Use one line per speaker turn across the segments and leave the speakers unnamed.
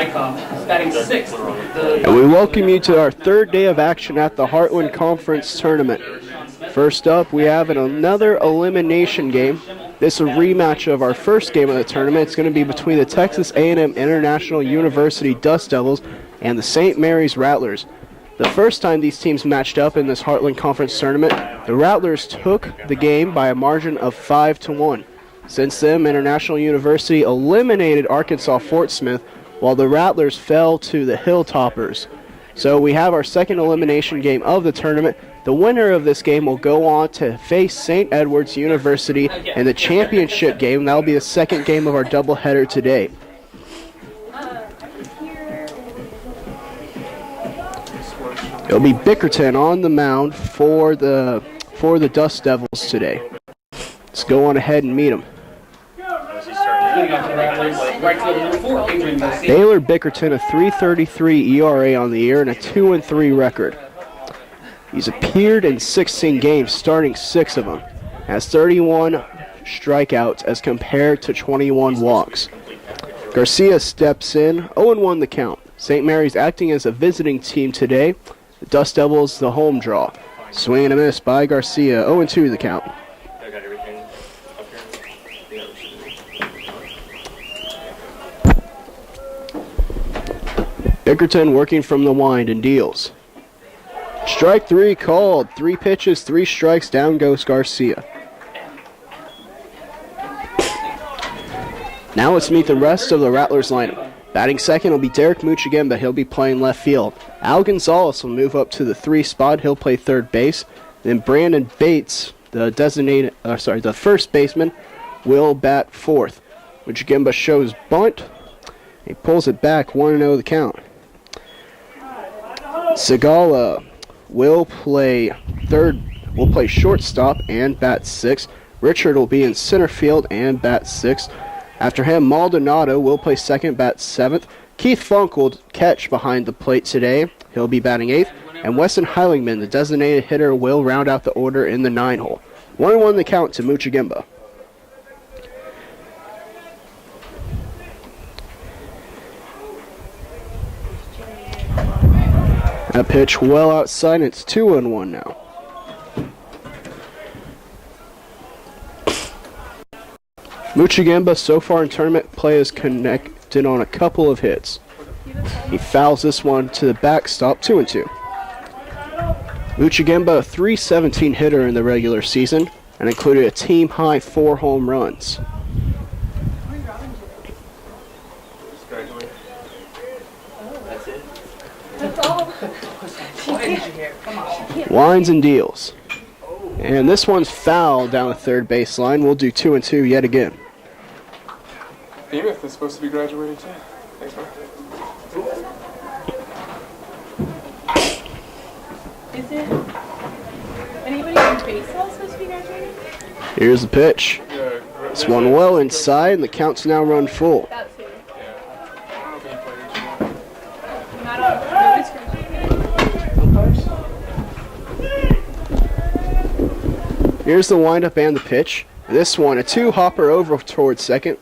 batting sixth.
And we welcome you to our third day of action at the Heartland Conference Tournament. First up, we have another elimination game. This is a rematch of our first game of the tournament. It's going to be between the Texas A&M International University Dust Devils and the St. Mary's Rattlers. The first time these teams matched up in this Heartland Conference Tournament, the Rattlers took the game by a margin of 5-1. Since then, International University eliminated Arkansas Fort Smith, while the Rattlers fell to the Hilltoppers. So we have our second elimination game of the tournament. The winner of this game will go on to face St. Edward's University in the championship game. That will be the second game of our doubleheader today. It'll be Bickerton on the mound for the Dust Devils today. Let's go on ahead and meet them. Baylor Bickerton, a 3.33 ERA on the year and a 2-3 record. He's appeared in 16 games, starting 6 of them. Has 31 strikeouts as compared to 21 walks. Garcia steps in, 0-1 the count. St. Mary's acting as a visiting team today. The Dust Devils the home draw. Swing and a miss by Garcia, 0-2 the count. Bickerton working from the wind and deals. Strike 3 called. 3 pitches, 3 strikes. Down goes Garcia. Now let's meet the rest of the Rattlers lineup. Batting second will be Derek Muchigimba. He'll be playing left field. Al Gonzalez will move up to the 3 spot. He'll play third base. Then Brandon Bates, the first baseman, will bat fourth. Muchigimba shows bunt. He pulls it back, 1-0 the count. Segala will play shortstop and bat 6. Richard will be in center field and bat 6. After him, Maldonado will play second, bat 7th. Keith Funk will catch behind the plate today. He'll be batting 8th. And Weston Heilingman, the designated hitter, will round out the order in the 9-hole. 1-1 the count to Muchigimba. That pitch well outside, it's 2-1 now. Muchigimba so far in tournament play has connected on a couple of hits. He fouls this one to the backstop, 2-2. Muchigimba, a .317 hitter in the regular season, and included a team-high 4 home runs. Winds and deals. And this one's foul down the third baseline. We'll do 2-2 yet again.
Edith is supposed to be graduating too. Thanks, man.
Is it anybody in baseball supposed to be graduating?
Here's the pitch. This one well inside, and the count's now run full.
That's who.
Here's the windup and the pitch. This one, a 2-hopper over towards second.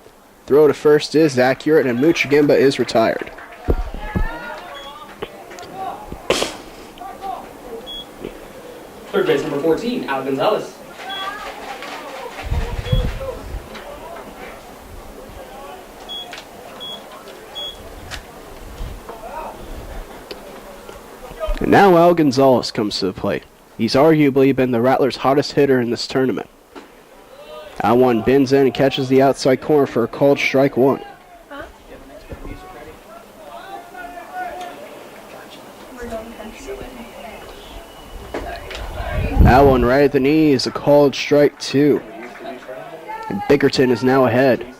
Throw to first is accurate, and Muchigimba is retired.
Third base number 14, Al Gonzalez.
And now Al Gonzalez comes to the plate. He's arguably been the Rattlers' hottest hitter in this tournament. Al one bends in and catches the outside corner for a called strike 1. That one right at the knee is a called strike 2. And Bickerton is now ahead.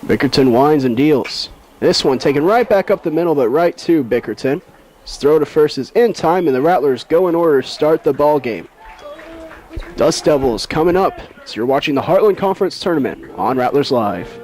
Bickerton winds and deals. This one taken right back up the middle, but right to Bickerton. His throw to first is in time, and the Rattlers go in order to start the ball game. Dust Devils coming up. So you're watching the Heartland Conference Tournament on Rattlers Live.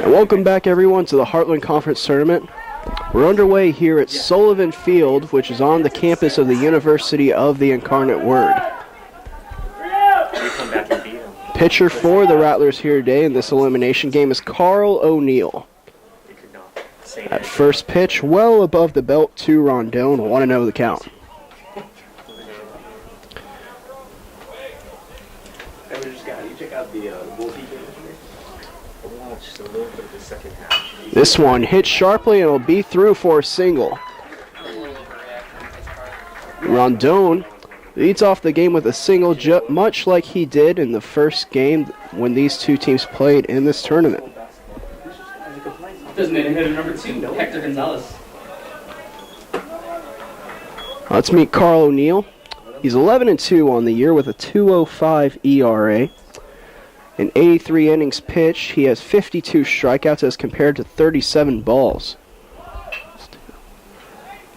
Welcome back, everyone, to the Heartland Conference Tournament. We're underway here at Sullivan Field, which is on the campus of the University of the Incarnate Word. Pitcher for the Rattlers here today in this elimination game is Carl O'Neill. At first pitch, well above the belt to Rondon, 1-0 the count. This one hit sharply and will be through for a single. Rondon leads off the game with a single, much like he did in the first game when these two teams played in this tournament.
Designated hitter number 2, Hector Gonzalez.
Let's meet Carl O'Neill. He's 11-2 on the year with a 2.05 ERA. In 83 innings pitched, he has 52 strikeouts as compared to 37 balls.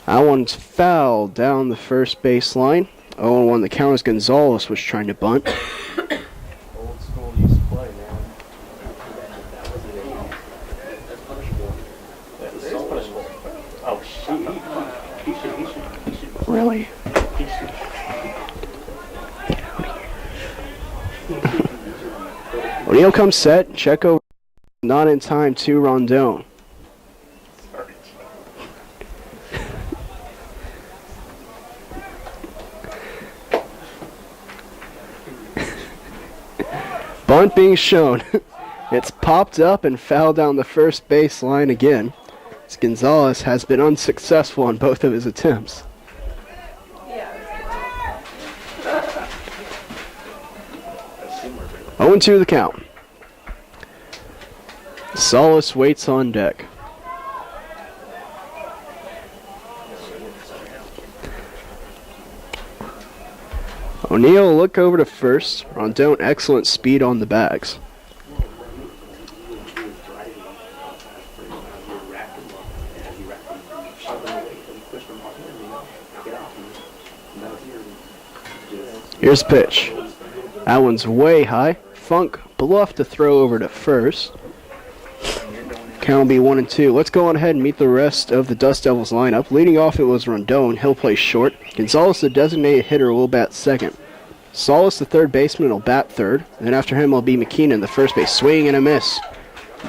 That one's foul down the first baseline. 0-1 the count as Gonzalez was trying to bunt.
Old school used to play, man. That's punishable. Oh, shoot.
Really? O'Neill comes set, check over, not in time to Rondon. Bunt being shown. It's popped up and fouled down the first baseline again. As Gonzalez has been unsuccessful on both of his attempts. 0-2 the count. Solis waits on deck. O'Neill will look over to first. Rondon excellent speed on the bags. Here's the pitch. That one's way high. Funk bluffed to throw over to first. Count will be 1-2. Let's go on ahead and meet the rest of the Dust Devils lineup. Leading off, it was Rondon. He'll play short. Gonzalez, the designated hitter, will bat second. Solis, the third baseman, will bat third. Then after him will be McKeenan, the first base. Swing and a miss.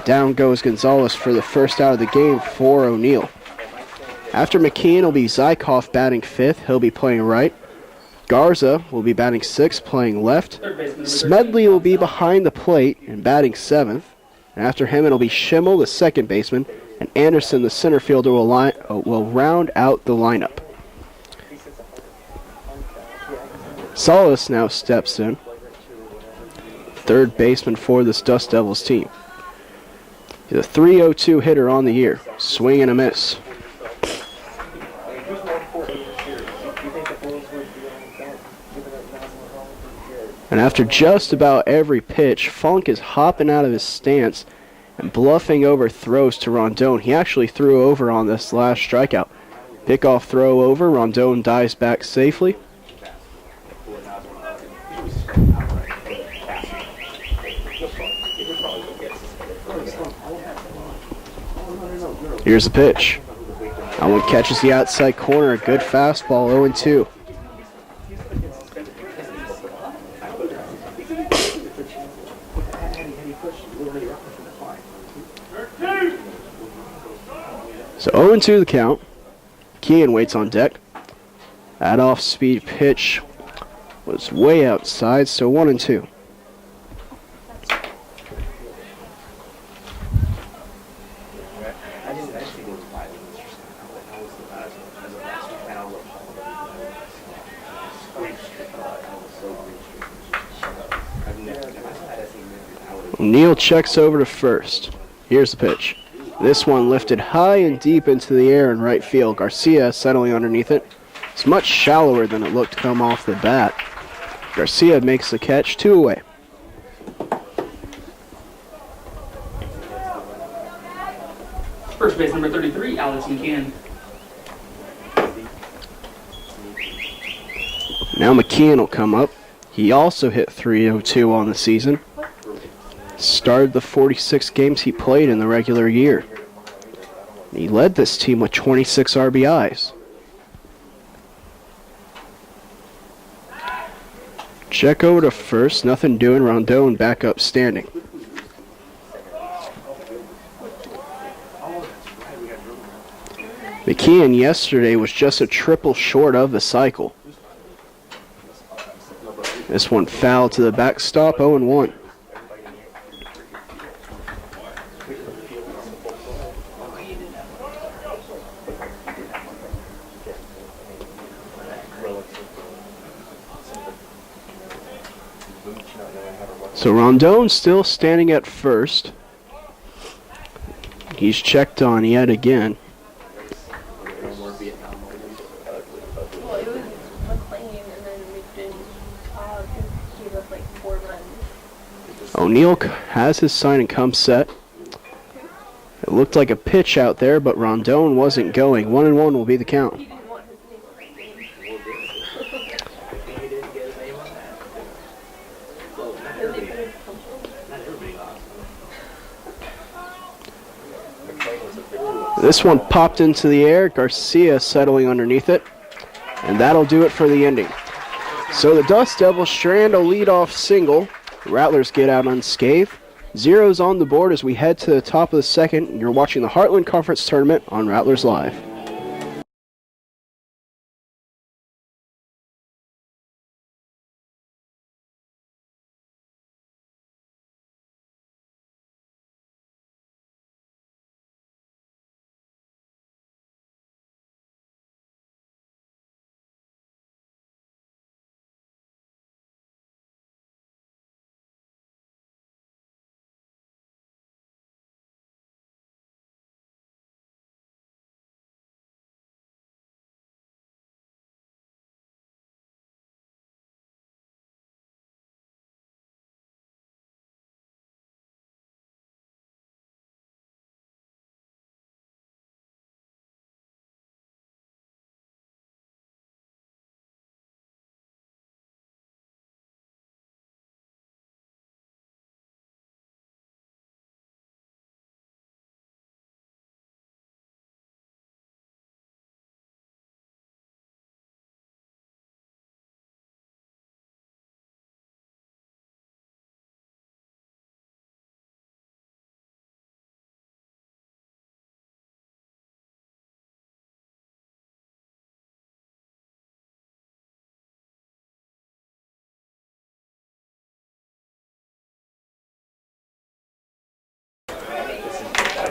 Down goes Gonzalez for the first out of the game for O'Neill. After McKean will be Zykov batting fifth. He'll be playing right. Garza will be batting sixth, playing left. Smedley will be behind the plate and batting seventh. And after him, it'll be Schimmel, the second baseman, and Anderson, the center fielder, will round out the lineup. Solis now steps in, third baseman for this Dust Devils team. He's a 3.02 hitter on the year. Swing and a miss. And after just about every pitch, Funk is hopping out of his stance and bluffing over throws to Rondon. He actually threw over on this last strikeout. Pickoff throw over. Rondon dives back safely. Here's the pitch. That one catches the outside corner. A good fastball, 0-2. So 0-2 the count. Kean waits on deck. That off-speed pitch was way outside, so 1-2. O'Neill checks over to first. Here's the pitch. This one lifted high and deep into the air in right field. Garcia settling underneath it. It's much shallower than it looked to come off the bat. Garcia makes the catch, 2 away.
First base number 33, Alex McKeon.
Now McKeon will come up. He also hit 302 on the season. Started the 46 games he played in the regular year. He led this team with 26 RBIs. Check over to first, nothing doing. Rondon back up standing. McKeon yesterday was just a triple short of the cycle. This one fouled to the backstop, 0-1. So Rondon still standing at first. He's checked on yet again.
Well, it was McLean and then McDoon gave up like 4 runs.
O'Neill has his sign and come set. It looked like a pitch out there, but Rondon wasn't going. 1-1 will be the count.
He didn't want his name right name.
This one popped into the air. Garcia settling underneath it. And that'll do it for the inning. So the Dust Devils strand a leadoff single. The Rattlers get out unscathed. Zeros on the board as we head to the top of the second. You're watching the Heartland Conference Tournament on Rattlers Live.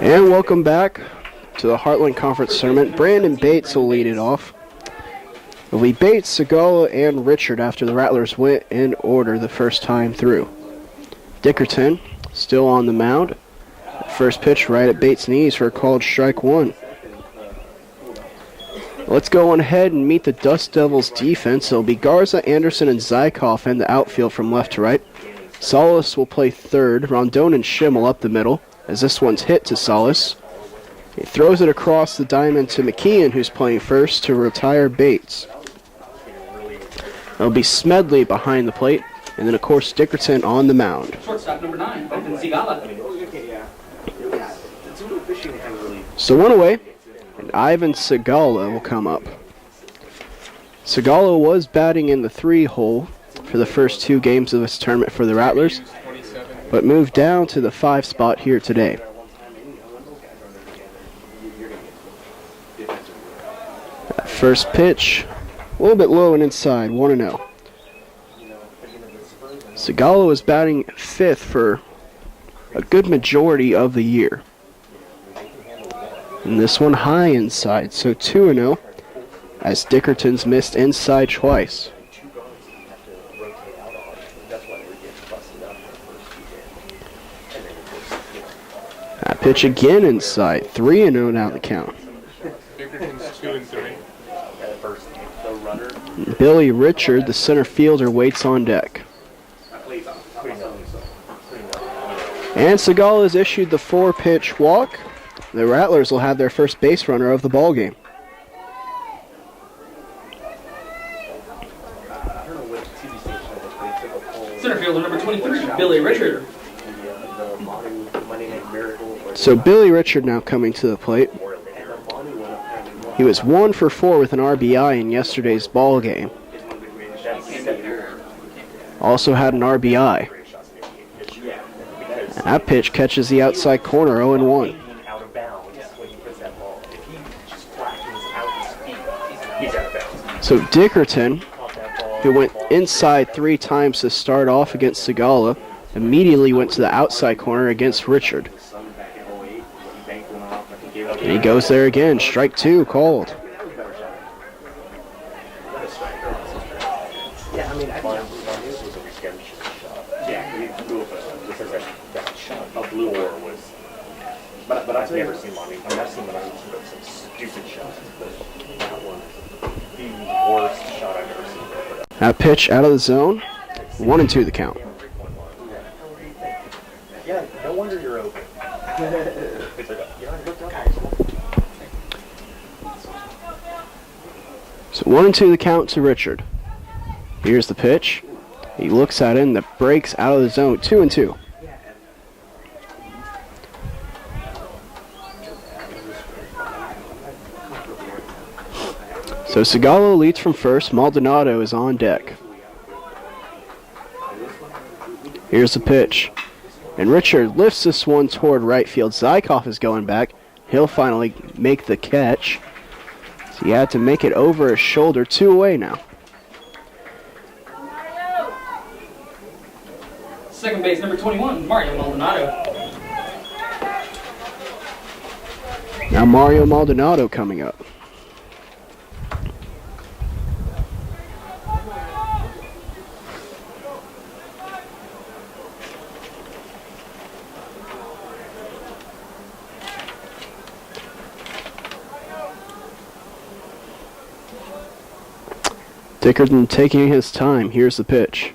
And welcome back to the Heartland Conference Tournament. Brandon Bates will lead it off. It'll be Bates, Segala, and Richard after the Rattlers went in order the first time through. Dickerton still on the mound. First pitch right at Bates' knees for a called strike 1. Let's go on ahead and meet the Dust Devils defense. It'll be Garza, Anderson, and Zykov in the outfield from left to right. Solis will play third. Rondon and Schimmel up the middle, as this one's hit to Solis. He throws it across the diamond to McKeon, who's playing first, to retire Bates. It'll be Smedley behind the plate, and then, of course, Dickerton on the mound.
Shortstop number 9, Open Sigala.
So one away, and Ivan Segala will come up. Segala was batting in the 3-hole for the first 2 games of this tournament for the Rattlers, but moved down to the 5 spot here today. That first pitch, a little bit low and inside, 1-0. Segala was batting 5th for a good majority of the year. And this one high inside, so 2-0, as Dickerton's missed inside twice. That pitch again inside, 3-0 now the count.
Dickerton's 2-3.
Billy Richard, the center fielder, waits on deck. And Segala has issued the 4-pitch walk. The Rattlers will have their first base runner of the ballgame.
Center fielder number 23, Billy Richard.
the Monday Night Miracle.
So Billy Richard now coming to the plate. He was 1 for 4 with an RBI in yesterday's ball game. Also had an RBI. And that pitch catches the outside corner, 0-1.
Out of bounds when he puts that ball. If he just flattens out his feet, he's out of bounds.
So Dickerton, who went inside 3 times to start off against Segala, immediately went to the outside corner against Richard. And he goes there again, strike 2 called.
Yeah, I mean, I think his was a redemption shot. Yeah, he blew up because that shot, a blue or was. But I've never seen Lonnie. I've never seen some stupid shots. But that one, the worst shot I've ever seen.
That pitch out of the zone, 1-2 the count.
Yeah, no wonder you're open.
So 1-2 the count to Richard. Here's the pitch. He looks at it and that breaks out of the zone. 2-2. So Segala leads from first. Maldonado is on deck. Here's the pitch. And Richard lifts this one toward right field. Zykov is going back. He'll finally make the catch. So he had to make it over his shoulder. 2 away now.
Second base, number 21, Mario Maldonado.
Now Mario Maldonado coming up. Dickerton taking his time. Here's the pitch.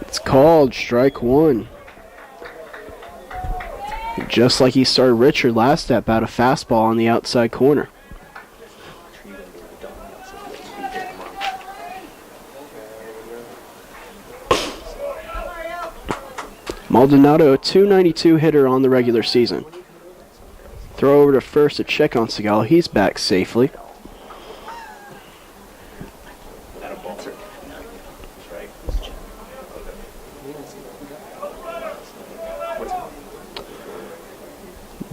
It's called strike 1. Just like he started Richard last at bat, a fastball on the outside corner. Maldonado, a .292 hitter on the regular season. Throw over to first to check on Segala. He's back safely.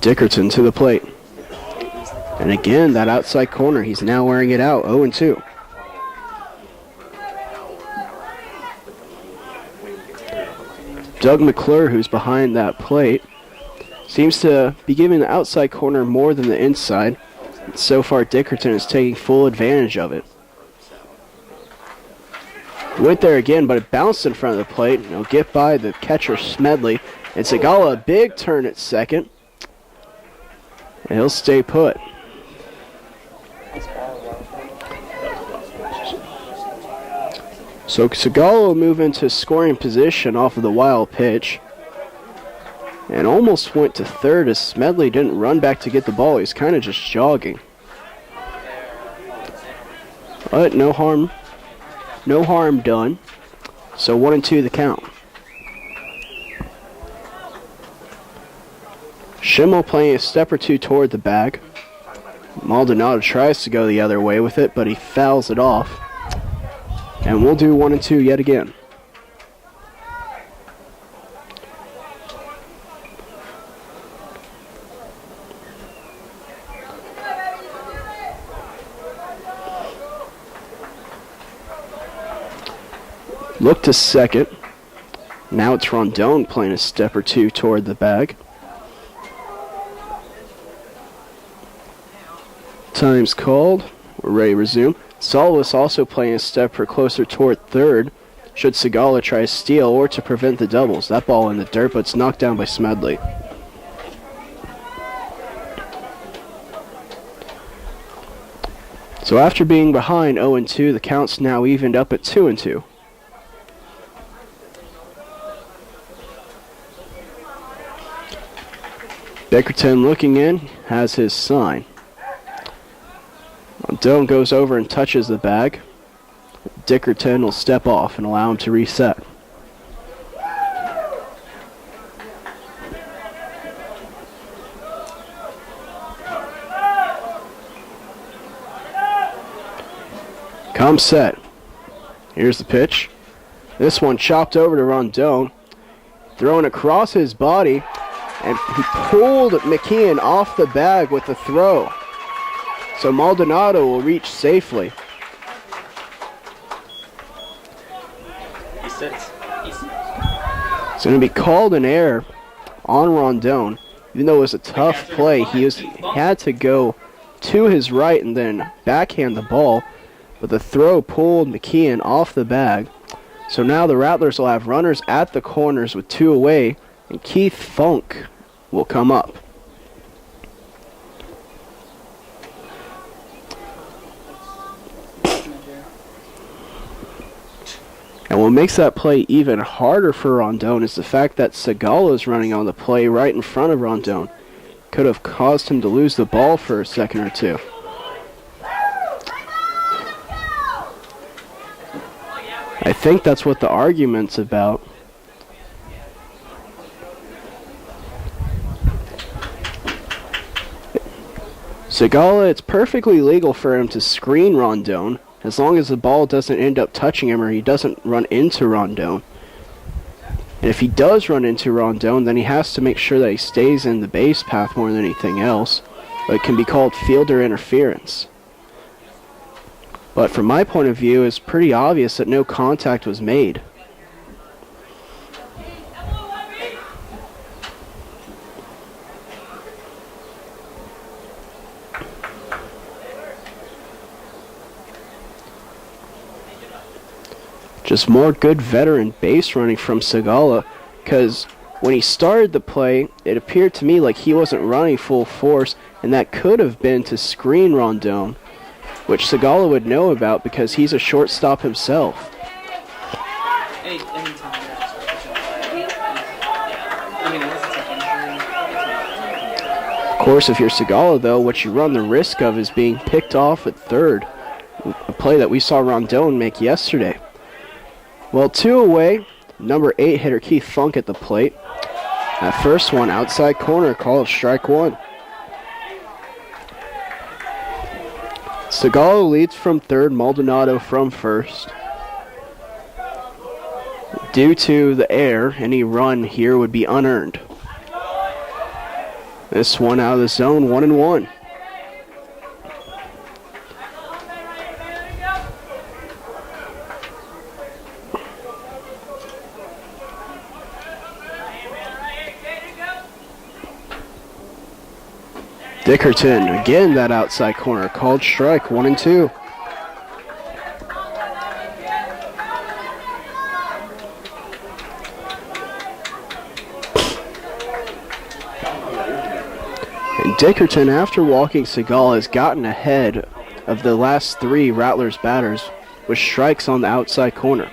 Dickerton to the plate. And again, that outside corner, he's now wearing it out, 0-2. Doug McClure, who's behind that plate, seems to be giving the outside corner more than the inside. So far, Dickerton is taking full advantage of it. Went there again, but it bounced in front of the plate. It'll get by the catcher Smedley. And Segala, a big turn at second. And he'll stay put. So Segala will move into scoring position off of the wild pitch. And almost went to third as Smedley didn't run back to get the ball. He's kind of just jogging. But no harm done. So 1-2 the count. Schimmel playing a step or two toward the bag. Maldonado tries to go the other way with it, but he fouls it off. And we'll do 1-2 yet again. Look to second. Now it's Rondon playing a step or two toward the bag. Time's called. We're ready to resume. Salvis also playing a step or closer toward third. Should Segala try to steal or to prevent the doubles. That ball in the dirt, but it's knocked down by Smedley. So after being behind 0-2, the count's now evened up at 2-2. Dickerton looking in, has his sign. Rondon goes over and touches the bag. Dickerton will step off and allow him to reset. I'm set. Here's the pitch. This one chopped over to Rondon. Thrown across his body. And he pulled McKeon off the bag with the throw. So Maldonado will reach safely.
He sits.
It's going to be called an error on Rondon. Even though it was a tough play, he had to go to his right and then backhand the ball. But the throw pulled McKeon off the bag. So now the Rattlers will have runners at the corners with 2 away, and Keith Funk will come up. And what makes that play even harder for Rondon is the fact that Segala is running on the play right in front of Rondon. Could have caused him to lose the ball for a second or two. I think that's what the argument's about. Segala, it's perfectly legal for him to screen Rondon as long as the ball doesn't end up touching him or he doesn't run into Rondon. And if he does run into Rondon, then he has to make sure that he stays in the base path more than anything else. But it can be called fielder interference. But from my point of view, it's pretty obvious that no contact was made. Just more good veteran base running from Segala, because when he started the play, it appeared to me like he wasn't running full force, and that could have been to screen Rondon, which Segala would know about because he's a shortstop himself. Of course, if you're Segala, though, what you run the risk of is being picked off at third, a play that we saw Rondon make yesterday. Well, 2 away, number 8 hitter Keith Funk at the plate. That first one, outside corner, called strike 1. Segala leads from third, Maldonado from first. Due to the error, any run here would be unearned. This one out of the zone, 1-1. Dickerton, again that outside corner, called strike, 1-2. And Dickerton, after walking Segala, has gotten ahead of the last 3 Rattlers batters with strikes on the outside corner.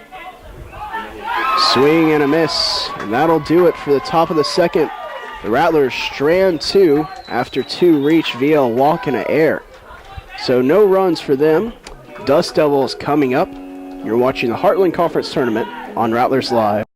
Swing and a miss, and that'll do it for the top of the second. The Rattlers strand 2 after 2 reach via a walk and an error. So no runs for them. Dust Devils coming up. You're watching the Heartland Conference Tournament on Rattlers Live.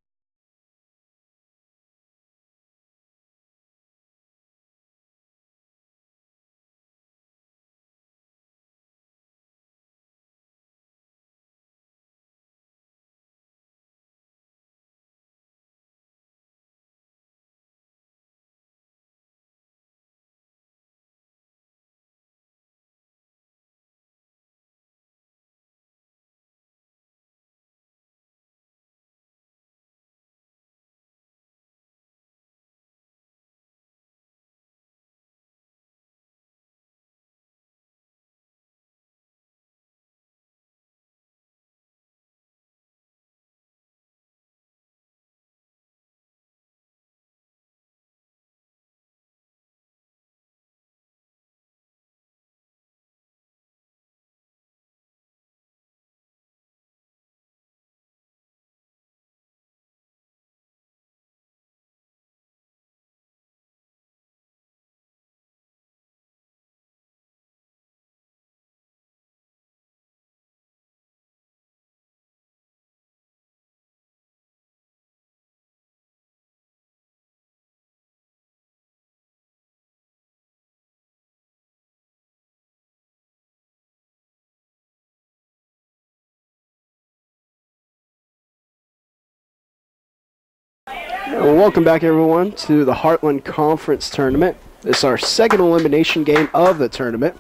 Well, welcome back, everyone, to the Heartland Conference Tournament. This is our second elimination game of the tournament.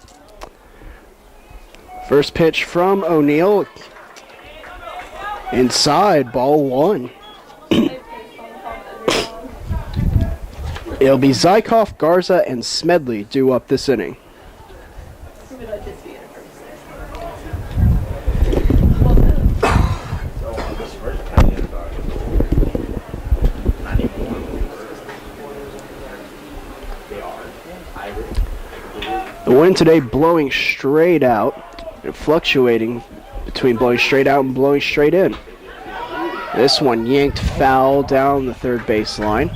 First pitch from O'Neill. Inside, ball one. It'll be Zykov, Garza, and Smedley due up this inning. The wind today blowing straight out and fluctuating between blowing straight out and blowing straight in. This one yanked foul down the third baseline.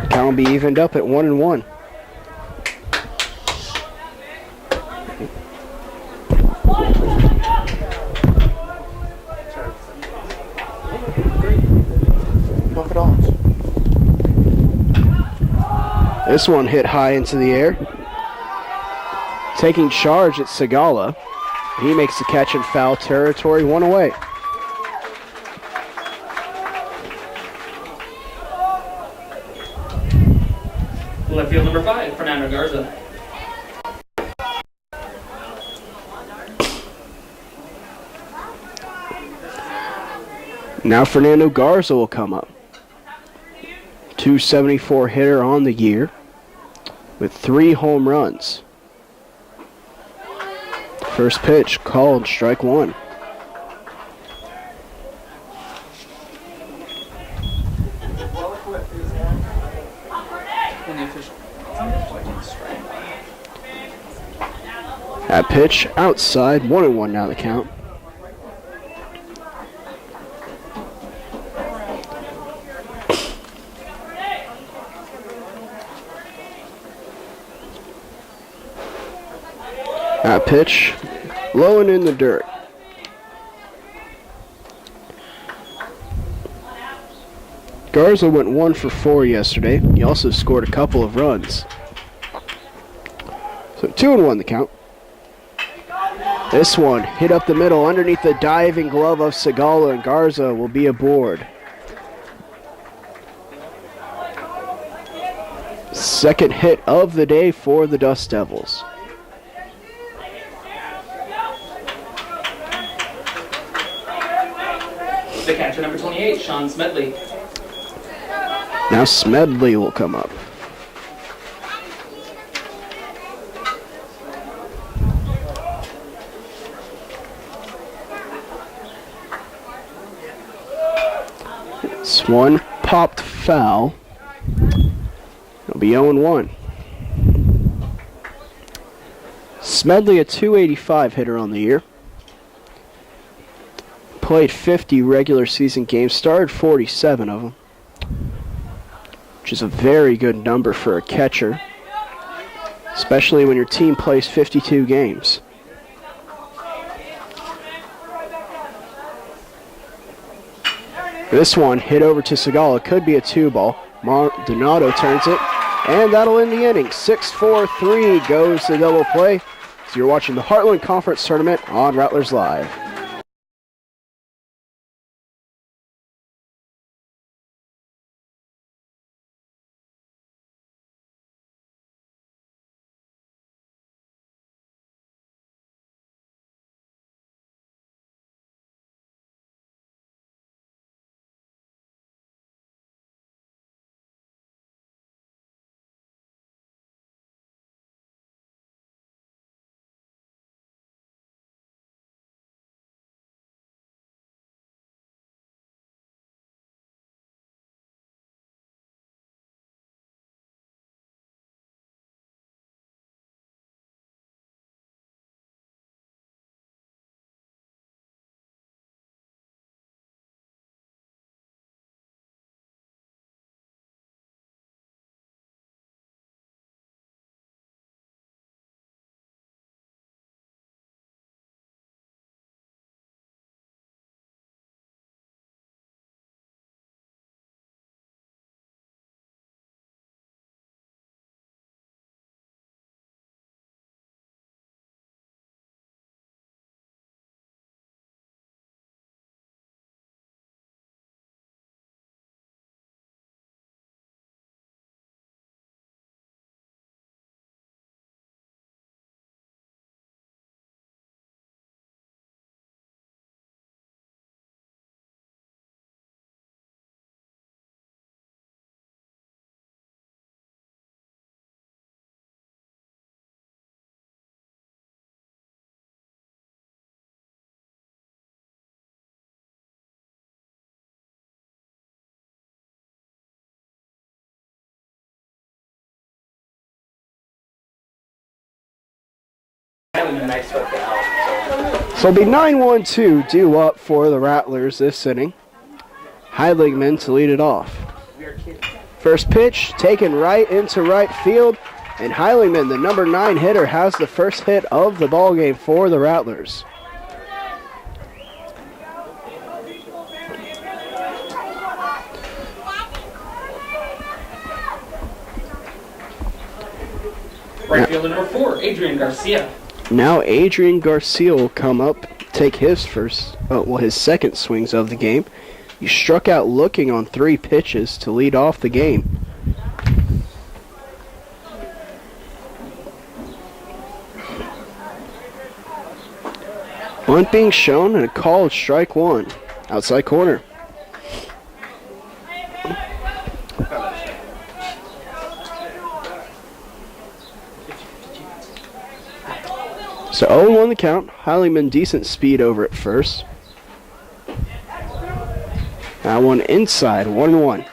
Count will be evened up at 1-1.
Knock it off.
This one hit high into the air. Taking charge at Segala. He makes the catch in foul territory, one away.
Left field number 5, Fernando Garza.
Now Fernando Garza will come up. 274 hitter on the year with 3 home runs. First pitch called, strike one. That pitch outside, 1-1 now the count. That pitch low and in the dirt. Garza went 1 for 4 yesterday. He also scored a couple of runs. So 2-1 the count. This one hit up the middle underneath the diving glove of Segala, and Garza will be aboard. Second hit of the day for the Dust Devils.
The catcher, number 28, Sean Smedley.
Now Smedley will come up. This one popped foul. It'll be 0-1. Smedley, a .285 hitter on the year. Played 50 regular season games, started 47 of them, which is a very good number for a catcher, especially when your team plays 52 games. This one hit over to Segala, could be a 2-ball. Donato turns it, and that'll end the inning. 6-4-3 goes to double play. So you're watching the Heartland Conference Tournament on Rattlers Live.
Nice start to Alex.
So it'll be 9-1-2 due up for the Rattlers this inning. Heidlingman to lead it off. First pitch taken right into right field, and Heidlingman, the number 9 hitter, has the first hit of the ball game for the Rattlers.
Right fielder number 4, Adrian Garcia.
Now Adrian Garcia will come up, take his his second swings of the game. He struck out looking on 3 pitches to lead off the game. Bunt being shown and a call of strike 1. Outside corner. So 0-1 the count. Heidlingman decent speed over at first. That one inside, 1-1.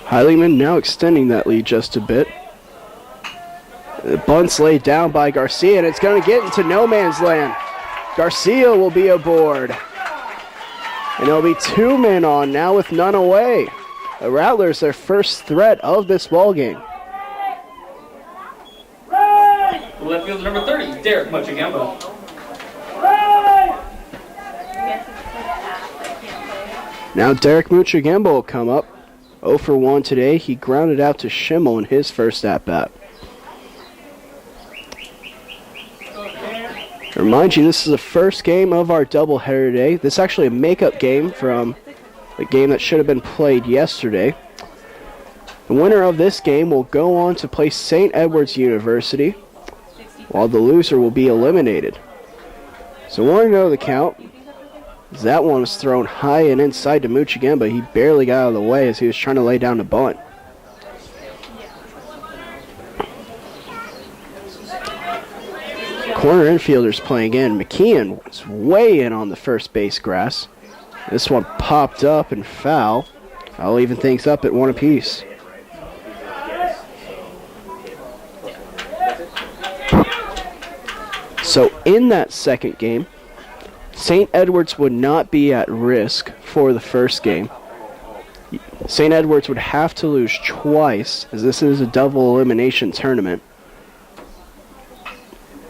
Heidlingman now extending that lead just a bit. The bunt's laid down by Garcia, and it's going to get into no man's land. Garcia will be aboard. And there'll be 2 men on now with none away. The Rattlers, their first threat of this ball game.
Left fielder number 30, Derek Muchagemba.
Now Derek Muchagemba will come up. 0 for 1 today. He grounded out to Schimmel in his first at-bat. Remind you, this is the first game of our doubleheader today. This is actually a makeup game from the game that should have been played yesterday. The winner of this game will go on to play St. Edward's University, while the loser will be eliminated. So want to know the count. That one was thrown high and inside to Muchagemba. He barely got out of the way as he was trying to lay down the bunt. Corner infielders playing in. McKeon was way in on the first base grass. This one popped up and foul. I'll even things up at 1 apiece. So in that second game, St. Edward's would not be at risk for the first game. St. Edward's would have to lose twice, as this is a double elimination tournament.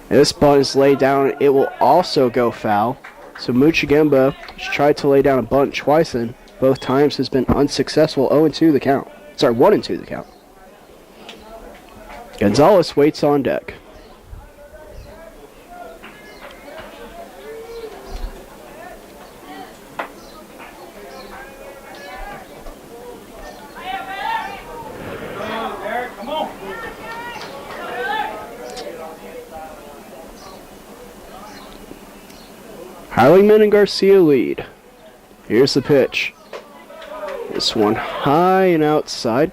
This bunt is laid down. It will also go foul. So Muchagemba has tried to lay down a bunt twice, and both times has been unsuccessful. 0-2 the count. Sorry, 1-2 the count. Gonzalez waits on deck. Heidlingman and Garcia lead. Here's the pitch. This one high and outside.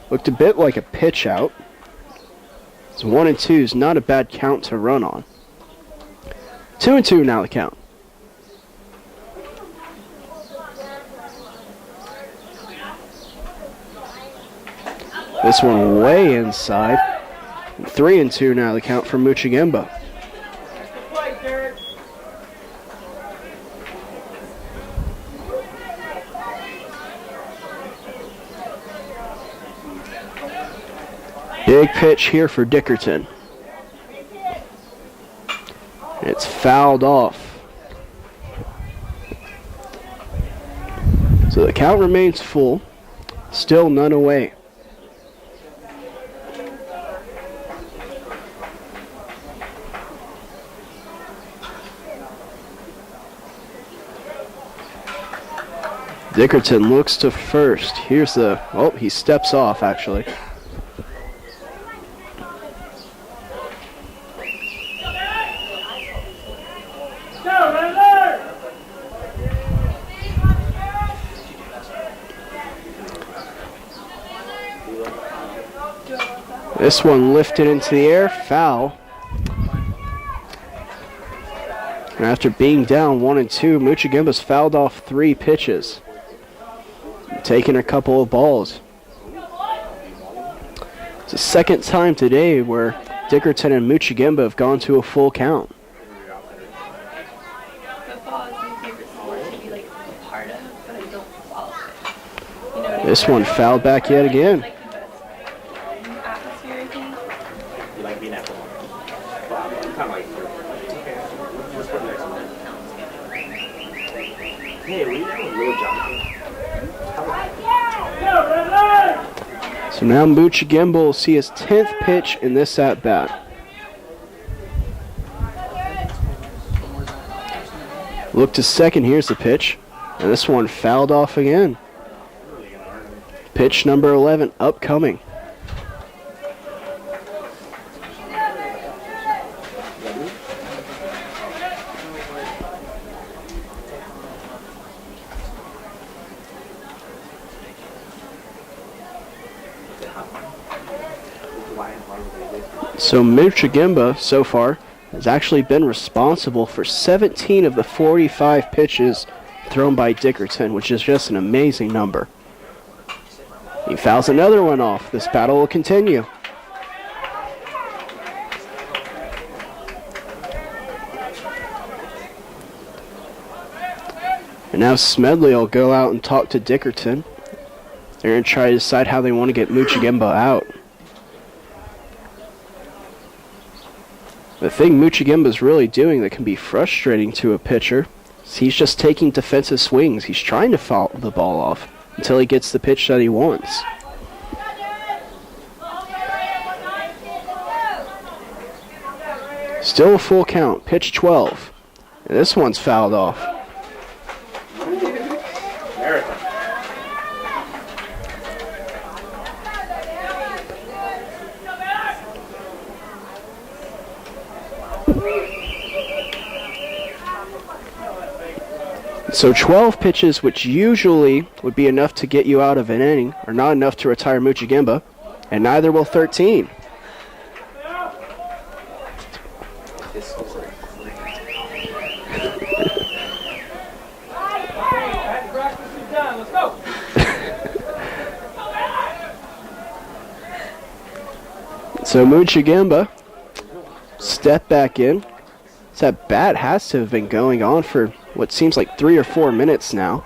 Looked a bit like a pitch out. So 1-2 is not a bad count to run on. 2-2 now the count. This one way inside. 3-2 now the count for Muchagemba. Big pitch here for Dickerton. It's fouled off. So the count remains full. Still none away. Dickerton looks to first. Here's the... Oh, he steps off, actually. This one lifted into the air, foul. And after being down 1-2, Muchigimba's fouled off 3 pitches, taking a couple of balls. It's the second time today where Dickerson and Muchigimba have gone to a full count.
Football is my favorite sport to be like a part of, but I don't follow it. You know what I mean?
This one fouled back yet again.
Like the best atmosphere, I think.
You like being at the wow, I'm kind of like, okay, let's put next one. Hey, we have a real job.
So now Muchigimba will see his 10th pitch in this at-bat. Look to second, here's the pitch. And this one fouled off again. Pitch number 11 upcoming. So Muchigimba, so far, has actually been responsible for 17 of the 45 pitches thrown by Dickerson, which is just an amazing number. He fouls another one off. This battle will continue. And now Smedley will go out and talk to Dickerson. They're going to try to decide how they want to get Muchigimba out. The thing Muchigimba's really doing that can be frustrating to a pitcher is he's just taking defensive swings. He's trying to foul the ball off until he gets the pitch that he wants. Still a full count, pitch 12. And this one's fouled off. So 12 pitches, which usually would be enough to get you out of an inning, are not enough to retire Muchigimba, and neither will 13. So Muchigimba, step back in. That bat has to have been going on for what seems like 3 or 4 minutes now.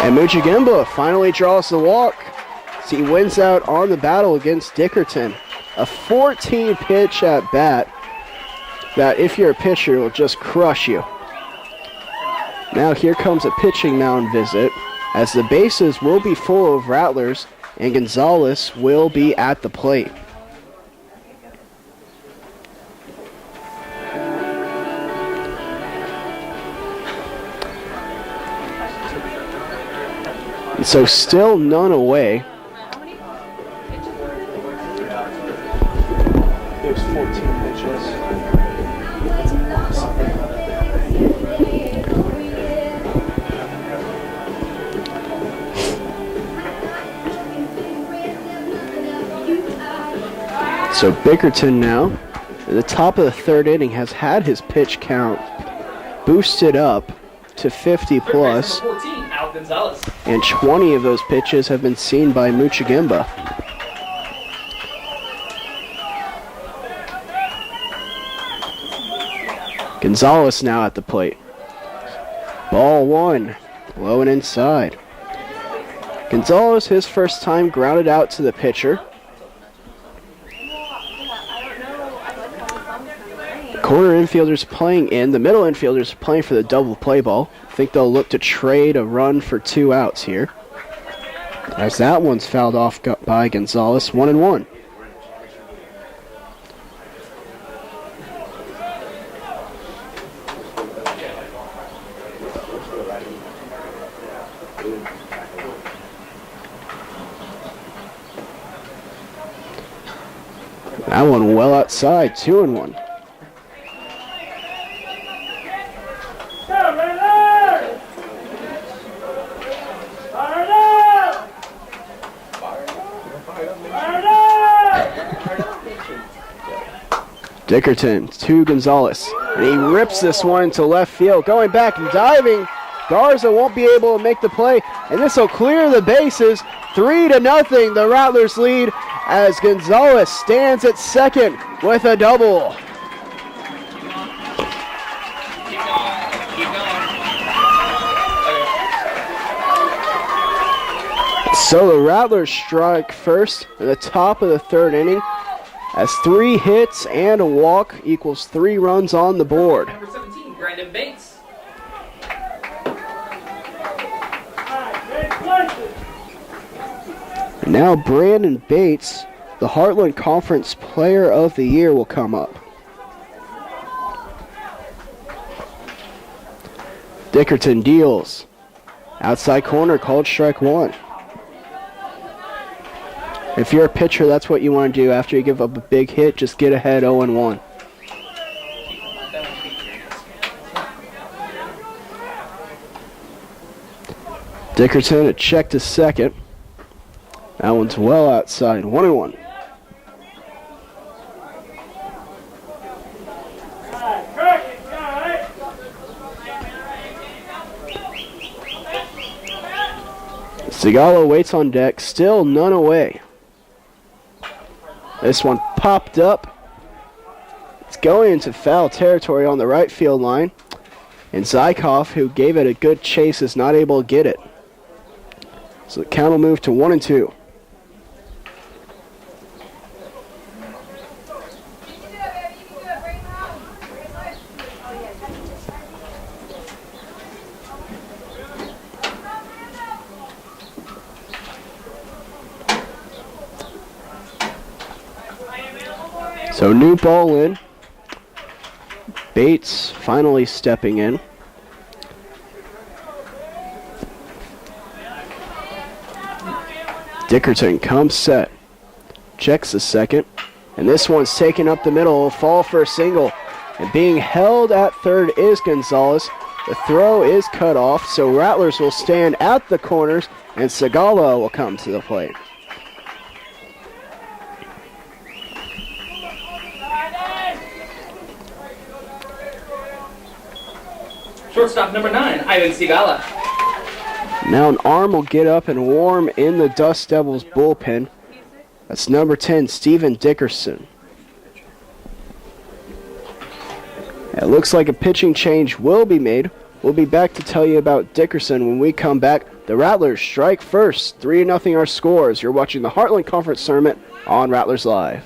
And Muchigimba finally draws the walk. So he wins out on the battle against Dickerson. A 14-pitch at bat that, if you're a pitcher, will just crush you. Now here comes a pitching mound visit, as the bases will be full of Rattlers and Gonzalez will be at the plate. So still none away. It was 14 pitches. So Bickerton now, at the top of the third inning, has had his pitch count boosted up to 50 plus. And 20 of those pitches have been seen by Muchigimba. Gonzalez now at the plate. Ball 1, low and inside. Gonzalez, his first time, grounded out to the pitcher. The corner infielders playing in. The middle infielders are playing for the double play ball. I think they'll look to trade a run for 2 outs here. As that one's fouled off by Gonzalez, 1-1. That one well outside, 2-1. Dickerson to Gonzalez. And he rips this one to left field. Going back and diving. Garza won't be able to make the play. And this will clear the bases. 3-0. The Rattlers lead as Gonzalez stands at second with a double. So the Rattlers strike first in the top of the third inning as 3 hits and a walk equals 3 runs on the board.
Number 17, Brandon Bates.
And now Brandon Bates, the Heartland Conference Player of the Year, will come up. Dickerson deals. Outside corner, called strike 1. If you're a pitcher, that's what you want to do. After you give up a big hit, just get ahead 0-1. Dickerson, a check to second. That one's well outside, 1-1. Sigala waits on deck, still none away. This one popped up. It's going into foul territory on the right field line. And Zykov, who gave it a good chase, is not able to get it. So the count will move to 1-2. So new ball in. Bates finally stepping in. Dickerson comes set. Checks the second. And this one's taken up the middle. Will fall for a single. And being held at third is Gonzalez. The throw is cut off. So Rattlers will stand at the corners. And Sigala will come to the plate.
Shortstop number 9, Ivan Sigala.
Now an arm will get up and warm in the Dust Devils bullpen. That's number 10, Steven Dickerson. It looks like a pitching change will be made. We'll be back to tell you about Dickerson when we come back. The Rattlers strike first. 3-0 our scores. You're watching the Heartland Conference Tournament on Rattlers Live.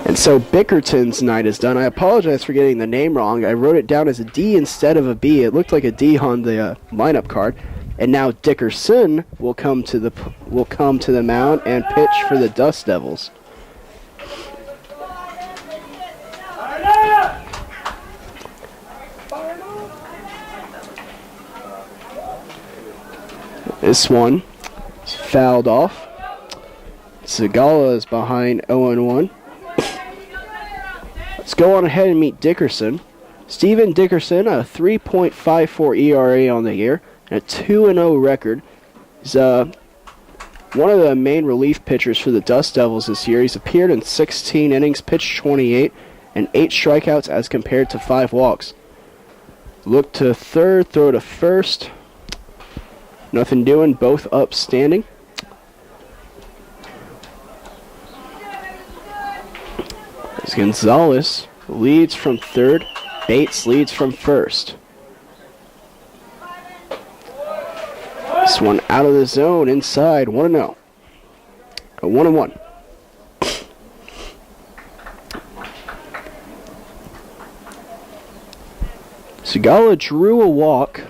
And so Bickerton's night is done. I apologize for getting the name wrong. I wrote it down as a D instead of a B. It looked like a D on the lineup card. And now Dickerson will come to the mound and pitch for the Dust Devils. This one is fouled off. Segala is behind 0-1. Let's go on ahead and meet Dickerson. Steven Dickerson, a 3.54 ERA on the year, and a 2-0 record. He's one of the main relief pitchers for the Dust Devils this year. He's appeared in 16 innings, pitched 28, and 8 strikeouts as compared to 5 walks. Look to third, throw to first. Nothing doing, both upstanding. As Gonzalez leads from third, Bates leads from first. This one out of the zone, inside, 1-0. A 1-1. Segala drew a walk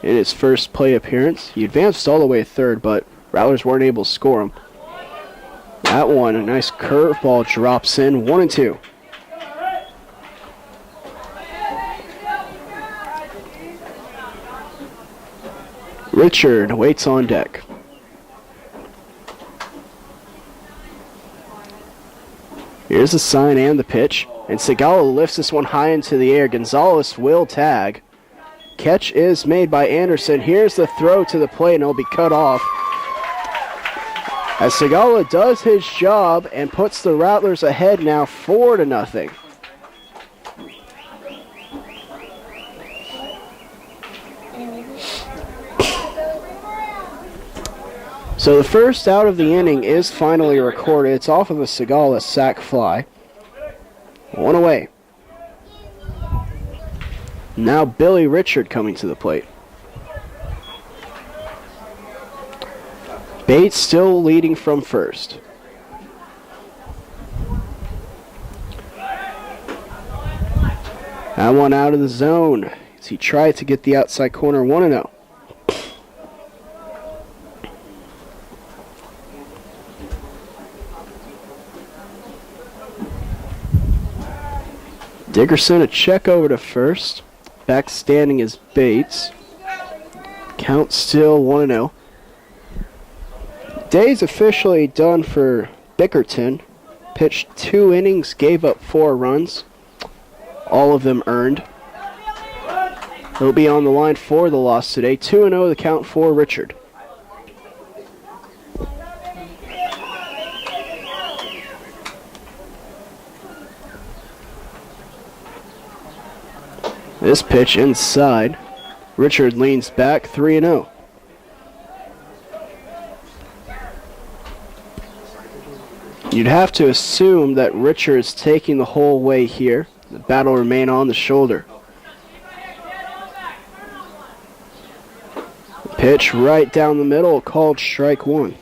in his first play appearance. He advanced all the way to third, but Rattlers weren't able to score him. That one, a nice curveball drops in, 1-2. Richard waits on deck. Here's the sign and the pitch, and Segala lifts this one high into the air. Gonzalez will tag. Catch is made by Anderson. Here's the throw to the plate, and it'll be cut off. As Segala does his job and puts the Rattlers ahead now 4-0. So the first out of the inning is finally recorded. It's off of a Segala sac fly. 1 away. Now Billy Richard coming to the plate. Bates still leading from first. That one out of the zone as he tried to get the outside corner. 1-0. Dickerson a check over to first. Back standing is Bates. Count still 1-0. Day's officially done for Bickerton. Pitched 2 innings, gave up 4 runs. All of them earned. He'll be on the line for the loss today. 2-0 the count for Richard. This pitch inside. Richard leans back, 3-0. You'd have to assume that Richard's taking the whole way here. The bat will remain on the shoulder. Pitch right down the middle, called strike 1.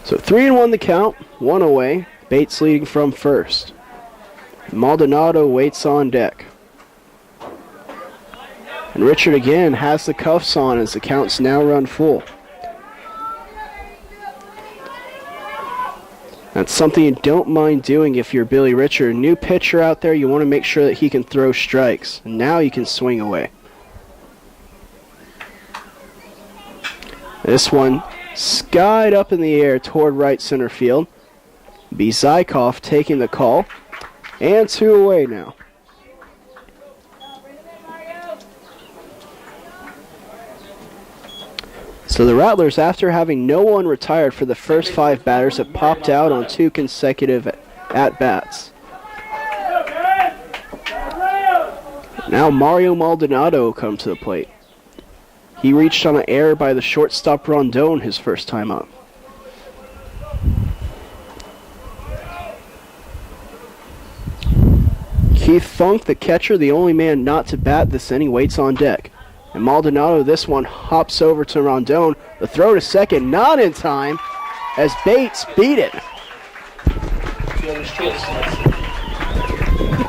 So 3-1 the count, 1 away. Bates leading from first. Maldonado waits on deck. And Richard again has the cuffs on as the counts now run full. That's something you don't mind doing if you're Billy Richard. A new pitcher out there, you want to make sure that he can throw strikes. And now you can swing away. This one skied up in the air toward right center field. Be Zykov taking the call. And 2 away now. So the Rattlers, after having no one retired for the first 5 batters, have popped out on 2 consecutive at-bats. Now Mario Maldonado will come to the plate. He reached on an error by the shortstop Rondon his first time up. Keith Funk, the catcher, the only man not to bat this inning, waits on deck. And Maldonado, this one hops over to Rondon. The throw to second, not in time, as Bates beat it.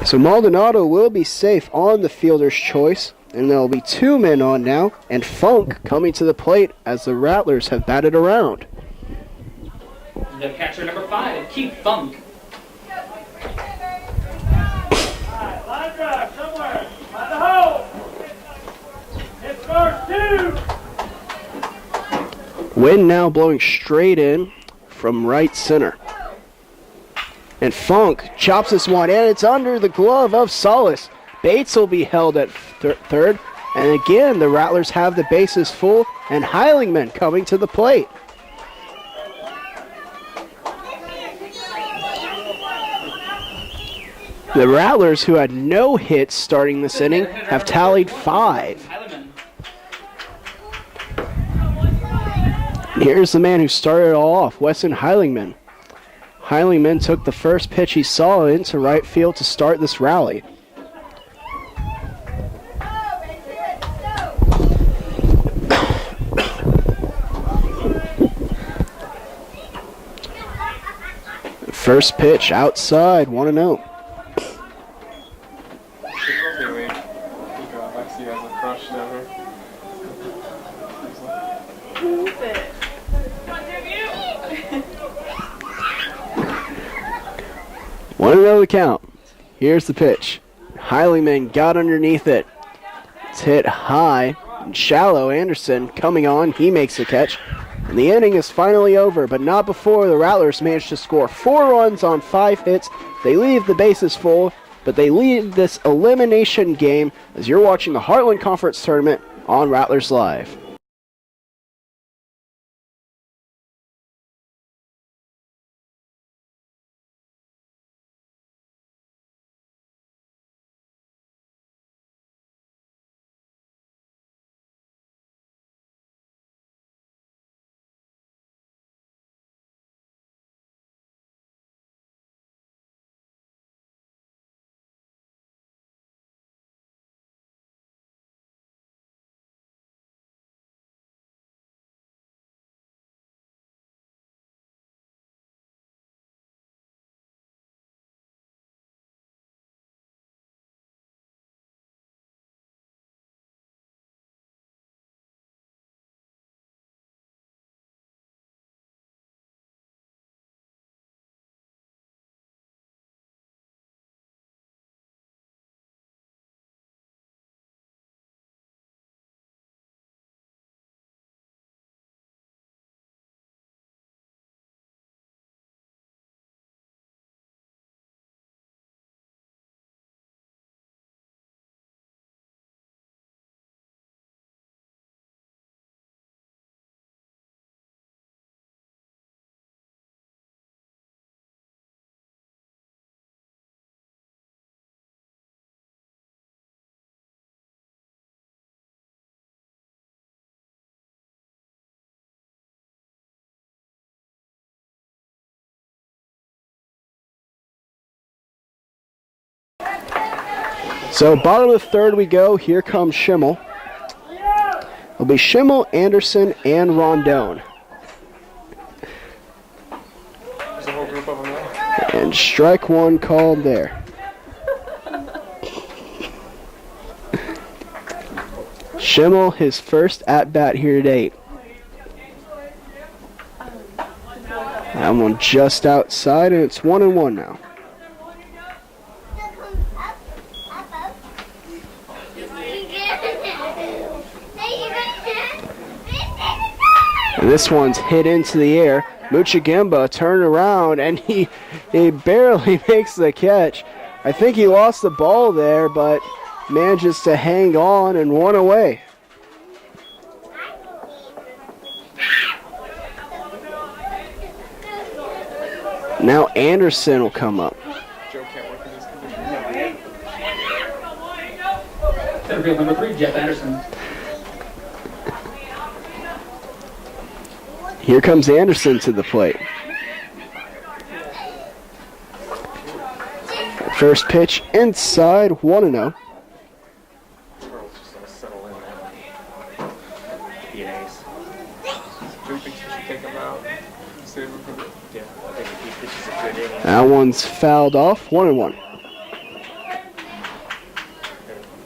So Maldonado will be safe on the fielder's choice, and there'll be 2 men on now, and Funk coming to the plate as the Rattlers have batted around.
The catcher number 5, Keith Funk.
Wind now blowing straight in from right center. And Funk chops this one, and it's under the glove of Solis. Bates will be held at third. And again, the Rattlers have the bases full, and Heilingman coming to the plate. The Rattlers, who had no hits starting this inning, have tallied 5. And here's the man who started it all off, Weston Heilingman. Heilingman took the first pitch he saw into right field to start this rally. First pitch outside, 1-0. Want to know the count? Here's the pitch. Heilingman got underneath it. It's hit high and shallow. Anderson coming on. He makes the catch. And the inning is finally over, but not before the Rattlers managed to score 4 runs on 5 hits. They leave the bases full, but they lead this elimination game as you're watching the Heartland Conference Tournament on Rattlers Live. So bottom of the third we go. Here comes Schimmel. It'll be Schimmel, Anderson, and Rondone.
There's a whole group of them there.
And strike one called there. Schimmel, his first at-bat here to date. That one just outside, and it's 1-1 now. And this one's hit into the air. Muchagimba turned around, and he barely makes the catch. I think he lost the ball there, but manages to hang on and one away. Now Anderson will come up.
Joe can't work in this condition.
Center field number 3, Jeff Anderson.
Here comes Anderson to the plate. First pitch inside, 1-0.
Earl's just going to settle in now. Be an ace.
Do you think you should take him out? Save him for the...
Yeah, I think if he pitches a good inning,
That one's fouled off, 1-1.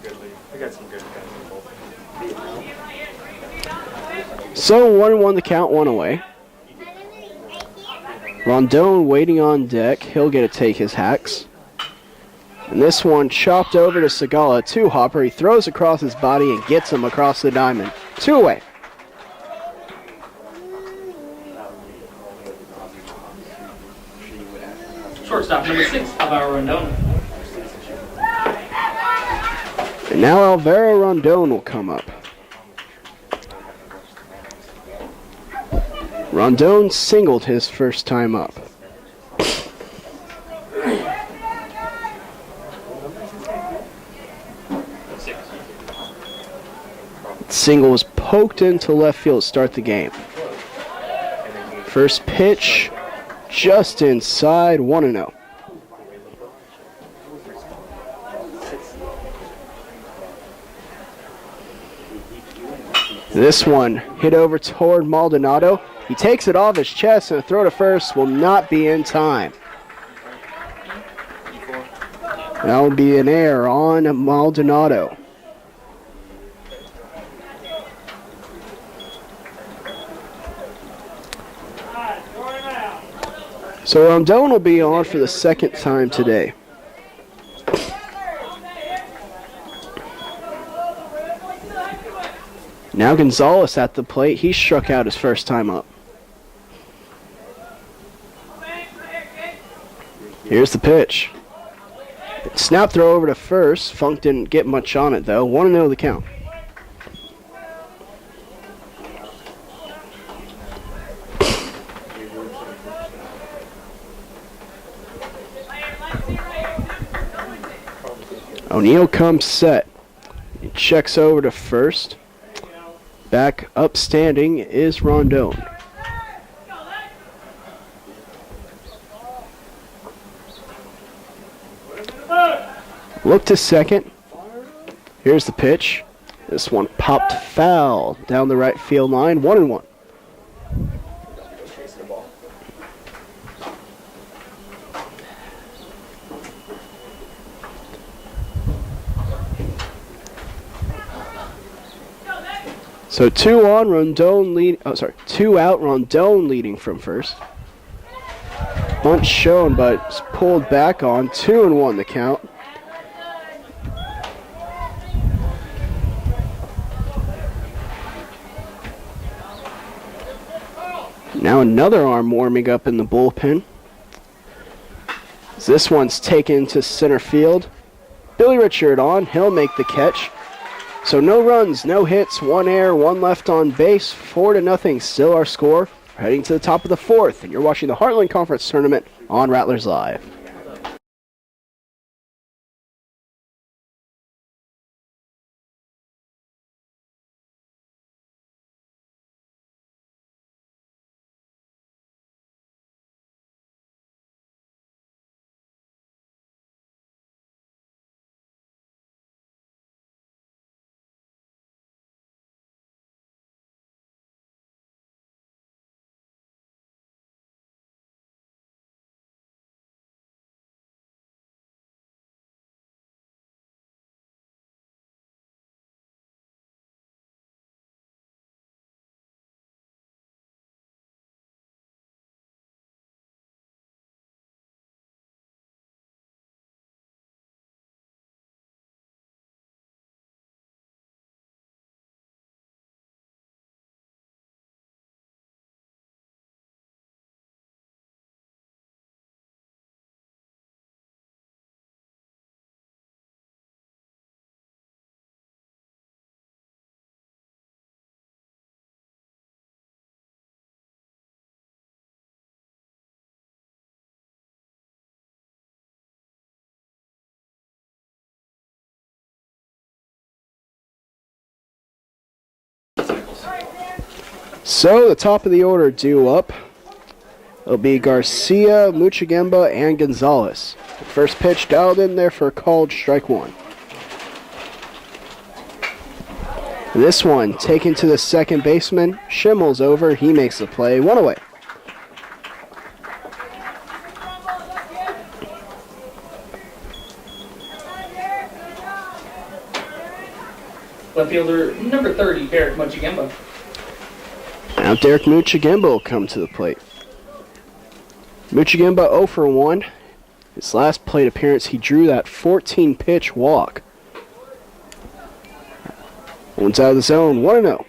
good lead. We got some good guys in both.
So 1-1 the count, one away. Rondone waiting on deck. He'll get to take his hacks. And this one chopped over to Segala. Two-hopper. He throws across his body and gets him across the diamond. 2 away.
Shortstop number 6, Alvaro Rondon.
And now Alvaro Rondon will come up. Rondon singled his first time up. Single was poked into left field to start the game. First pitch, just inside, 1-0. This one hit over toward Maldonado. He takes it off his chest, and a throw to first will not be in time. That will be an error on Maldonado. So Rondon will be on for the second time today. Now Gonzalez at the plate. He struck out his first time up. Here's the pitch. Snap throw over to first. Funk didn't get much on it though. 1-0 the count. O'Neal comes set. He checks over to first. Back up standing is Rondon. Look to second. Here's the pitch. This one popped foul down the right field line. 1-1. So 2 out, Rondon leading from first. Bunt shown, but it's pulled back on. 2-1 the count. Now another arm warming up in the bullpen. This one's taken to center field. Billy Richard on. He'll make the catch. So no runs, no hits, 1 error, 1 left on base, 4-0 still our score. We're heading to the top of the 4th, and you're watching the Heartland Conference Tournament on Rattlers Live. So the top of the order due up. It'll be Garcia, Muchagemba, and Gonzalez. The first pitch dialed in there for a called strike 1. This one taken to the second baseman. Schimmel's over. He makes the play. 1 away.
Left fielder number 30, Derek Muchagemba.
Now Derek Muchagemba will come to the plate. Muchagemba 0 for 1. His last plate appearance, he drew that 14-pitch walk. One's out of the zone, 1-0.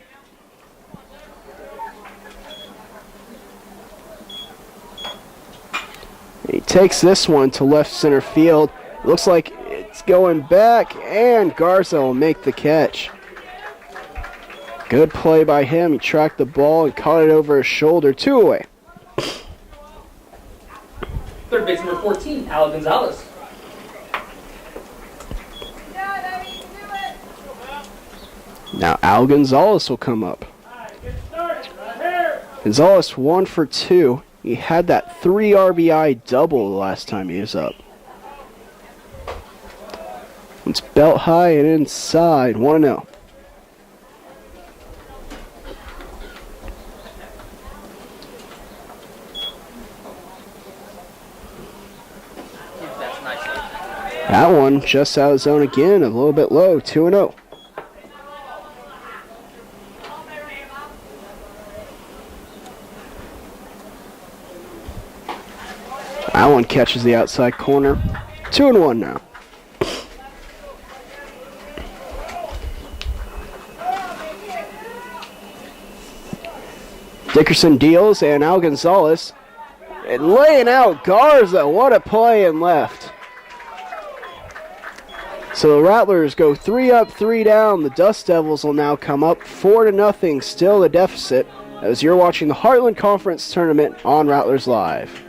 He takes this one to left center field. Looks like it's going back, and Garza will make the catch. Good play by him. He tracked the ball and caught it over his shoulder. 2 away.
Third base number 14, Al Gonzalez.
Now Al Gonzalez will come up. Gonzalez 1 for 2. He had that 3 RBI double the last time he was up. It's belt high and inside, 1-0.
That's nice.
That one just out of zone again, a little bit low, 2-0. That one catches the outside corner. 2-1 now. Dickerson deals, and Al Gonzalez and laying out Garza. What a play in left. So the Rattlers go 3 up, 3 down. The Dust Devils will now come up 4-0, still the deficit, as you're watching the Heartland Conference Tournament on Rattlers Live.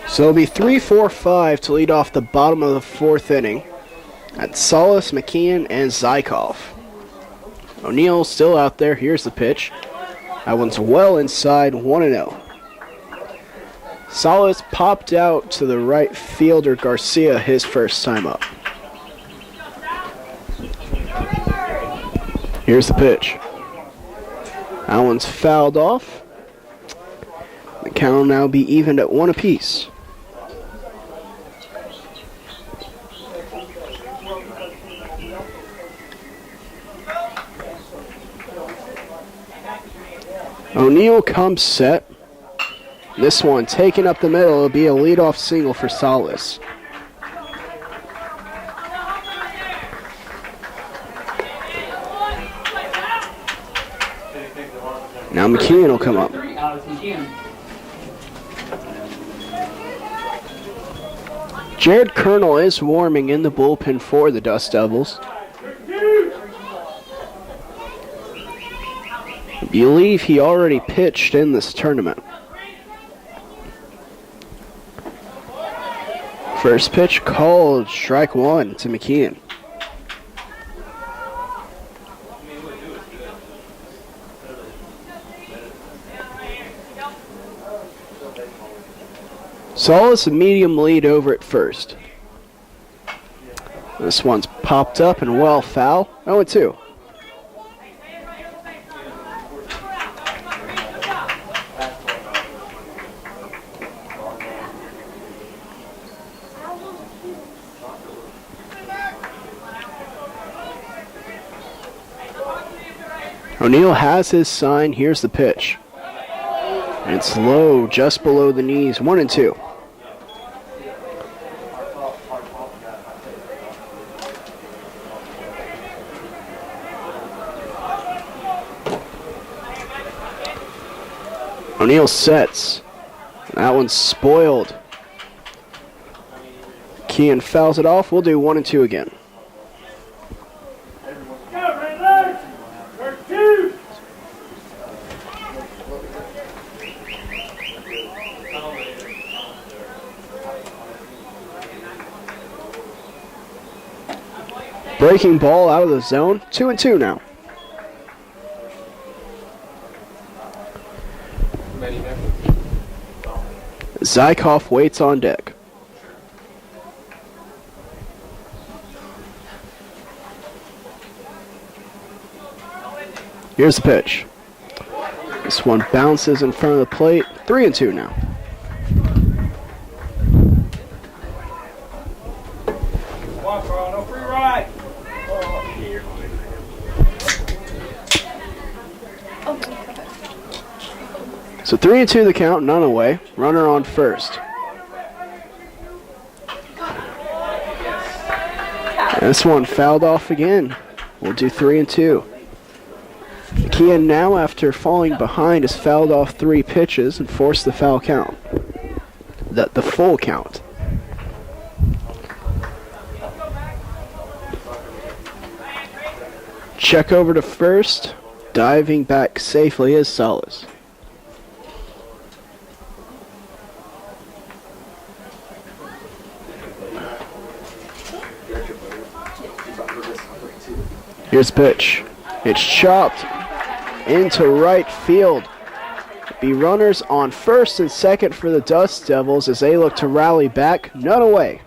So it'll be 3-4-5 to lead off the bottom of the 4th inning. That's Solis, McKeon, and Zykov. O'Neal still out there. Here's the pitch. That one's well inside, 1-0. Solis popped out to the right fielder Garcia his first time up. Here's the pitch. That one's fouled off. The count will now be evened at 1 apiece. O'Neal comes set. This one taken up the middle. It'll be a leadoff single for Solis. Now McKeon will come up. Jared Colonel is warming in the bullpen for the Dust Devils. I believe he already pitched in this tournament. First pitch called, strike 1 to McKeon. Solis a medium lead over at first. This one's popped up and well foul. 0-2. O'Neal has his sign. Here's the pitch. It's low, just below the knees. 1-2. O'Neal sets. That one's spoiled. Kean fouls it off. We'll do 1-2 again. Breaking ball out of the zone. 2-2 now. Zykov waits on deck. Here's the pitch. This one bounces in front of the plate. 3-2 now. So 3-2 the count, none away. Runner on first. This one fouled off again. We'll do 3-2. Kean now, after falling behind, has fouled off 3 pitches and forced the foul count. The full count. Check over to first. Diving back safely is Salas. Here's pitch. It's chopped into right field. Be runners on first and second for the Dust Devils as they look to rally back. None away.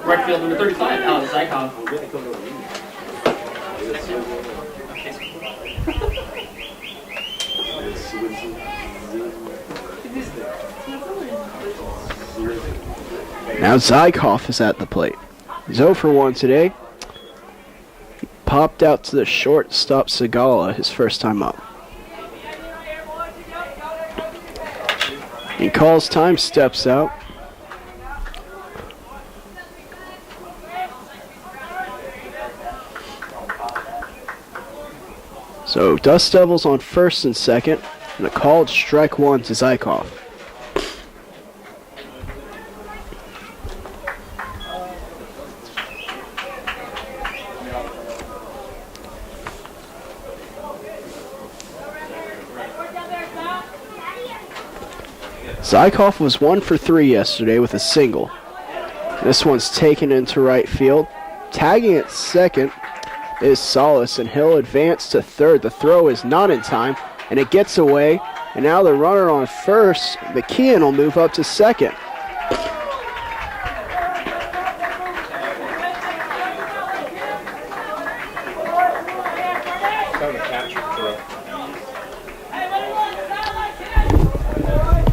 Right field number 35, Alex Zykov.
Now Zykov is at the plate. He's 0 for 1 today. He popped out to the shortstop Segala his first time up. He calls time, steps out. So Dust Devils on first and second, and a called strike 1 to Zykov. Zykov was 1 for 3 yesterday with a single. This one's taken into right field. Tagging at second is Salas, and he'll advance to third. The throw is not in time, and it gets away. And now the runner on first, McKeon, will move up to second.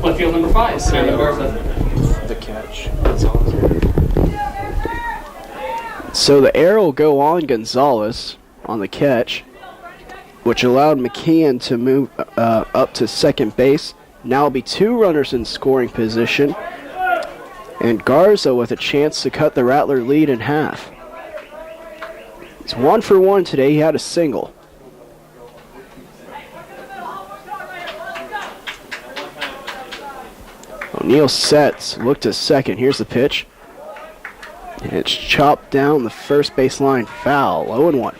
Left field number 5, Sammy Garza.
The catch. That's awesome.
So the error will go on Gonzalez on the catch, which allowed McKeon to move up to second base. Now will be 2 runners in scoring position, and Garza with a chance to cut the Rattler lead in half. He's 1 for 1 today. He had a single. O'Neal sets, look to second. Here's the pitch. And it's chopped down the first base line. Foul. 0-1.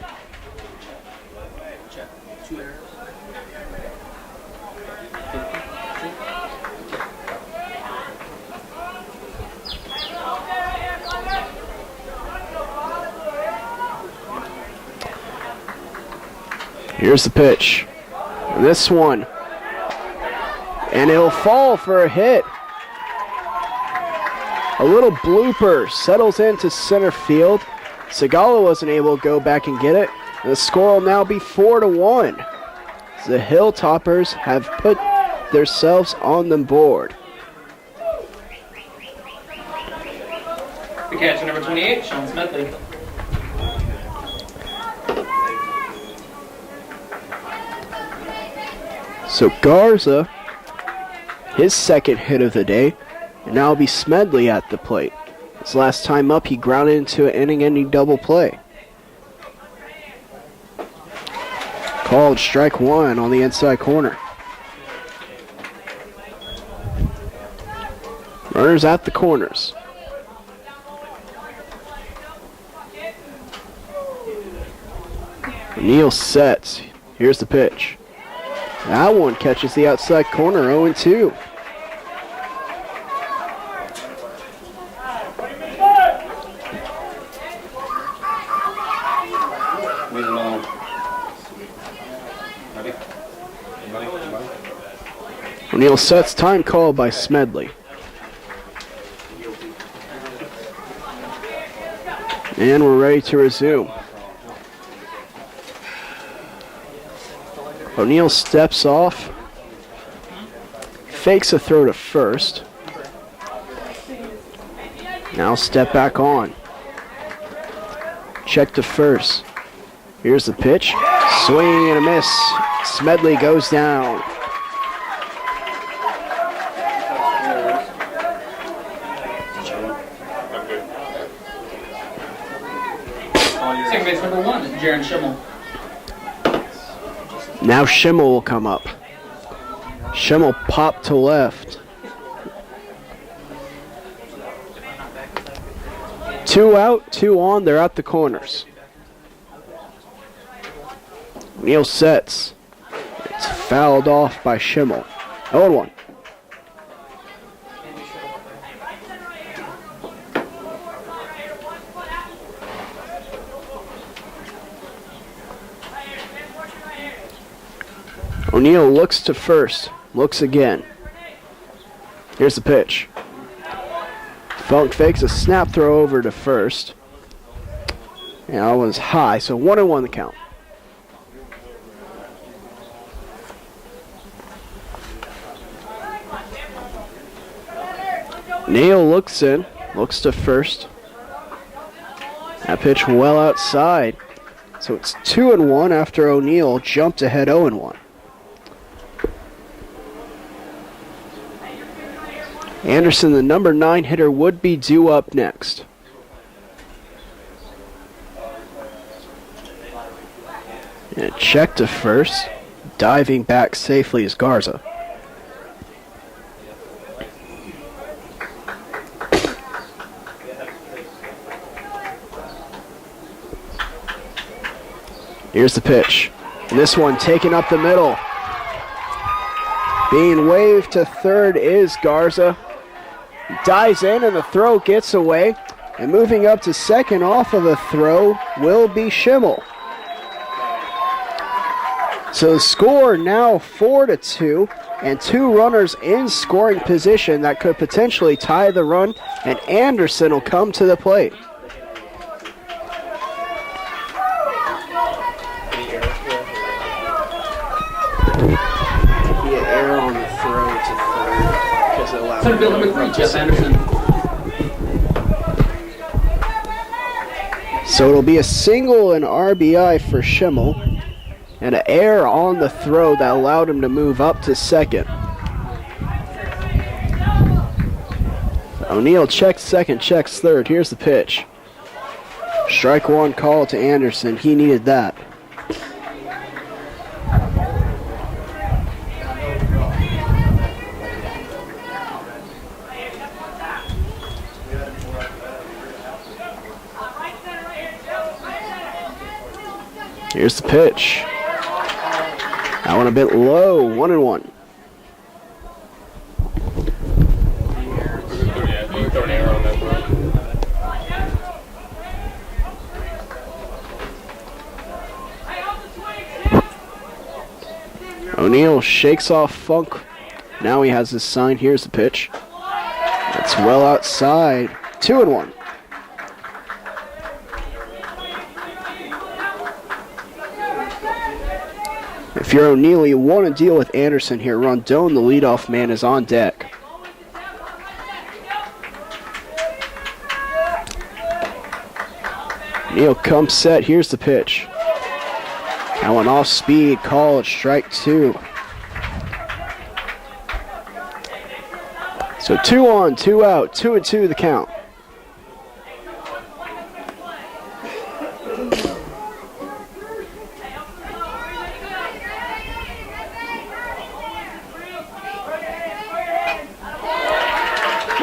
Here's the pitch. And this one. And it'll fall for a hit. A little blooper settles into center field. Segala wasn't able to go back and get it. The score will now be 4-1. The Hilltoppers have put themselves on the board.
catcher, number 28, Sean Smedley.
So Garza, his second hit of the day, and now it'll be Smedley at the plate. His last time up, he grounded into an inning-ending double play. Called strike one on the inside corner. Runners at the corners. O'Neill sets. Here's the pitch. That one catches the outside corner, 0-2. O'Neill sets, time called by Smedley. And we're ready to resume. O'Neill steps off, fakes a throw to first. Now step back on. Check to first. Here's the pitch. Swing and a miss. Smedley goes down.
Second base number 1, Jaron Schimmel.
Now Schimmel will come up. Schimmel popped to left. 2 out, 2 on. They're at the corners. O'Neill sets. It's fouled off by Schimmel. 0-1. O'Neill looks to first, looks again. Here's the pitch. Funk fakes a snap throw over to first. And that was high, so 1-1 the count. O'Neill looks in, looks to first. That pitch well outside. So it's 2-1 after O'Neill jumped ahead 0-1. Anderson, the number 9 hitter, would be due up next. And a check to first. Diving back safely is Garza. Here's the pitch. And this one taken up the middle. Being waved to third is Garza. Dives in and the throw gets away. And moving up to second off of the throw will be Schimmel. So the score now 4-2 and 2 runners in scoring position that could potentially tie the run, and Anderson will come to the plate. Be an error on the throw to third because it allowed
Center field number 3, Jeff Anderson.
So it'll be a single and RBI for Schimmel, and an error on the throw that allowed him to move up to second. O'Neill checks second, checks third. Here's the pitch. Strike one call to Anderson. He needed that. Here's the pitch. That one a bit low, 1-1.
You throw an arrow on that throw.
O'Neill shakes off Funk. Now he has his sign. Here's the pitch. That's well outside. 2-1. If you're O'Neill, you want to deal with Anderson here. Rondon, the leadoff man, is on deck. Neal comes set. Here's the pitch. That one off speed, called strike 2. So 2 on, 2 out, 2-2 the count.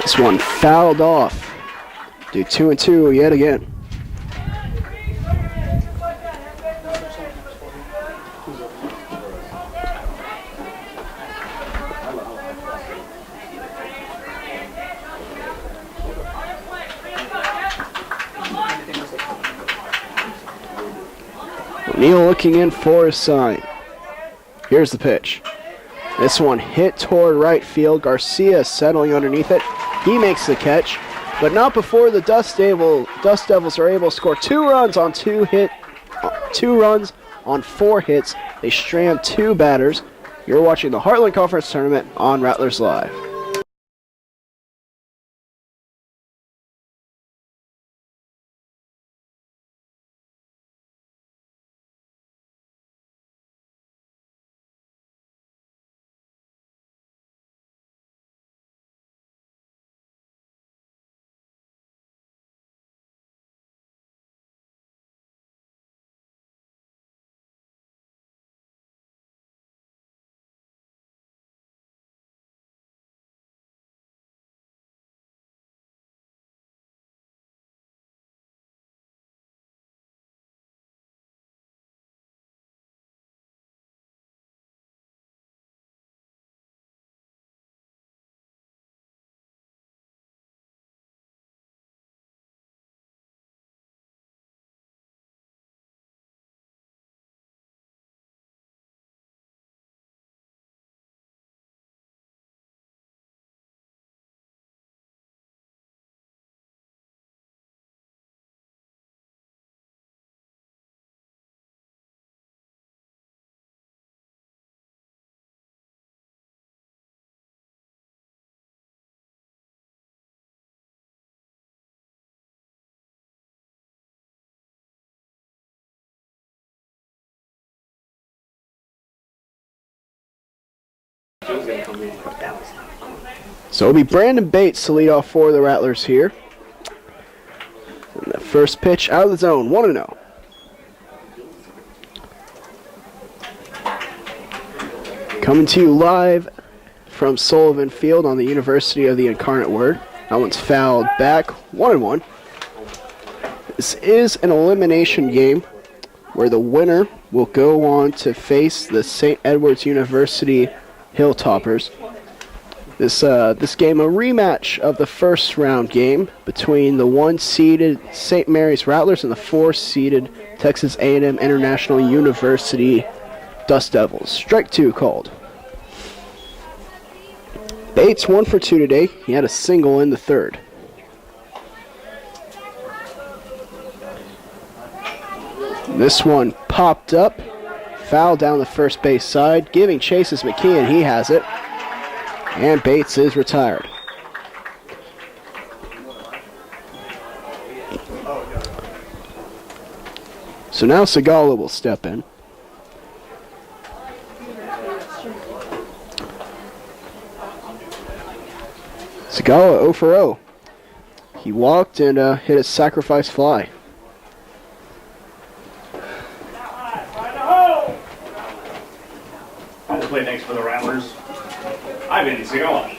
This one fouled off. Do 2-2 yet again. Neal looking in for a sign. Here's the pitch. This one hit toward right field. Garcia settling underneath it. He makes the catch, but not before the Dust Devils are able to score 2 runs on 2 runs on 4 hits. They strand 2 batters. You're watching the Heartland Conference Tournament on Rattlers Live. So it'll be Brandon Bates to lead off for the Rattlers here. And the first pitch out of the zone, 1-0. Coming to you live from Sullivan Field on the University of the Incarnate Word. That one's fouled back, 1-1. This is an elimination game where the winner will go on to face the St. Edward's University Hilltoppers. This game, a rematch of the first round game between the 1-seeded St. Mary's Rattlers and the 4-seeded Texas A&M International University Dust Devils. Strike 2 called. Bates 1 for 2 today. He had a single in the third. This one popped up, foul down the first base side, giving chase is McKeon. He has it. And Bates is retired. So now Segala will step in. Segala 0 for 0. He walked and hit a sacrifice fly.
I'll play next for the Rattlers. I've been Segala.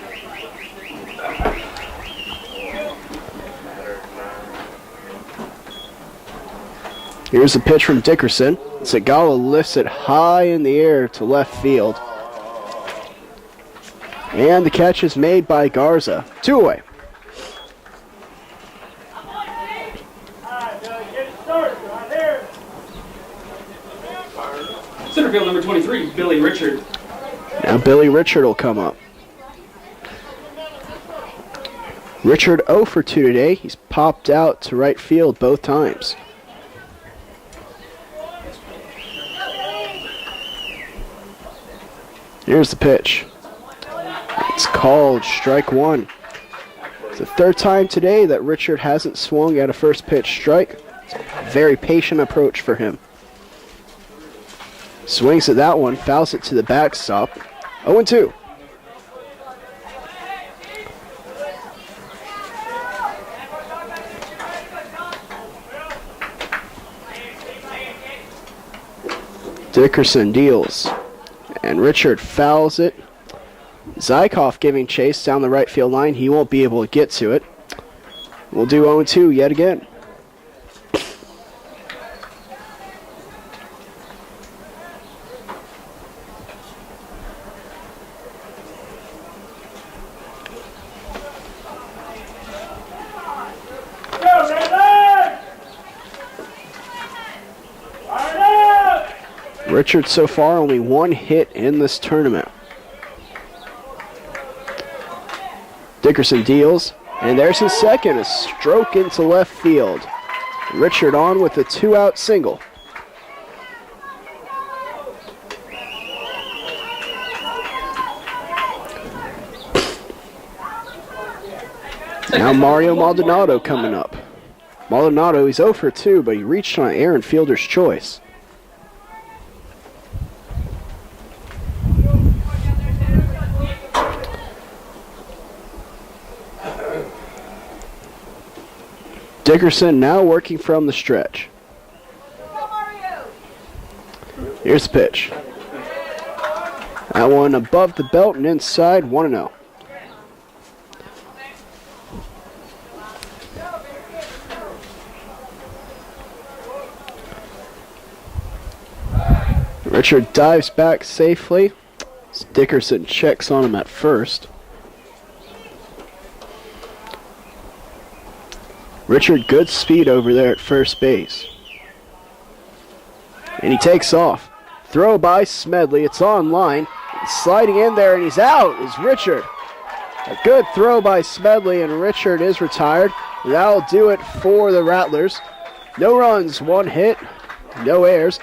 Here's a pitch from Dickerson. Segala lifts it high in the air to left field. And the catch is made by Garza. 2 away.
Center field number 23, Billy Richard.
Now Billy Richard will come up. Richard 0 for 2 today. He's popped out to right field both times. Here's the pitch. It's called strike 1. It's the third time today that Richard hasn't swung at a first pitch strike. very patient approach for him. Swings at that one, fouls it to the backstop. 0-2. Dickerson deals, and Richard fouls it. Zykov giving chase down the right field line. He won't be able to get to it. We'll do 0-2 yet again. Richard so far only one hit in this tournament. Dickerson deals, and there's his second, a stroke into left field. Richard on with a 2-out single. Now Mario Maldonado coming up. Maldonado, he's 0 for 2, but he reached on an errant fielder's choice. Dickerson now working from the stretch. Here's the pitch. That one above the belt and inside, 1-0. Richard dives back safely. Dickerson checks on him at first. Richard, good speed over there at first base. And he takes off. Throw by Smedley. It's on line. Sliding in there, and he's out is Richard. A good throw by Smedley, and Richard is retired. That'll do it for the Rattlers. No runs, 1 hit, no errors.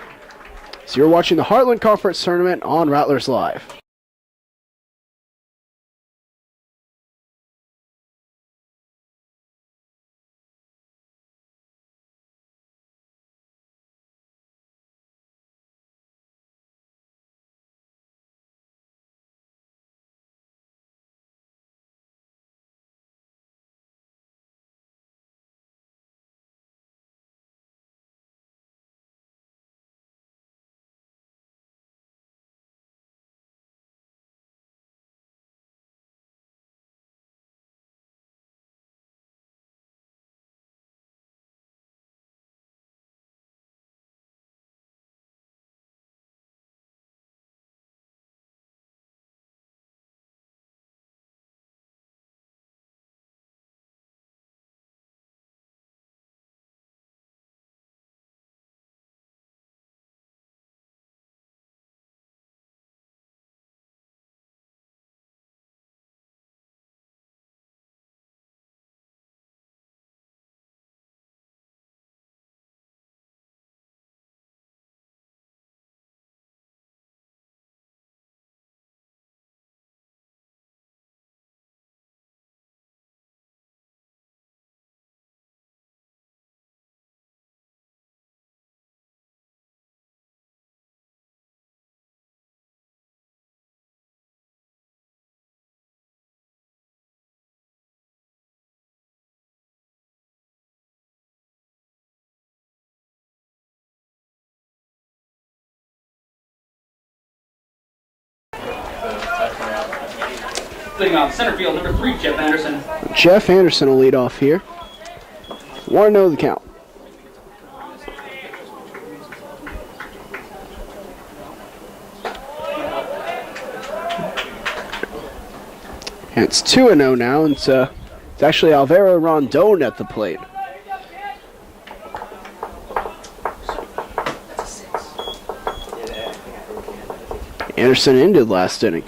So you're watching the Heartland Conference Tournament on Rattlers Live.
Putting on center field, number 3, Jeff Anderson.
Jeff Anderson will lead off here. 1-0 the count. And it's 2-0 now, and it's actually Alvaro Rondon at the plate. Anderson ended last inning.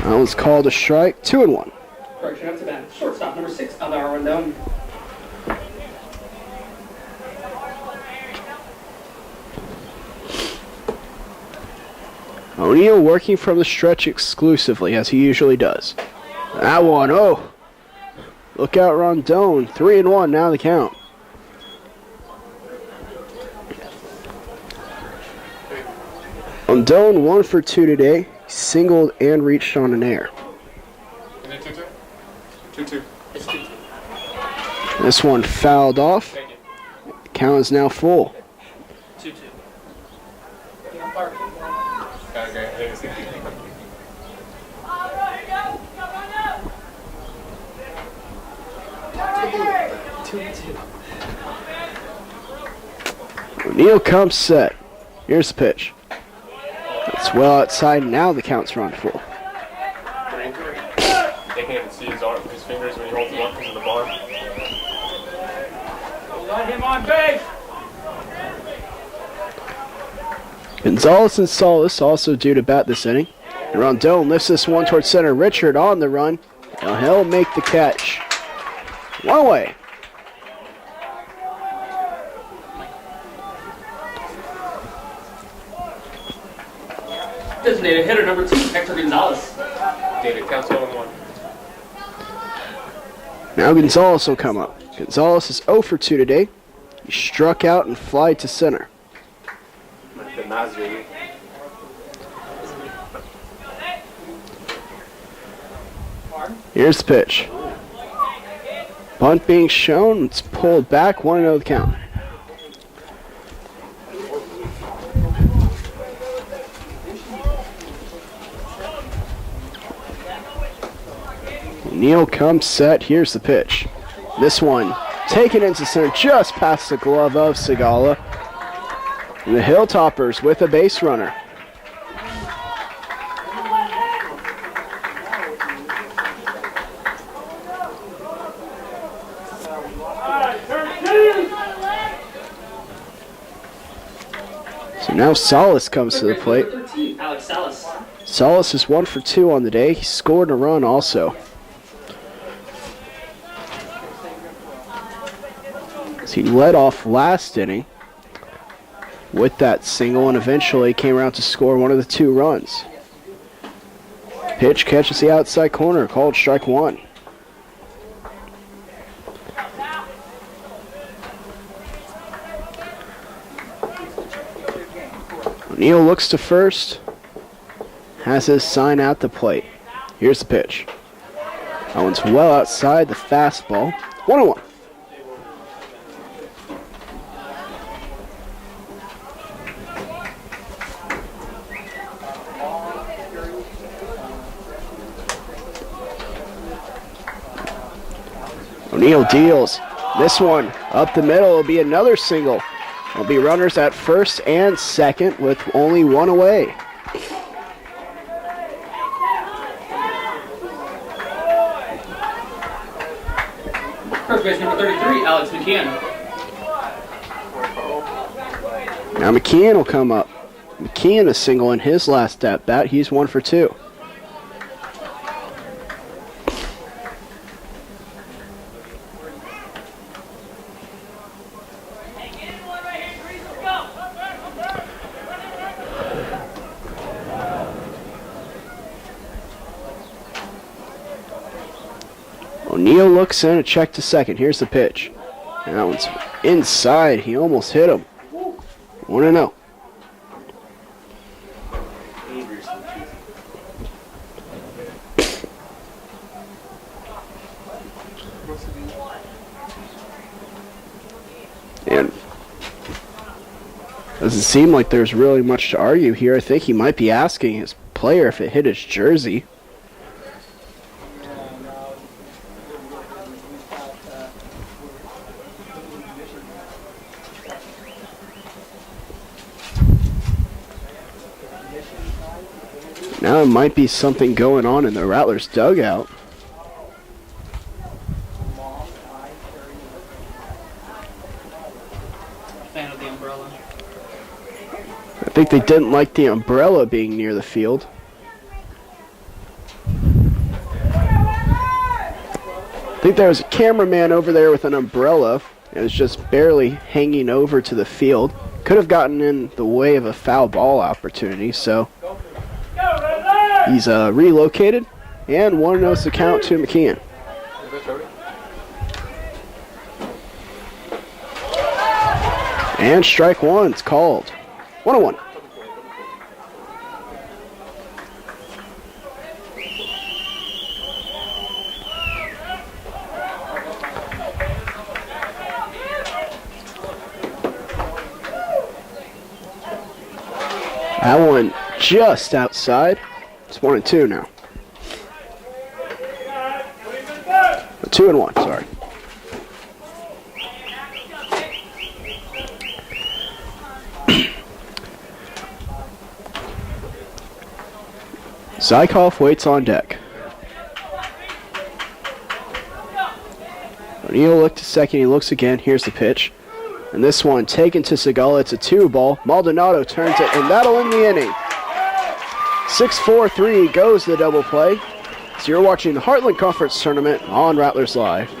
That was called a strike. 2-1.
Correction up to bat. Shortstop, number 6, Alvaro Rondon.
O'Neill working from the stretch exclusively, as he usually does. That one, oh! Look out, Rondon. 3-1 now the count. Rondon 1 for 2 today. Singled and reached on an air.
Is it 2-2? 2-2.
It's 2-2.
This one fouled off.
Take it.
Count is now full.
2-2.
Okay.
O'Neal comes set. Here's the pitch. It's well outside. Now the count's run full.
They can't even see his fingers when he holds it up because of the bar.
Let him on base.
Gonzalez and Solis also due to bat this inning. And Rondon lifts this one towards center. Richard on the run. And he'll make the catch. One away.
Designated hitter number 2, Hector Gonzalez.
David counts 0-1.
Now Gonzalez will come up. Gonzalez is 0 for 2 today. He struck out and fly to center.
The Nazri.
Here's the pitch. Bunt being shown. It's pulled back. 1-0 the count. O'Neal comes set. Here's the pitch. This one taken into center just past the glove of Segala. And the Hilltoppers with a base runner. So now Solis comes to the plate.
13, Alex Salas.
Solis is 1 for 2 on the day. He scored a run also. He led off last inning with that single and eventually came around to score one of the 2 runs. Pitch catches the outside corner, called strike 1. O'Neal looks to first, has his sign at the plate. Here's the pitch. That one's well outside the fastball. 1-1. O'Neal deals. This one up the middle will be another single. There'll be runners at first and second with only 1 away.
First base number 33, Alex McKeon.
Now McKeon will come up. McKeon a single in his last at bat. He's 1 for 2. O'Neal looks in, a check to second. Here's the pitch. And that one's inside. He almost hit him. 1-0. And doesn't seem like there's really much to argue here. I think he might be asking his player if it hit his jersey. Now it might be something going on in the Rattlers dugout.
Fan of the umbrella.
I think they didn't like the umbrella being near the field. I think there was a cameraman over there with an umbrella. It was just barely hanging over to the field. Could have gotten in the way of a foul ball opportunity, so he's relocated, and 1-0 the count to McKeon. And strike 1's called. 1-1. That one just outside. It's 1-2 now. 2-1, sorry. Zykov waits on deck. O'Neill looked a second, he looks again, here's the pitch. And this one taken to Segala, it's a 2-ball. Maldonado turns it, and that'll end the inning. 6-4-3 goes the double play. So you're watching the Heartland Conference Tournament on Rattlers Live.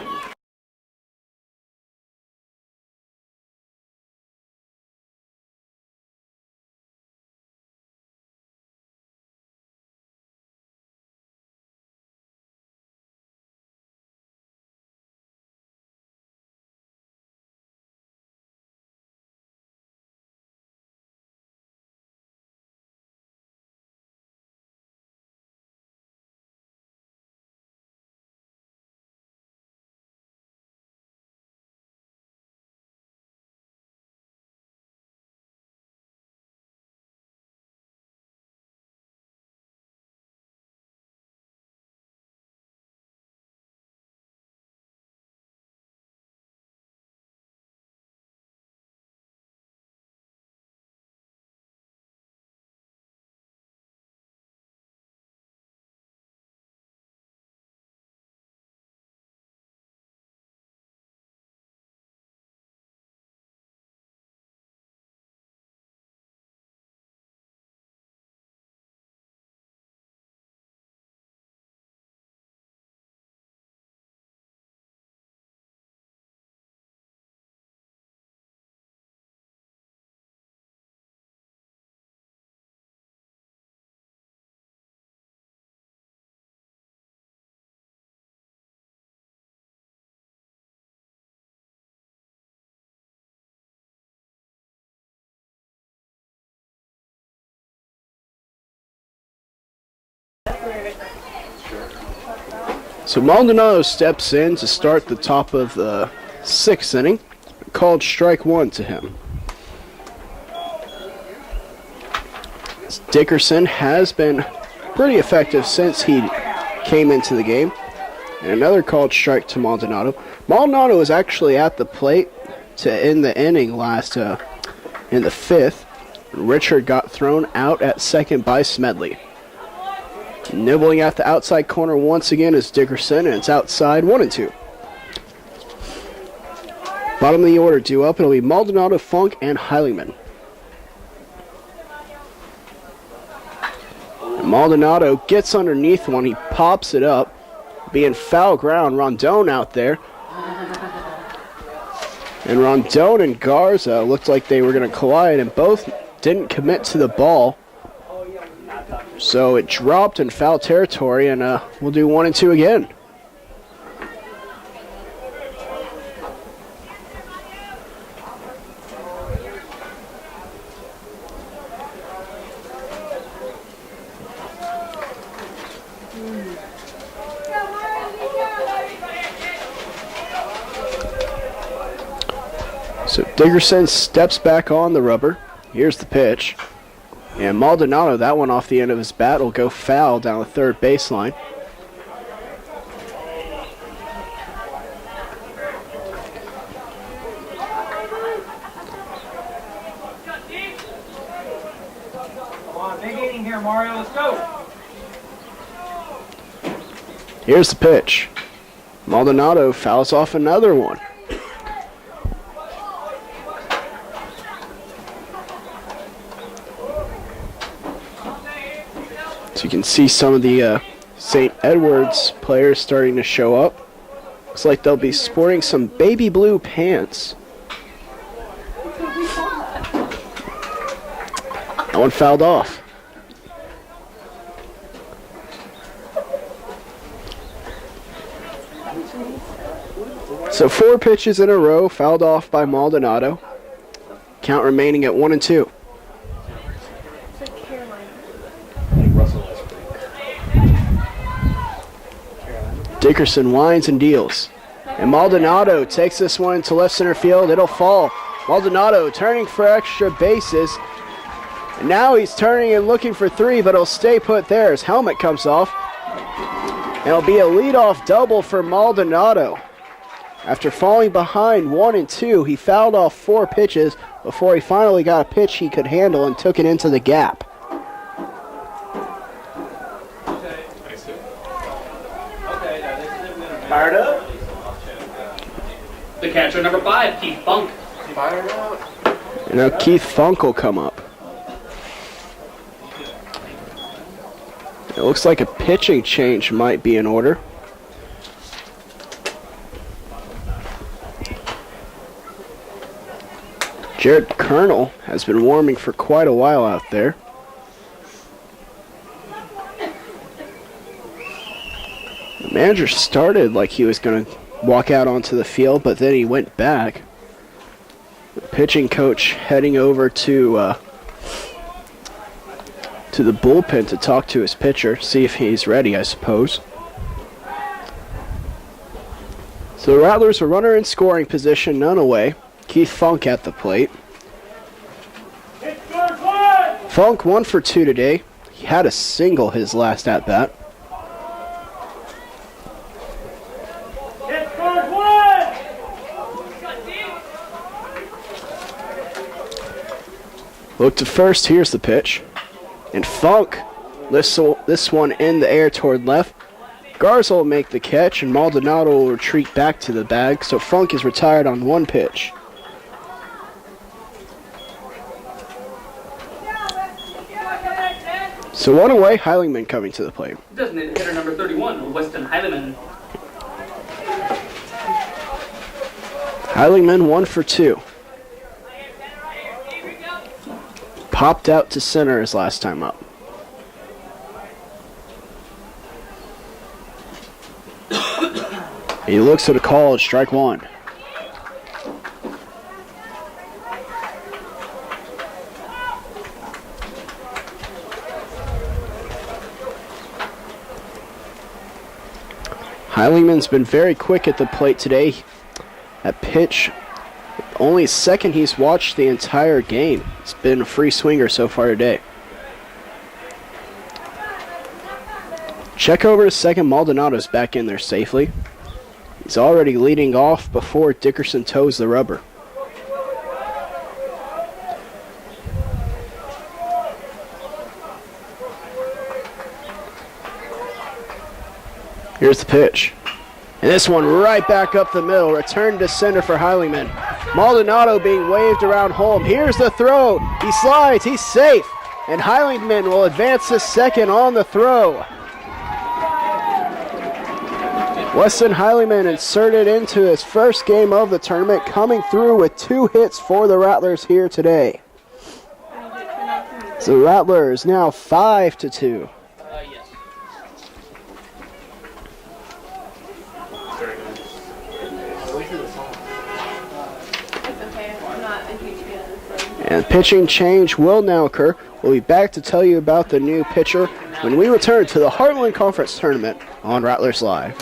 So Maldonado steps in to start the top of the 6th inning. Called strike 1 to him. Dickerson has been pretty effective since he came into the game. And another called strike to Maldonado. Maldonado was actually at the plate to end the inning last in the 5th. Richard got thrown out at second by Smedley. Nibbling at the outside corner once again is Dickerson, and it's outside 1-2. Bottom of the order due up. It'll be Maldonado, Funk, and Heilingman. And Maldonado gets underneath one. He pops it up. Being foul ground. Rondon out there. And Rondon and Garza looked like they were going to collide, and both didn't commit to the ball. So it dropped in foul territory, and we'll do 1-2 again. So Dickerson steps back on the rubber. Here's the pitch. And Maldonado, that one off the end of his bat, will go foul down the third baseline.
Come on, big inning here, Mario. Let's go.
Here's the pitch. Maldonado fouls off another one. So you can see some of the St. Edward's players starting to show up. Looks like they'll be sporting some baby blue pants. That one fouled off. So 4 pitches in a row fouled off by Maldonado. Count remaining at 1-2. Dickerson winds and deals. And Maldonado takes this one to left center field. It'll fall. Maldonado turning for extra bases. And now he's turning and looking for three, but he'll stay put there. His helmet comes off. And it'll be a leadoff double for Maldonado. After falling behind 1 and 2, he fouled off 4 pitches before he finally got a pitch he could handle and took it into the gap.
Fired up.
The catcher, number 5, Keith Funk.
Fired up.
And now Keith Funk will come up. It looks like a pitching change might be in order. Jared Colonel has been warming for quite a while out there. The manager started like he was going to walk out onto the field, but then he went back. The pitching coach heading over to the bullpen to talk to his pitcher, see if he's ready, I suppose. So the Rattlers a runner in scoring position, none away. Keith Funk at the plate. Funk 1 for 2 today. He had a single his last at-bat. Look to first, here's the pitch. And Funk lifts this one in the air toward left. Garza will make the catch, and Maldonado will retreat back to the bag, so Funk is retired on 1 pitch. So 1 away, Heilingman coming to the plate.
Designated hitter number 31, Weston Heileman.
Heilingman 1 for 2. Popped out to center his last time up. He looks at a call at strike 1. Heilingman's been very quick at the plate today. That pitch, only second he's watched the entire game. It's been a free swinger so far today. Check over to second. Maldonado's back in there safely. He's already leading off before Dickerson toes the rubber. Here's the pitch. And this one right back up the middle. Return to center for Heilingman. Maldonado being waved around home. Here's the throw. He slides. He's safe. And Heilingman will advance to second on the throw. Weston Heilingman inserted into his first game of the tournament, coming through with 2 hits for the Rattlers here today. So Rattlers now 5-2.
Yes.
It's okay. I'm not a huge fan of this thing.
And pitching change will now occur. We'll be back to tell you about the new pitcher when we return to the Heartland Conference Tournament on Rattlers Live.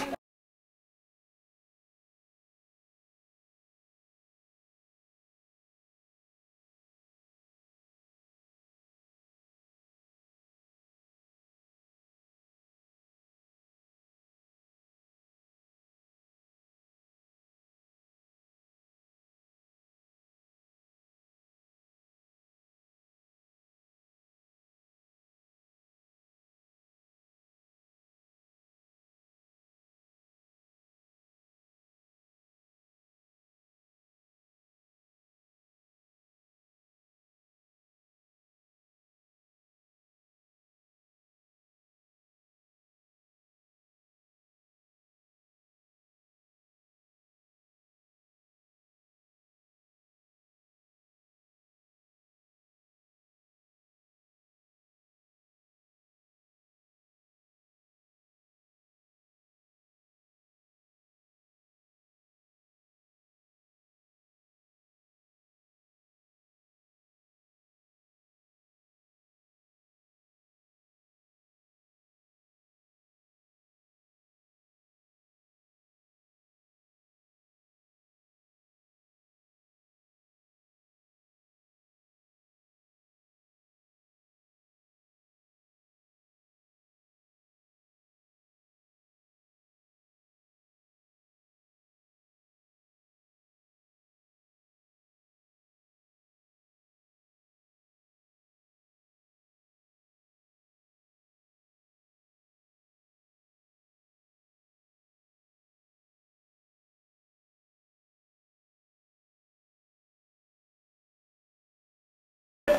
So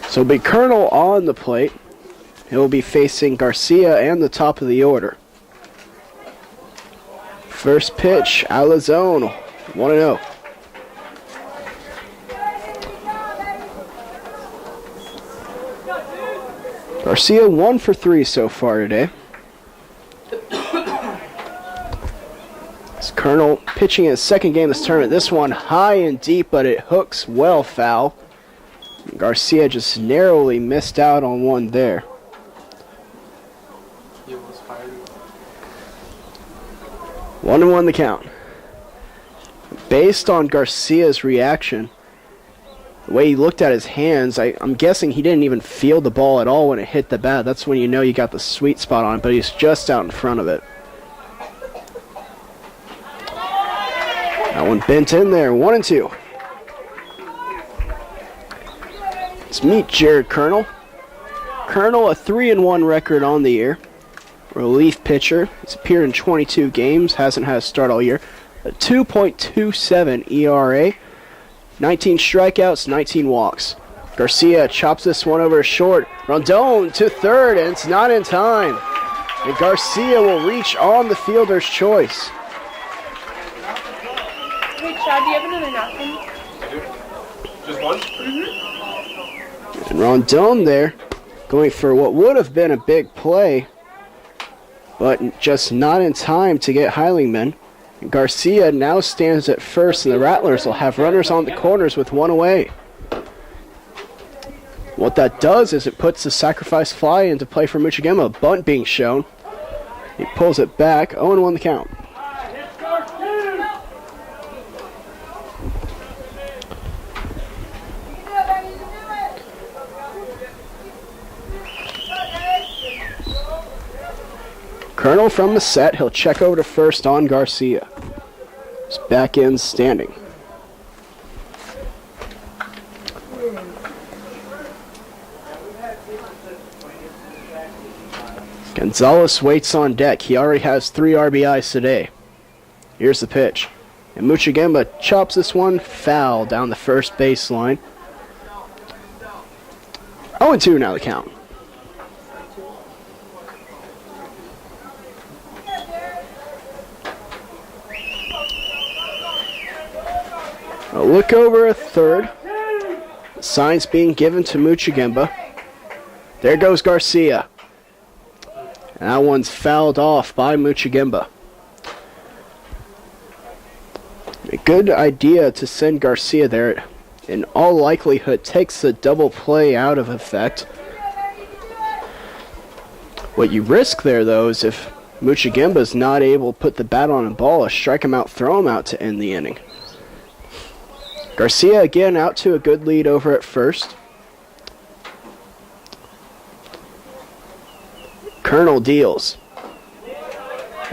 it'll be Colonel on the plate. He'll be facing Garcia and the top of the order. First pitch, out of the zone, 1-0. Garcia 1 for 3 so far today. It's Colonel pitching his second game of this tournament. This one high and deep, but it hooks well foul. Garcia just narrowly missed out on one there. 1-1 the count. Based on Garcia's reaction, the way he looked at his hands, I'm guessing he didn't even feel the ball at all when it hit the bat. That's when you know you got the sweet spot on it, but he's just out in front of it. That one bent in there, 1-2. Let's meet Jared Colonel. Colonel, a 3-1 record on the year. Relief pitcher. He's appeared in 22 games, hasn't had a start all year. A 2.27 ERA, 19 strikeouts, 19 walks. Garcia chops this one over short. Rondon to third, and it's not in time. And Garcia will reach on the fielder's choice.
Hey, Chad, do you have another napkin?
I do. Just one?
And Rondon there, going for what would have been a big play, but just not in time to get Heartland. Garcia now stands at first, and the Rattlers will have runners on the corners with one away. What that does is it puts the sacrifice fly into play for Muchigema. A bunt being shown. He pulls it back. 0-1 the count. Colonel from the set. He'll check over to first on Garcia. He's back in standing. Gonzalez waits on deck. He already has 3 RBIs today. Here's the pitch. And Muchigema chops this one foul down the first baseline. 0-2 now the count. A look over a third. Signs being given to Muchigema. There goes Garcia. And that one's fouled off by Muchigema. A good idea to send Garcia there. In all likelihood, takes the double play out of effect. What you risk there, though, is if Muchigema's not able to put the bat on a ball, strike him out, throw him out to end the inning. Garcia again out to a good lead over at first. Colonel deals.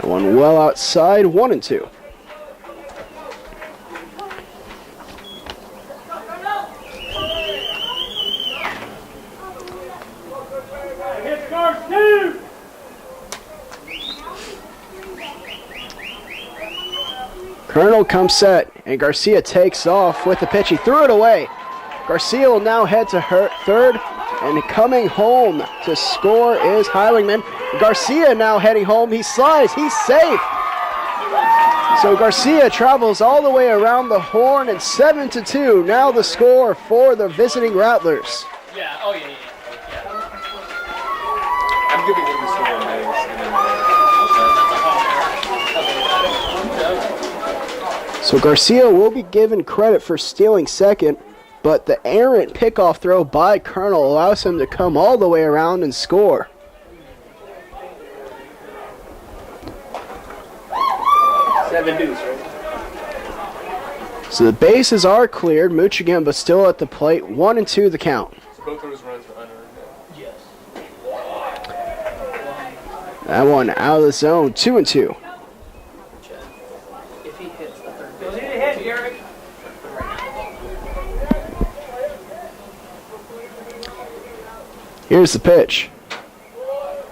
One well outside, 1-2. Colonel comes set, and Garcia takes off with the pitch. He threw it away. Garcia will now head to third, and coming home to score is Heartland. Garcia now heading home. He slides. He's safe. So Garcia travels all the way around the horn, and 7-2. Now the score for the visiting Rattlers.
Yeah, oh yeah.
I'm giving him the score names.
So Garcia will be given credit for stealing second, but the errant pickoff throw by Colonel allows him to come all the way around and score.
Seven deuce, right?
So the bases are cleared. Muchigema still at the plate. 1-2 the count.
So both those runs were unearned.
Yes.
That one out of the zone. 2-2.
If he hits the third
You'll
base.
need a hit, Garrett.
Here's the pitch.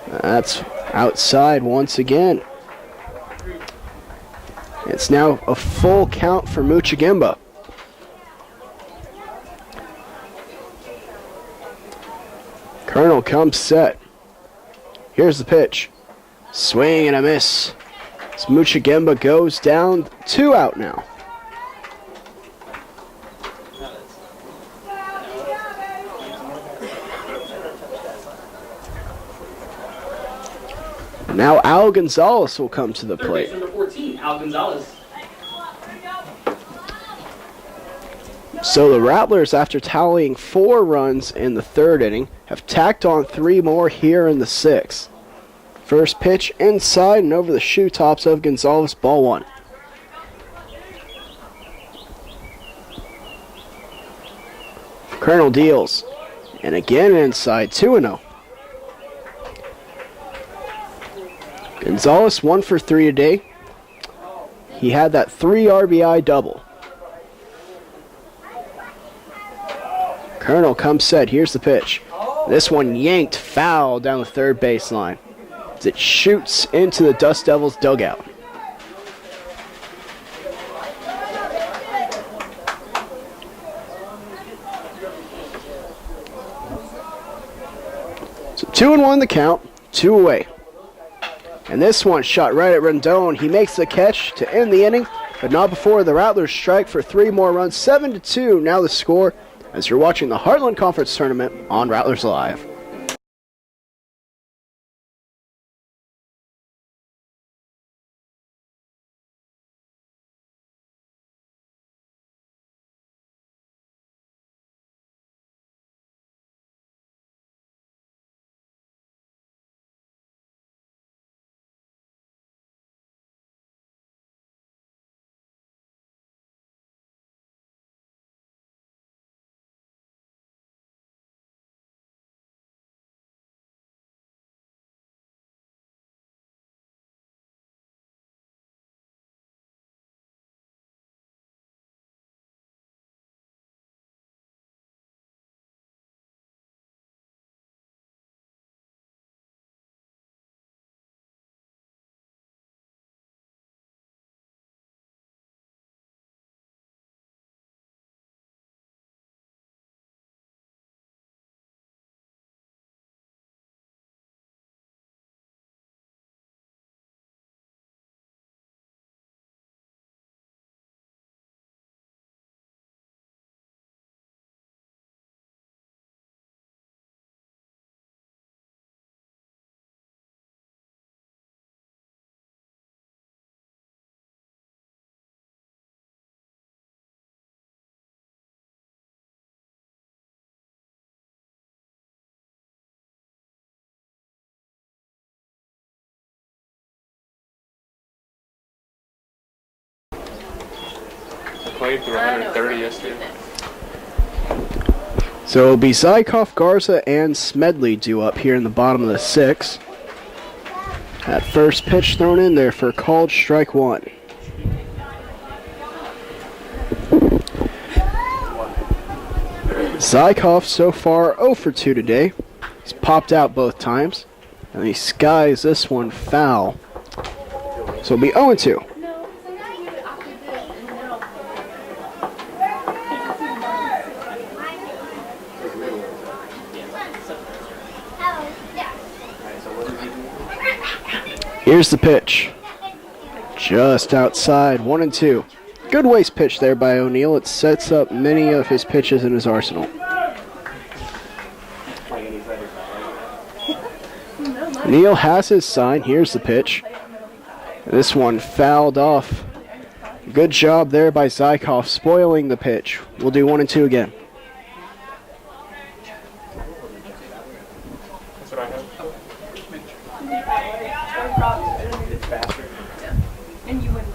That's outside once again. It's now a full count for Muchigema. comes set. Here's the pitch. Swing and a miss. Muchagemba goes down, 2 out now. Now Al Gonzalez will come to the
Third
plate.
base number 14, Al Gonzalez.
So the Rattlers, after tallying 4 runs in the 3rd inning, have tacked on 3 more here in the 6th. First pitch inside and over the shoe tops of Gonzalez, ball 1. Colonel deals, and again inside, 2-0. Gonzalez 1 for 3 today. He had that 3 RBI double. Colonel comes set. Here's the pitch. This one yanked foul down the 3rd baseline as it shoots into the Dust Devils dugout. So 2-1 the count, 2 away. And this one shot right at Rendon. He makes the catch to end the inning, but not before the Rattlers strike for 3 more runs. 7-2 now the score as you're watching the Heartland Conference Tournament on Rattlers Live.
Played through 130 yesterday.
So it'll be Zykov, Garza, and Smedley due up here in the bottom of the 6th. That first pitch thrown in there for called strike 1. Zykov so far 0 for 2 today. He's popped out both times, and he skies this one foul. So it'll be 0-2. Here's the pitch. Just outside, 1-2. Good waste pitch there by O'Neill. It sets up many of his pitches in his arsenal. O'Neill has his sign. Here's the pitch. This one fouled off. Good job there by Zykov, spoiling the pitch. We'll do 1-2 again.
That's what I have.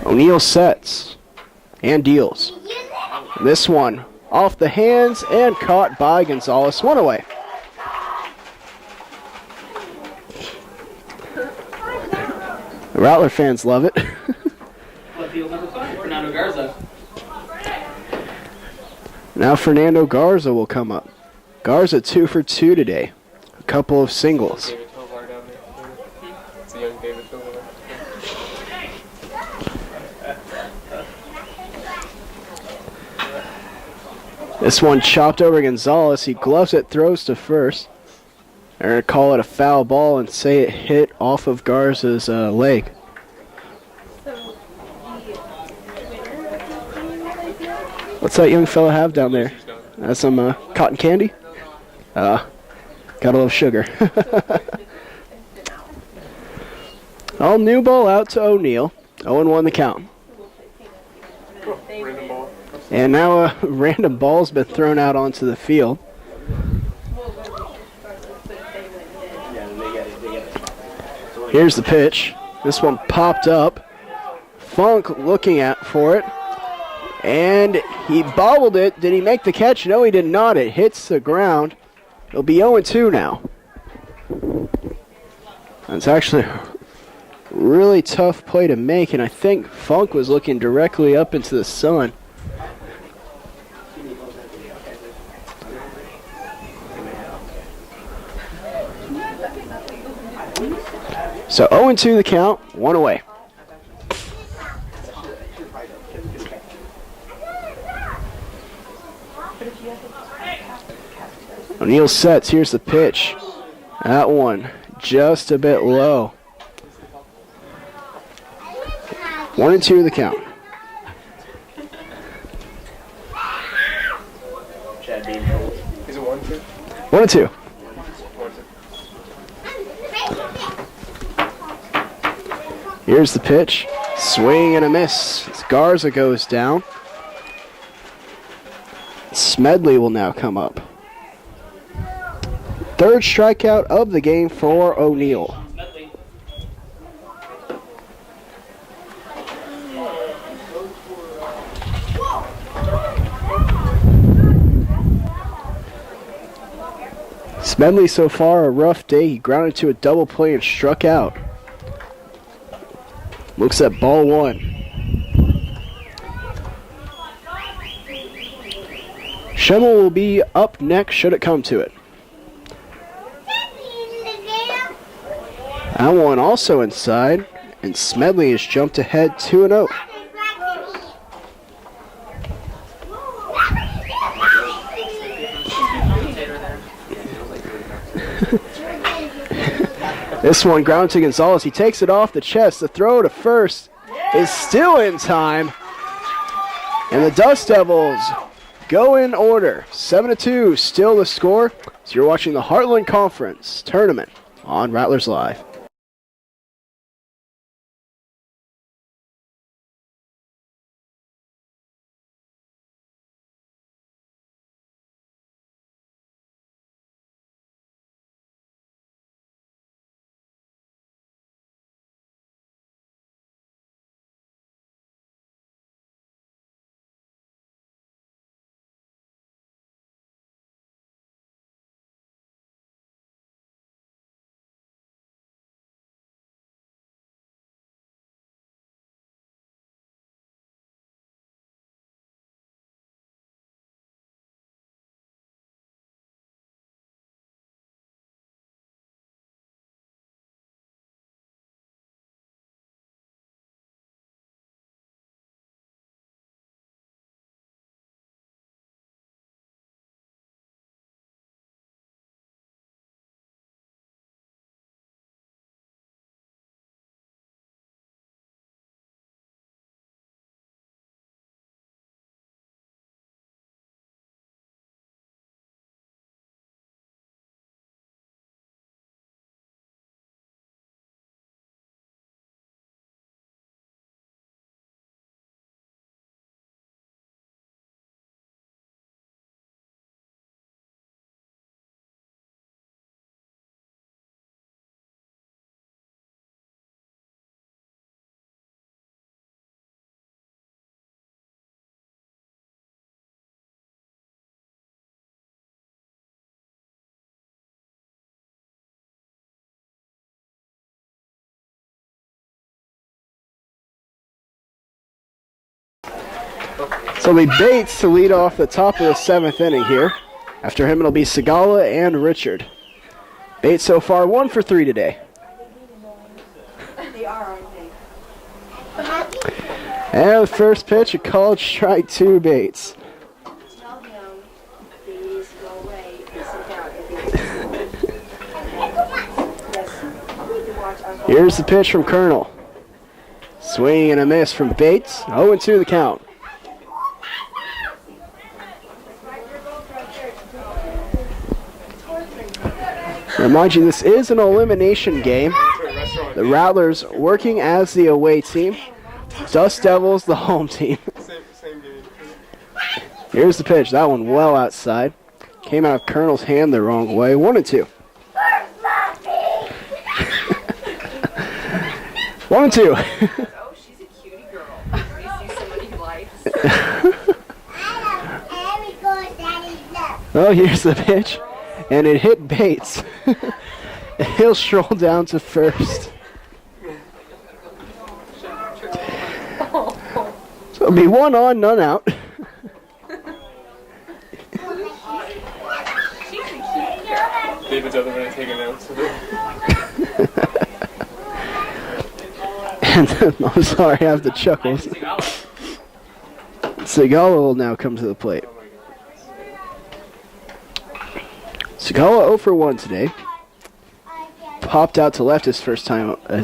O'Neill sets and deals. This one off the hands and caught by Gonzalez. 1 away. The Rattler fans love it.
Left field number 5, Fernando Garza.
Now Fernando Garza will come up. Garza 2 for 2 today. A couple of singles.
David Tovar down there. It's a young David Tovar.
This one chopped over Gonzalez. He gloves it, throws to first. They're going to call it a foul ball and say it hit off of Garza's leg.
So, the winner of the game, I feel?
What's that young fella have down there? That's some cotton candy? Got a little sugar. All new ball out to O'Neill. 0-1 the count.
Random ball.
And now a random ball's been thrown out onto the field. Here's the pitch. This one popped up. Funk looking for it. And he bobbled it. Did he make the catch? No, he did not. It hits the ground. It'll be 0-2 now. That's actually a really tough play to make, and I think Funk was looking directly up into the sun. So 0-2 the count, one away. O'Neill sets, here's the pitch. That one just a bit low. 1-2 the count.
Is it 1-2?
1-2.
1-2.
Here's the pitch. Swing and a miss. As Garza goes down. Smedley will now come up. Third strikeout of the game for O'Neill. Smedley so far a rough day. He grounded to a double play and struck out. Looks at ball one. Schemmel will be up next should it come to it. That one also inside, and Smedley has jumped ahead 2-0. This one ground to Gonzalez. He takes it off the chest. The throw to first is still in time. And the Dust Devils go in order. 7-2, still the score. So you're watching the Heartland Conference Tournament on Rattlers Live. So it'll be Bates to lead off the top of the 7th inning here. After him, it'll be Segala and Richard. Bates so far 1 for 3 today.
They are, aren't they?
And the first pitch, a called strike to Bates.
Tell him, please go away and sit down.
Here's the pitch from Colonel. Swing and a miss from Bates. 0-2 the count. Remind you, this is an elimination game. The Rattlers working as the away team. Dust Devils, the home team.
Same game.
Here's the pitch. That one well outside. Came out of Colonel's hand the wrong way. 1-2. 1-2.
Oh, she's a cutie girl. You see somebody you like.
Oh, here's the pitch. And it hit Bates. He'll stroll down to first. So it'll be 1 on, none out.
David's other than taking notes.
And I'm sorry, I have the chuckles. Segala will now come to the plate. Segala 0 for 1 today. Popped out to left his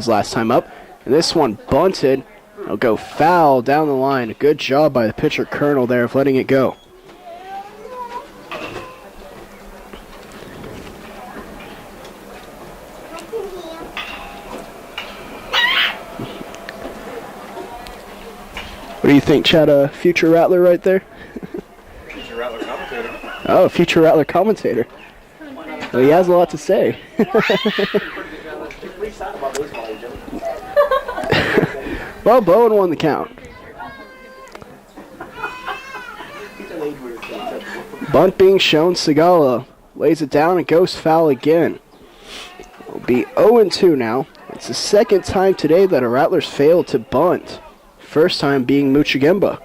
last time up. And this one bunted. It'll go foul down the line. A good job by the pitcher Colonel there of letting it go. What do you think, Chad? Future Rattler right there?
Future Rattler commentator.
Oh, future Rattler commentator. Well, he has a lot to say. Well, Bowen won the count. Bunt being shown. Segala lays it down and goes foul again. It'll be 0-2 now. It's the second time today that a Rattlers failed to bunt. First time being Muchigimba.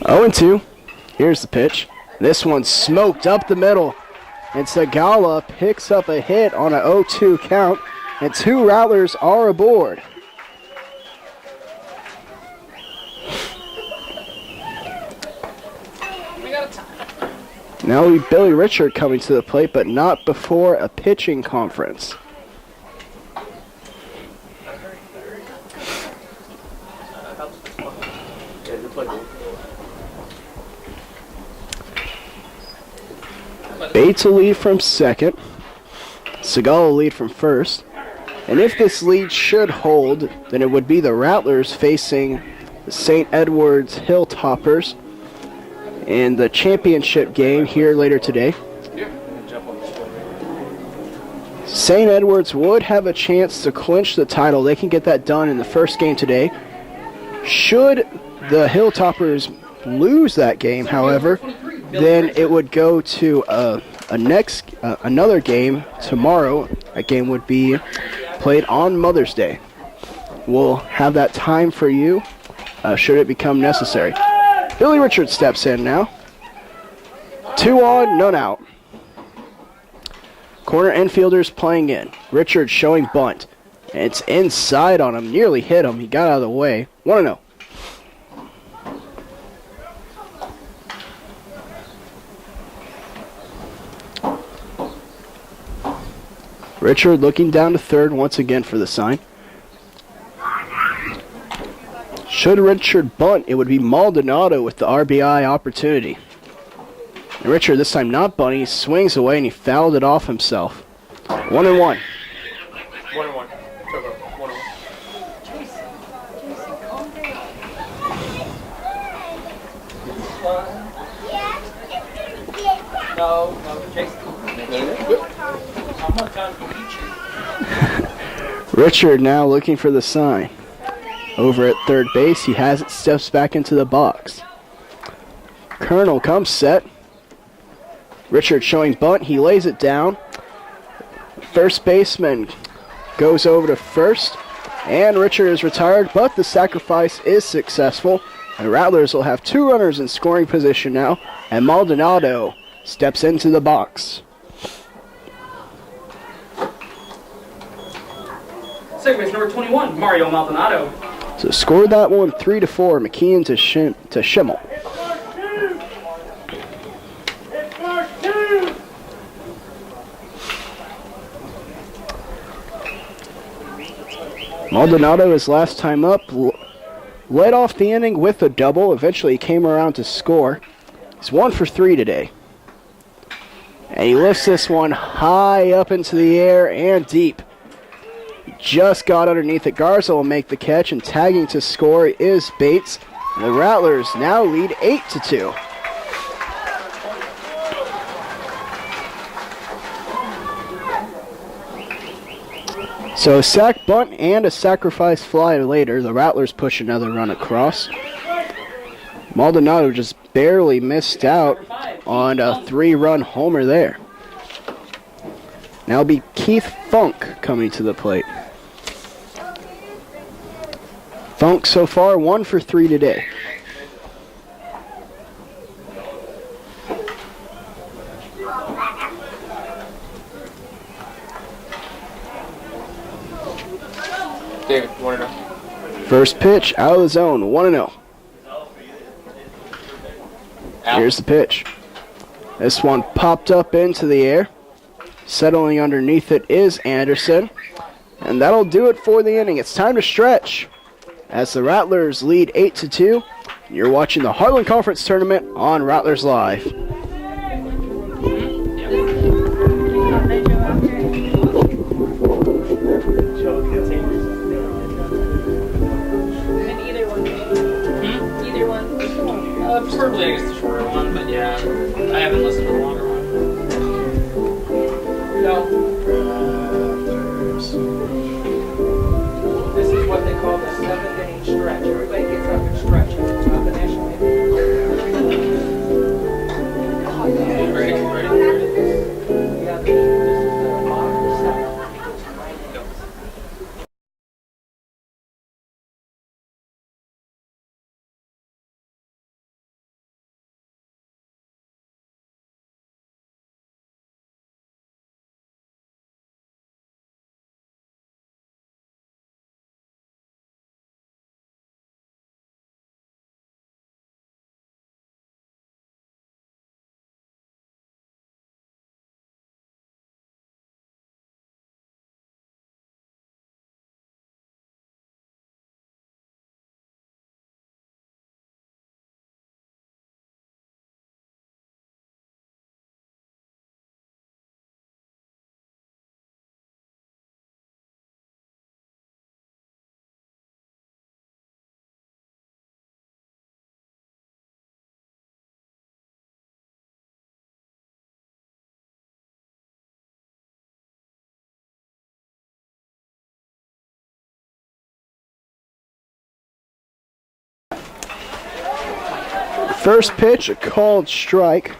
Oh, and 2. Here's the pitch. This one smoked up the middle. And Segala picks up a hit on an 0-2 count. And 2 Rattlers are aboard. Now we Billy Richard coming to the plate, but not before a pitching conference. Bates will lead from second. Segala will lead from first. And if this lead should hold, then it would be the Rattlers facing the St. Edward's Hilltoppers in the championship game here later today. St. Edward's would have a chance to clinch the title. They can get that done in the first game today. Should the Hilltoppers lose that game, however, then it would go to another game tomorrow. That game would be played on Mother's Day. We'll have that time for you should it become necessary. Billy Richard steps in now. 2 on, none out. Corner infielders playing in. Richard showing bunt. It's inside on him, nearly hit him. He got out of the way. 1-0. Richard looking down to third once again for the sign. Should Richard bunt, it would be Maldonado with the RBI opportunity. And Richard this time not bunting, he swings away and he fouled it off himself. 1-1.
1-1. Togo. 1-1.
No, Jason. I'm not trying to beat you.
Richard now looking for the sign. Over at third base, he has it, steps back into the box. Colonel comes set. Richard showing bunt, he lays it down. First baseman goes over to first, and Richard is retired, but the sacrifice is successful. And Rattlers will have 2 runners in scoring position now, and Maldonado steps into the box.
Second base number 21, Mario Maldonado.
So scored that one 3-4. McKeon to Schimmel. Maldonado, his last time up, led off the inning with a double. Eventually he came around to score. He's 1 for 3 today. And he lifts this one high up into the air and deep. He just got underneath it. Garza will make the catch, and tagging to score is Bates. And the Rattlers now lead 8-2. So a sac bunt and a sacrifice fly later. The Rattlers push another run across. Maldonado just barely missed out on a 3-run homer there. Now it'll be Keith Funk coming to the plate. Funk so far 1 for 3 today.
David, 1-0.
First pitch out of the zone, 1-0. Here's the pitch. This one popped up into the air. Settling underneath it is Anderson. And that'll do it for the inning. It's time to stretch as the Rattlers lead 8-2. You're watching the Heartland Conference Tournament on Rattlers Live.
Preferably, I guess, the shorter one, but yeah, I haven't listened to the longer one. No. This is what they call the 7-inning stretch. Everybody gets up and stretches. It's not the national anthem. Ready? Yeah, this is the bottom of the 7th.
First pitch, a called strike.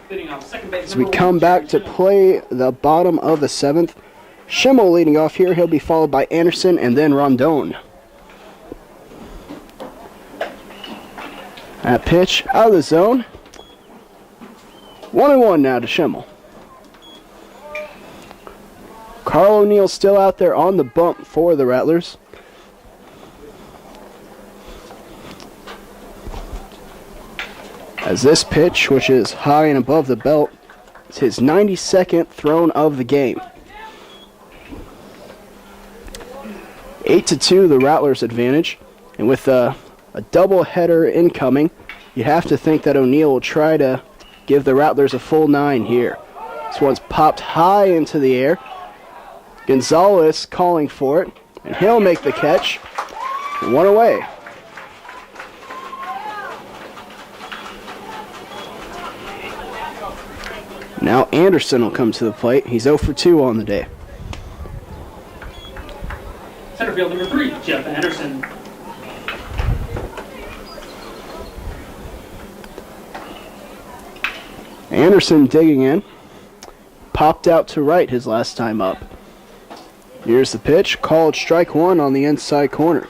As we come back to play the bottom of the 7th. Schimmel leading off here. He'll be followed by Anderson and then Rondon. That pitch out of the zone. 1-1 now to Schimmel. Carl O'Neill still out there on the bump for the Rattlers. As this pitch, which is high and above the belt, is his 92nd thrown of the game. 8-2, the Rattlers' advantage. And with a double-header incoming, you have to think that O'Neill will try to give the Rattlers a full 9 here. This one's popped high into the air. Gonzalez calling for it, and he'll make the catch. 1 away. Now Anderson will come to the plate. He's 0 for 2 on the day.
Center field number 3, Jeff Anderson.
Anderson digging in. Popped out to right his last time up. Here's the pitch. Called strike 1 on the inside corner.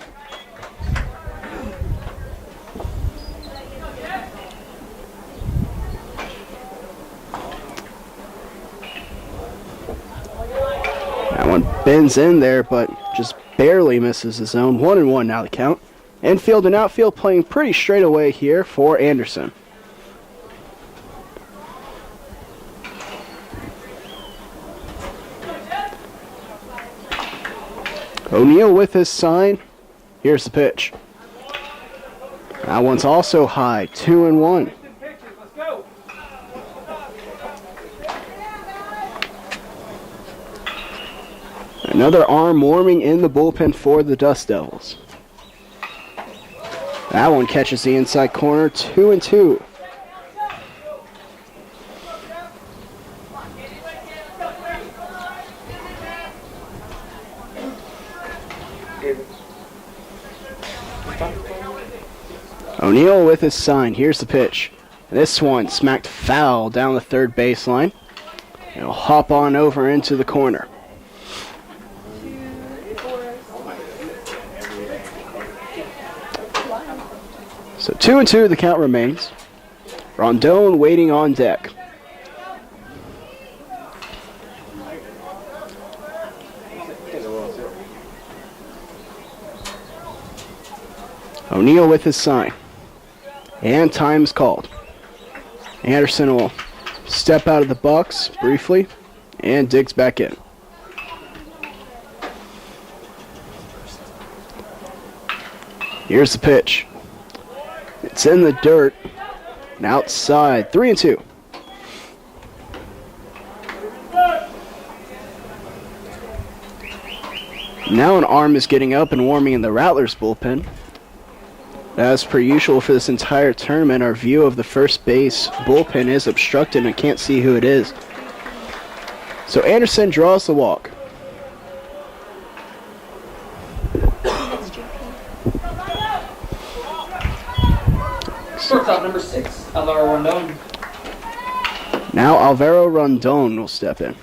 One bends in there, but just barely misses the zone. 1-1 now the count. Infield and outfield playing pretty straight away here for Anderson. O'Neal with his sign. Here's the pitch. That one's also high. 2-1.
Let's go.
Another arm warming in the bullpen for the Dust Devils. That one catches the inside corner. 2-2. O'Neal with his sign. Here's the pitch. This one smacked foul down the third baseline. It'll hop on over into the corner. So 2-2 the count remains. Rondon waiting on deck. O'Neal with his sign. And time's called. Anderson will step out of the box briefly and digs back in. Here's the pitch. It's in the dirt and outside. 3-2. Now an arm is getting up and warming in the Rattlers bullpen. As per usual for this entire tournament, our view of the first base bullpen is obstructed and can't see who it is. So Anderson draws the walk.
Shortstop number 6, Alvaro Rondon.
Now Alvaro Rondon will step in.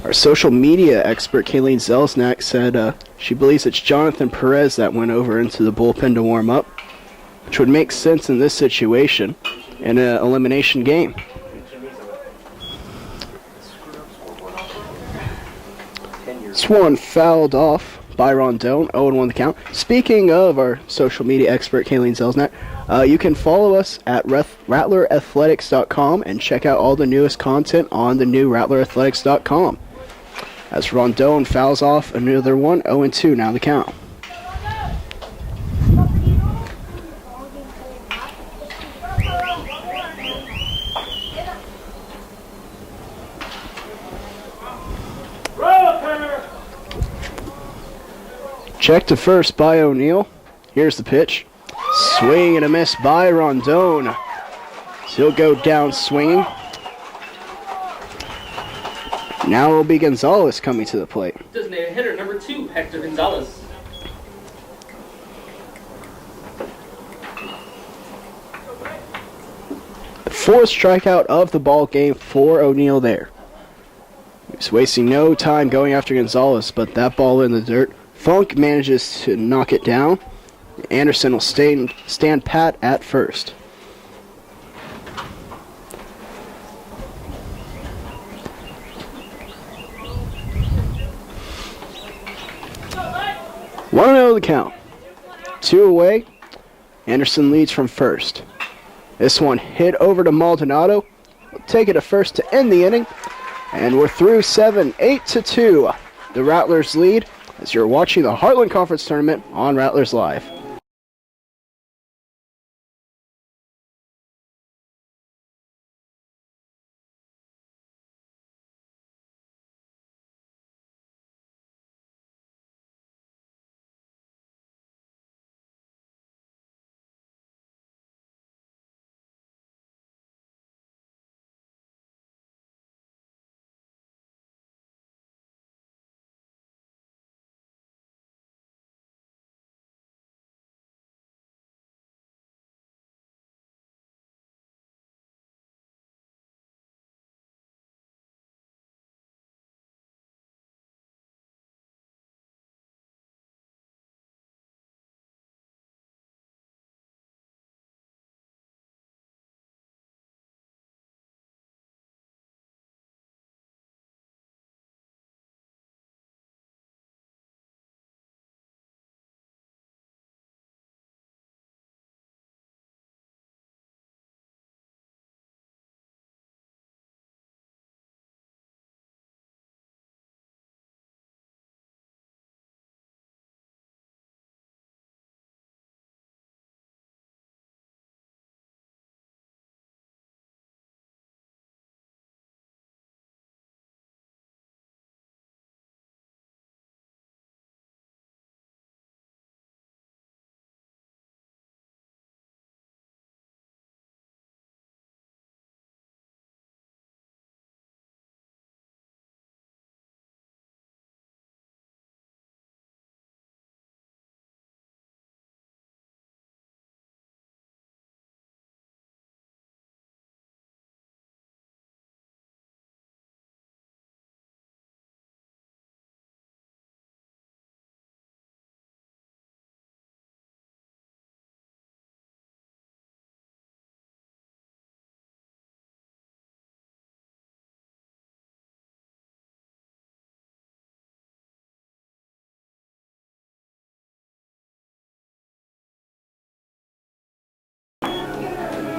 Our social media expert, Kayleen Zelsnak, said she believes it's Jonathan Perez that went over into the bullpen to warm up, which would make sense in this situation in an elimination game. This one fouled off by Rondon. 0-1 the count. Speaking of our social media expert, Kayleen Zelsnak, you can follow us at RattlerAthletics.com and check out all the newest content on the new RattlerAthletics.com. As Rondon fouls off another one, 0-2 now the count. Check to first by O'Neal. Here's the pitch. Swing and a miss by Rondon. So he'll go down swinging. Now it'll be Gonzalez coming to the plate.
Designated hitter number 2, Hector Gonzalez.
The fourth strikeout of the ball game for O'Neal there. He's wasting no time going after Gonzalez, but that ball in the dirt. Funk manages to knock it down. Anderson will stand pat at first. One to the count. 2 away. Anderson leads from first. This one hit over to Maldonado. We'll take it to first to end the inning. And we're through 7, 8-2. The Rattlers lead as you're watching the Heartland Conference Tournament on Rattlers Live.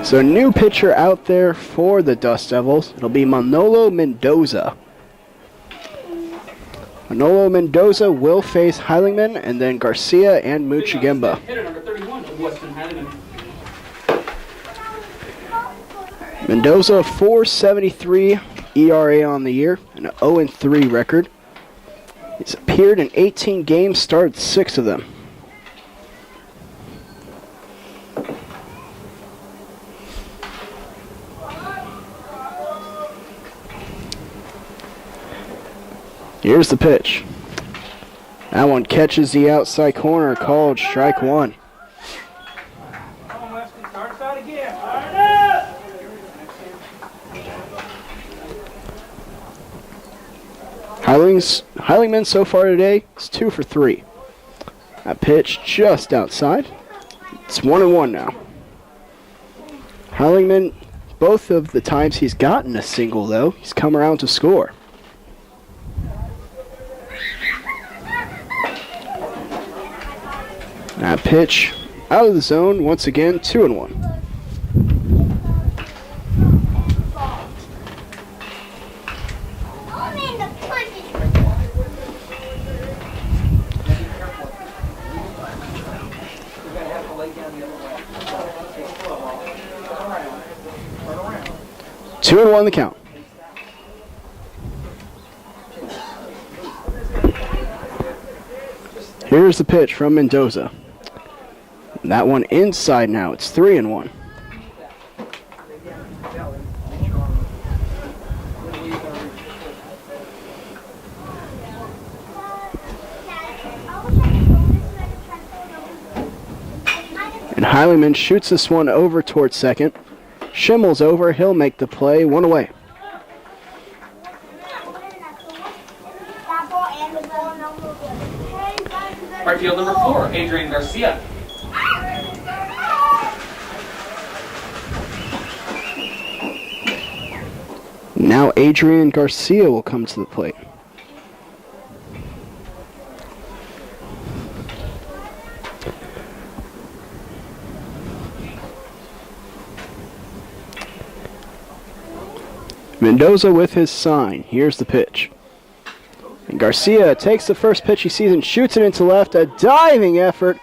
So a new pitcher out there for the Dust Devils. It'll be Manolo Mendoza. Manolo Mendoza will face Heilingman, and then Garcia and Muchigemba.
Hitter number 31 of Western Highland.
Mendoza, 4.73 ERA on the year, and an 0-3 record. He's appeared in 18 games, started 6 of them. Here's the pitch. That one catches the outside corner, called strike one.
Come on, Weston, start us out again.
Heilingman so far today is 2 for 3. That pitch just outside. It's 1-1 now. Heilingman, both of the times he's gotten a single though, he's come around to score. That pitch out of the zone once again, 2-1. Two and 1 the count. Here's the pitch from Mendoza. That one inside now. It's 3-1. And Heilingman shoots this one over towards second. Schimmel's over. He'll make the play. 1 away.
Right field number 4, Adrian Garcia.
Now Adrian Garcia will come to the plate. Mendoza with his sign. Here's the pitch. And Garcia takes the first pitch he sees and shoots it into left. A diving effort.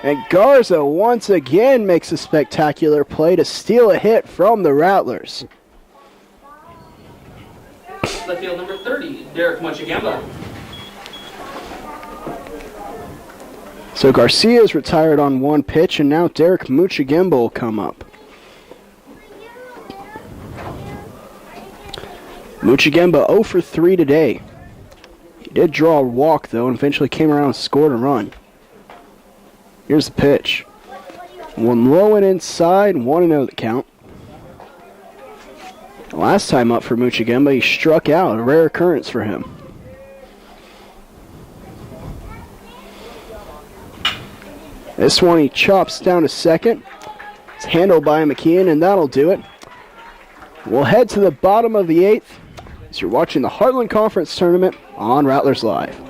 And Garza once again makes a spectacular play to steal a hit from the Rattlers.
Left field number 30, Derek Muchigemba.
So Garcia is retired on 1 pitch, and now Derek Muchigemba will come up. Muchigemba 0 for 3 today. He did draw a walk, though, and eventually came around and scored a run. Here's the pitch. One low and inside, 1-0 the count. Last time up for Muchigemba, he struck out, a rare occurrence for him. This one he chops down to second. It's handled by McKeon, and that'll do it. We'll head to the bottom of the 8th as you're watching the Heartland Conference Tournament on Rattlers Live.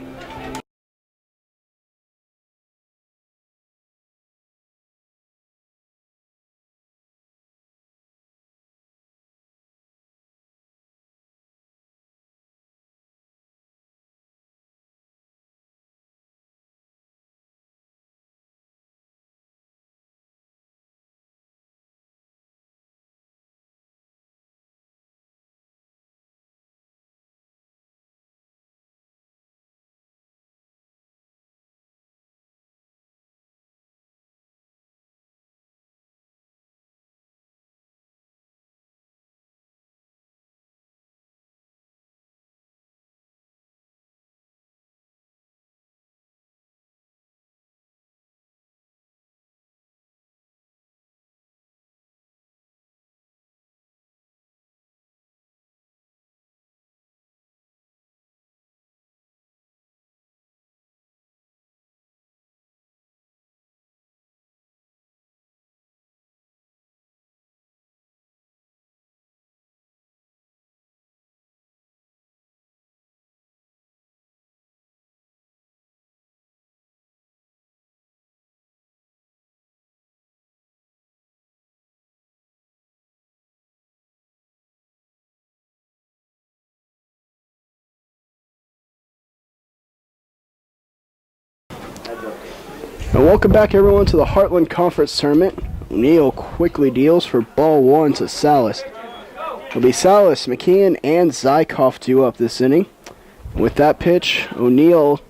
And welcome back everyone to the Heartland Conference Tournament. O'Neill quickly deals for ball 1 to Salas. It'll be Salas, McKeon, and Zykov due up this inning. With that pitch, O'Neill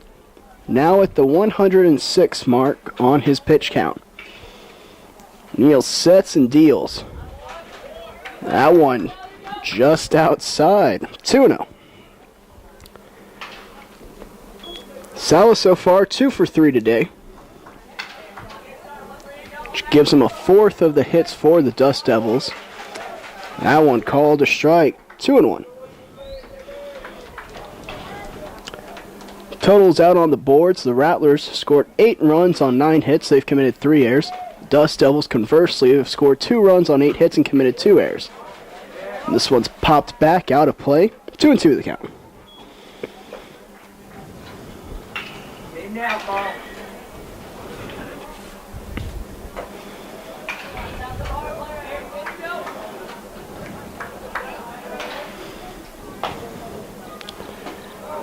now at the 106 mark on his pitch count. O'Neill sets and deals. That one just outside. 2-0. Salas so far 2 for 3 today, which gives him a 4th of the hits for the Dust Devils. That one called a strike. 2-1. Totals out on the boards. The Rattlers scored 8 runs on 9 hits. They've committed 3 errors. Dust Devils, conversely, have scored 2 runs on 8 hits and committed 2 errors. And this one's popped back out of play. 2-2 the count.
Game now, Carl.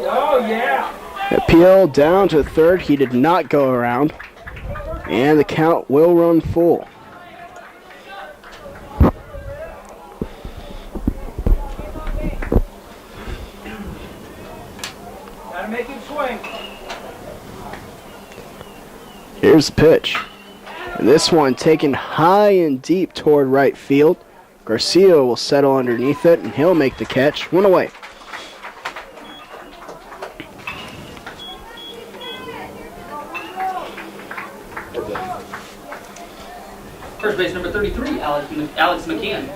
Oh, yeah.
Appeal down to third. He did not go around. And the count will run full.
Gotta make him swing.
Here's the pitch. And this one taken high and deep toward right field. Garcia will settle underneath it, and he'll make the catch. 1 away.
First base number 33, Alex McKeon.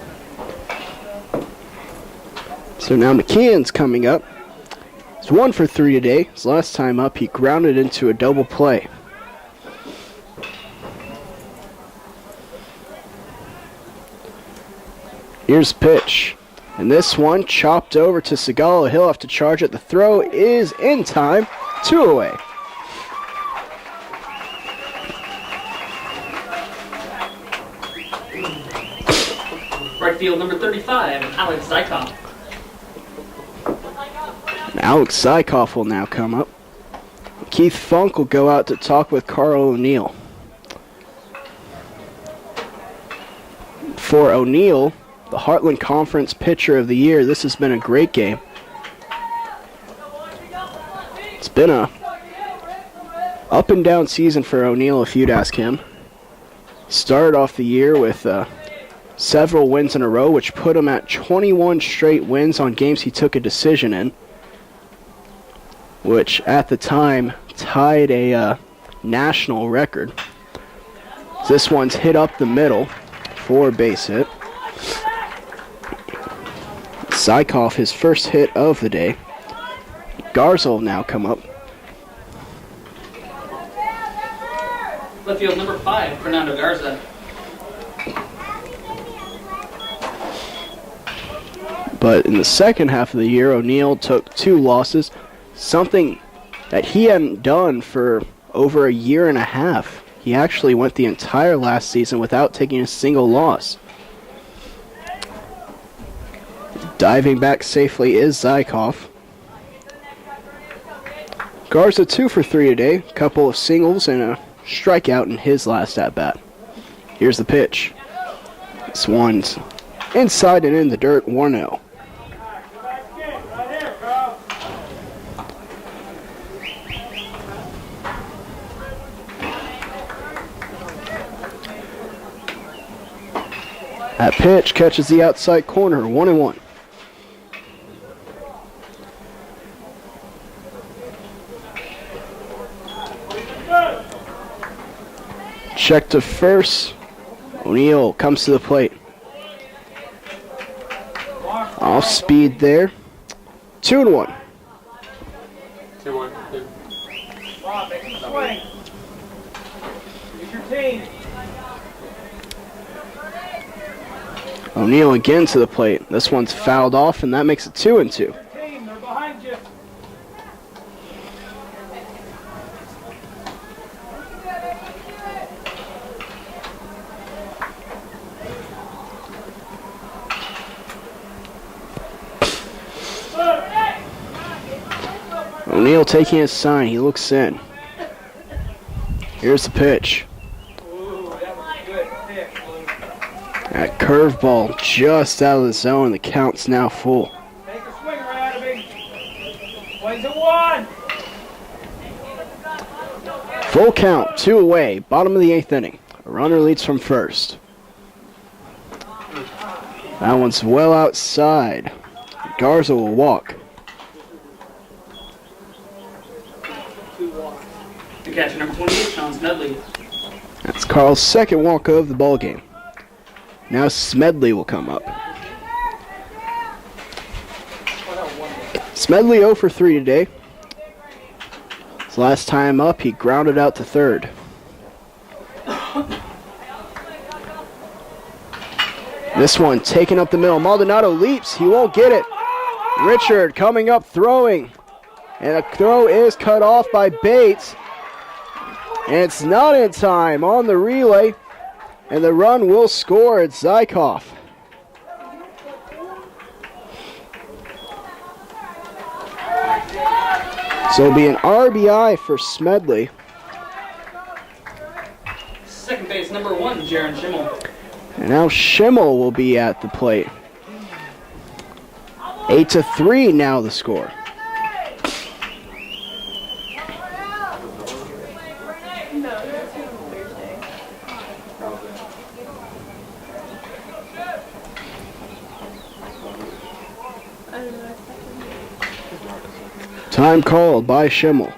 So now McKeon's coming up. He's 1 for 3 today. His last time up, he grounded into a double play. Here's the pitch. And this one chopped over to Segala. He'll have to charge it. The throw is in time. 2 away.
Right field number 35, Alex Zykov.
Alex Zykov will now come up. Keith Funk will go out to talk with Carl O'Neill. For O'Neill, the Heartland Conference Pitcher of the Year, this has been a great game. It's been a up and down season for O'Neill, if you'd ask him. Started off the year with several wins in a row, which put him at 21 straight wins on games he took a decision in, which at the time tied a national record. This one's hit up the middle for a base hit. Zykov, his first hit of the day. Garza will now come up.
Left field number 5, Fernando Garza.
But in the second half of the year, O'Neill took 2 losses, something that he hadn't done for over a year and a half. He actually went the entire last season without taking a single loss. Diving back safely is Zykov. Garza 2 for 3 today, a couple of singles and a strikeout in his last at-bat. Here's the pitch. This one's inside and in the dirt, 1-0. That pitch catches the outside corner, 1-1. Check to first. O'Neill comes to the plate. Off speed there. 2-1.
2-1.
Bob, make him swing. Use your team.
O'Neill again to the plate. This one's fouled off, and that makes it 2-2.
Team, they're behind you.
O'Neill taking his sign. He looks in. Here's the pitch.
Ooh, that was a good pick, Blue.
That curveball just out of the zone. The count's now full.
Take a swing right out of him. Plays a 1.
Full count, 2 away, bottom of the 8th inning. A runner leads from first. That one's well outside. Garza will walk.
The catcher, number 28, Sean Smedley.
That's Carl's second walk of the ball game. Now Smedley will come up. Smedley 0 for 3 today. His last time up, he grounded out to third. This one taken up the middle. Maldonado leaps. He won't get it. Richard coming up throwing. And a throw is cut off by Bates. And it's not in time on the relay. And the run will score at Zykov. So it'll be an RBI for Smedley.
Second base, number 1, Jaron Schimmel.
And now Schimmel will be at the plate. 8-3 now the score. Time called by Schimmel.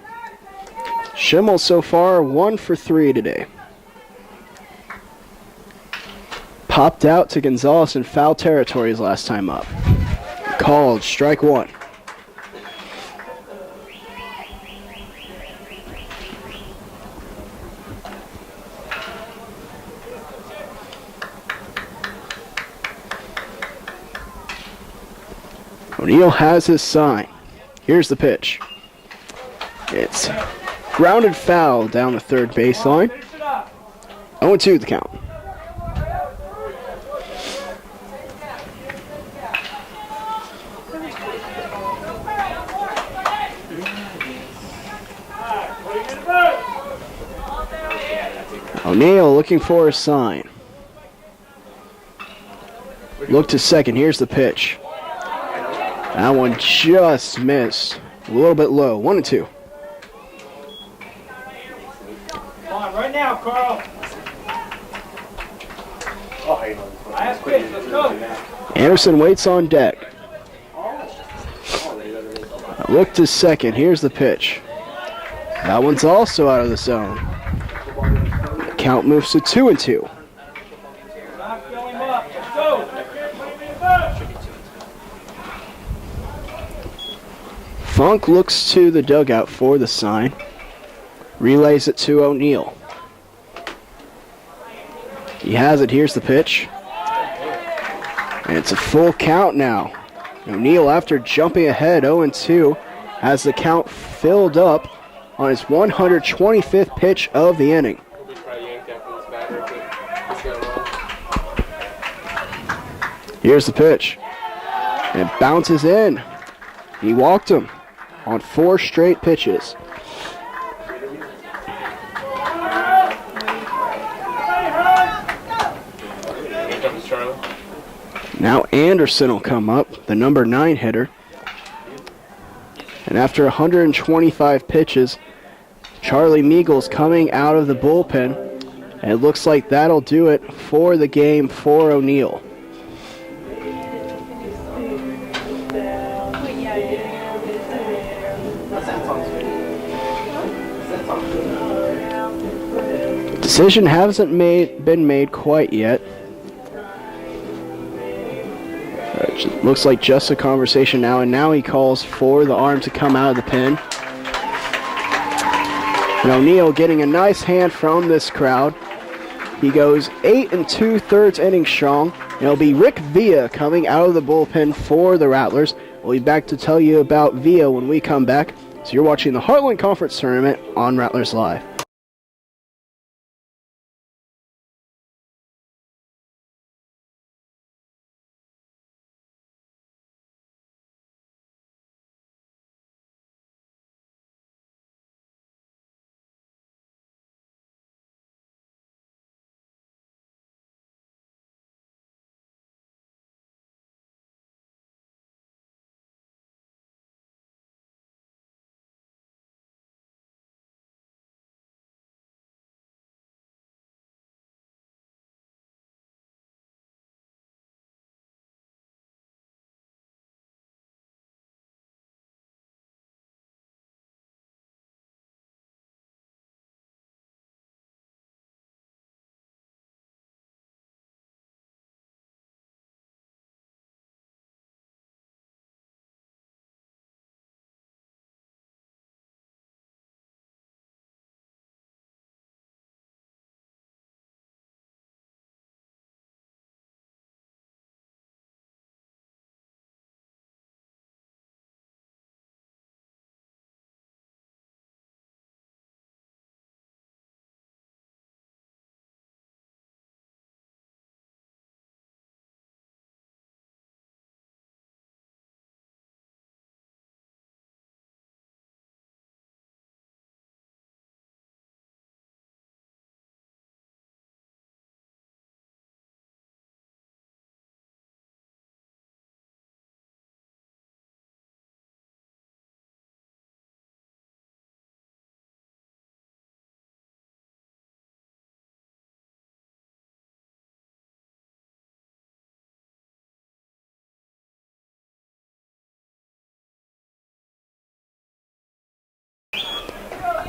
Schimmel so far 1 for 3 today. Popped out to Gonzalez in foul territory his last time up. Called, strike 1. O'Neill has his sign. Here's the pitch. It's grounded foul down the third baseline. 0-2 the count. O'Neill looking for a sign. Look to second. Here's the pitch. That one just missed. A little bit low. 1-2.
Come on, right now, Carl. Last pitch, let's go.
Anderson waits on deck. Look to second. Here's the pitch. That one's also out of the zone. The count moves to 2-2.
Not fill him up. Let's go.
Funk looks to the dugout for the sign. Relays it to O'Neill. He has it. Here's the pitch. And it's a full count now. O'Neill, after jumping ahead 0-2, has the count filled up on his 125th pitch of the inning.
He'll be probably yanked after this batter if it's going well.
Here's the pitch. And it bounces in. He walked him on 4 straight pitches.
Here comes Charlie.
Now Anderson will come up, the number 9 hitter. And after 125 pitches, Charlie Meagles coming out of the bullpen. And it looks like that'll do it for the game for O'Neill. Decision hasn't been made quite yet. It looks like just a conversation now, and now he calls for the arm to come out of the pen. And O'Neill getting a nice hand from this crowd. He goes 8 2/3 innings strong. And it'll be Rick Villa coming out of the bullpen for the Rattlers. We'll be back to tell you about Villa when we come back. So you're watching the Heartland Conference Tournament on Rattlers Live.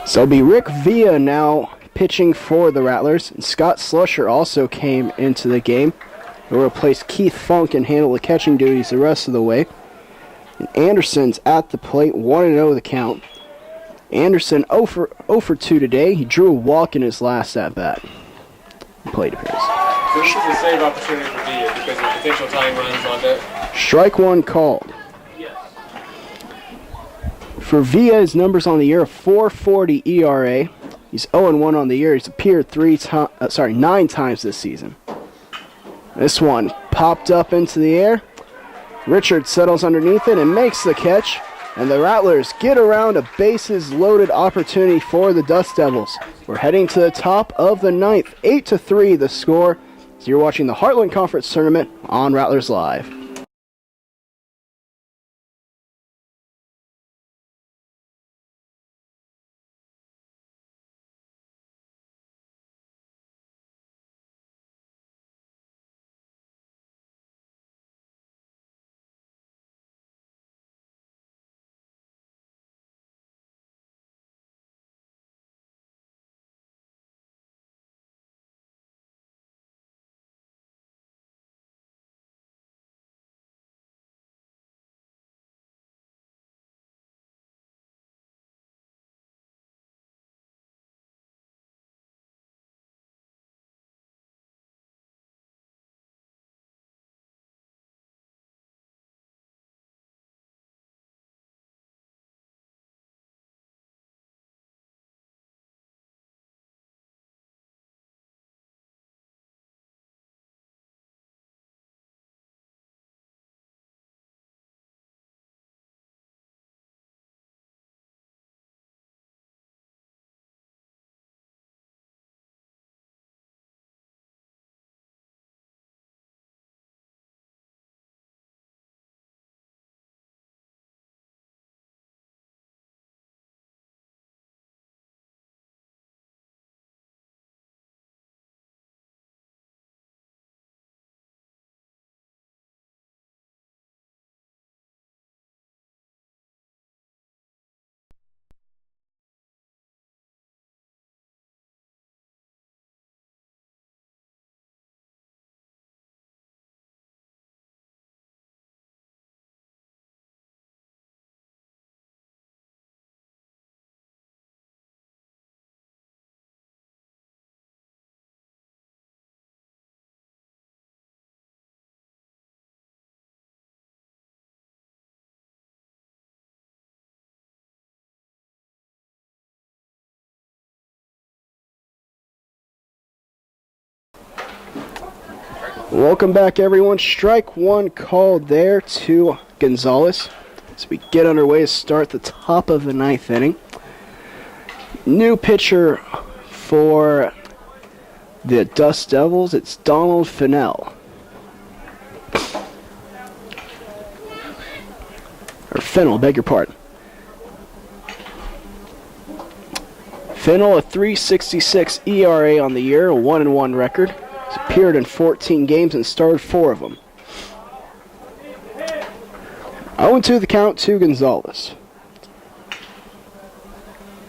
So it'll be Rick Villa now pitching for the Rattlers. And Scott Slusher also came into the game. He'll replace Keith Funk and handle the catching duties the rest of the way. And Anderson's at the plate, 1-0 the count. Anderson 0 for 2 today. He drew a walk in his last at-bat. Plate appearance.
So this is a save opportunity for Villa because of potential tying runs on deck.
Strike one called. For Villa, his numbers on the year, a 4.40 ERA. He's 0-1 on the year. He's appeared 9 times this season. This one popped up into the air. Richard settles underneath it and makes the catch. And the Rattlers get around a bases-loaded opportunity for the Dust Devils. We're heading to the top of the ninth. 8-3 the score. So you're watching the Heartland Conference Tournament on Rattlers Live. Welcome back, everyone. Strike one called there to Gonzalez as we get underway to start the top of the ninth inning. New pitcher for the Dust Devils, it's Donald Fennell. Or Fennell, beg your pardon. Fennell, a 3.66 ERA on the year, a 1-1 record. He's appeared in 14 games and started 4 of them. 0-2 the count to Gonzalez.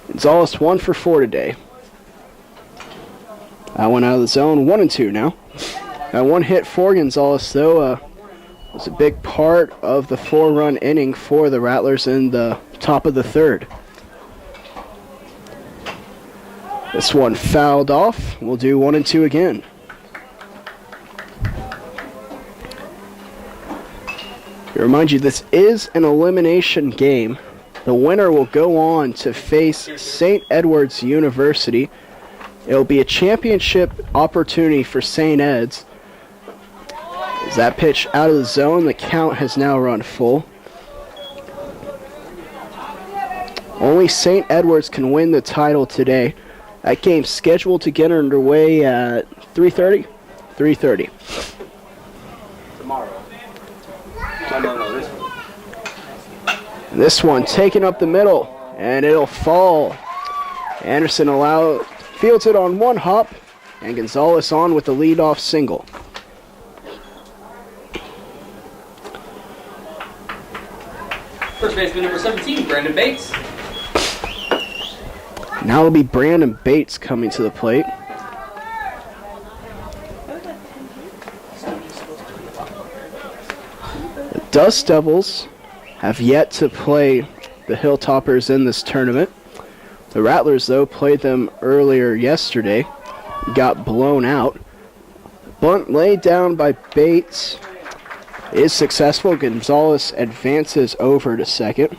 Gonzalez 1 for 4 today. That one out of the zone, 1-2 now. That one hit for Gonzalez, though, was a big part of the 4-run inning for the Rattlers in the top of the third. This one fouled off. We'll do 1-2 again. To remind you, this is an elimination game. The winner will go on to face St. Edward's University. It'll be a championship opportunity for St. Ed's. As that pitch out of the zone, the count has now run full. Only St. Edward's can win the title today. That game's scheduled to get underway at 3:30? 3:30.
Tomorrow. No, this one.
This one taken up the middle, and it'll fall. Anderson fields it on one hop, and Gonzalez on with the leadoff single.
First baseman number 17, Brandon Bates.
Now it'll be Brandon Bates coming to the plate. The Dust Devils have yet to play the Hilltoppers in this tournament. The Rattlers, though, played them earlier yesterday. Got blown out. Bunt laid down by Bates is successful. Gonzalez advances over to second.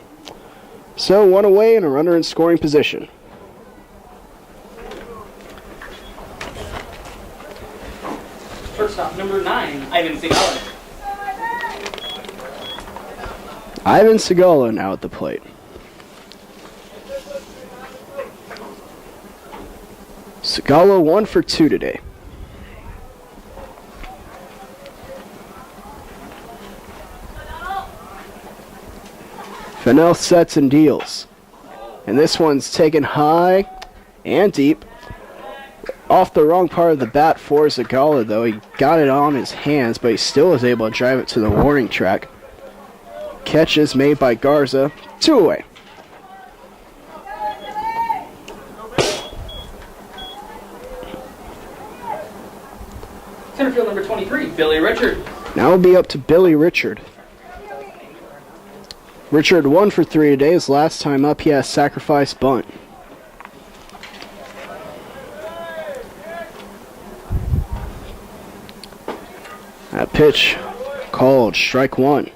So one away and a runner in scoring position.
Shortstop number 9, Ivan Segala.
Ivan Segala now at the plate. Segala 1 for 2 today. Fennell sets and deals. And this one's taken high and deep. Off the wrong part of the bat for Segala, though. He got it on his hands, but he still was able to drive it to the warning track. Catch is made by Garza. 2 away.
Center field number 23, Billy Richard.
Now it'll be up to Billy Richard. Richard 1 for 3 today. His last time up, he has sacrifice bunt. That pitch called strike 1.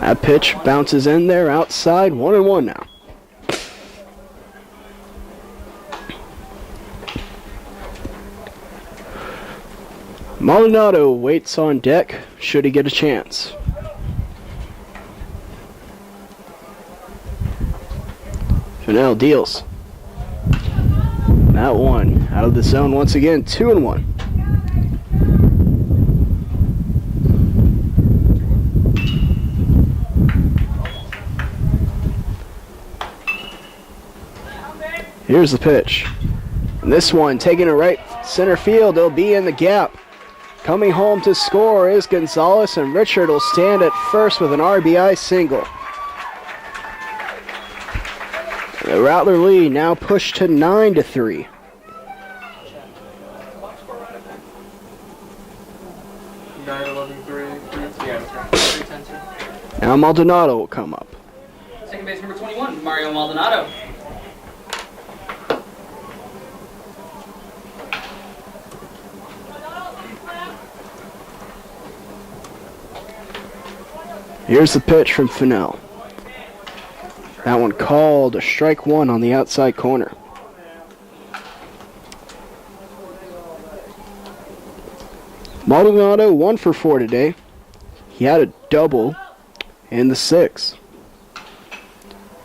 That pitch bounces in there outside, 1-1 now. Maldonado waits on deck, should he get a chance. Fennell deals. That one out of the zone once again, 2-1. Here's the pitch. And this one taking it right center field. It'll be in the gap. Coming home to score is Gonzalez, and Richard will stand at first with an RBI single. The Rattler lead now pushed to 9-3. Now Maldonado will come up.
Second base number 21, Mario Maldonado.
Here's the pitch from Fennell. That one called a strike 1 on the outside corner. Maldonado 1 for 4 today. He had a double in the 6th.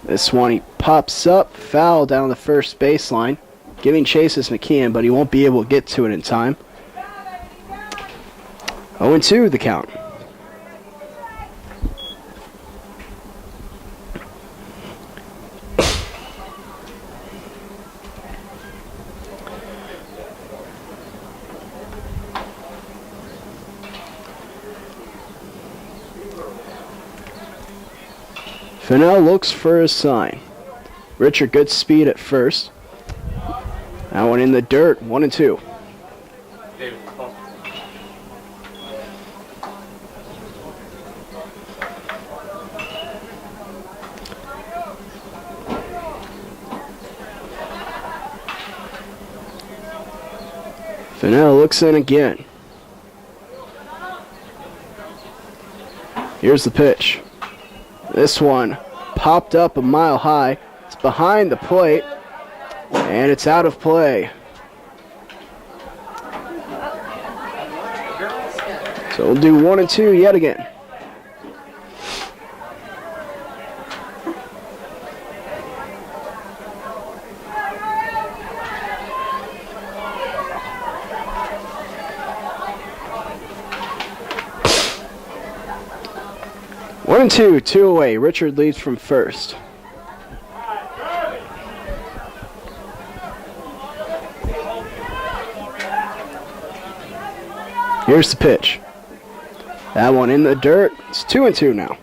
This one he pops up, foul down the first baseline. Giving chase is McKeon, but he won't be able to get to it in time. 0-2 the count. Fennell looks for a sign. Richard good speed at first. That one in the dirt, 1-2.
David, ball.
Fennell looks in again. Here's the pitch. This one popped up a mile high. It's behind the plate, and it's out of play. So we'll do 1-2 yet again. One and two away. Richard leads from first. Here's the pitch. That one in the dirt. It's 2-2 now.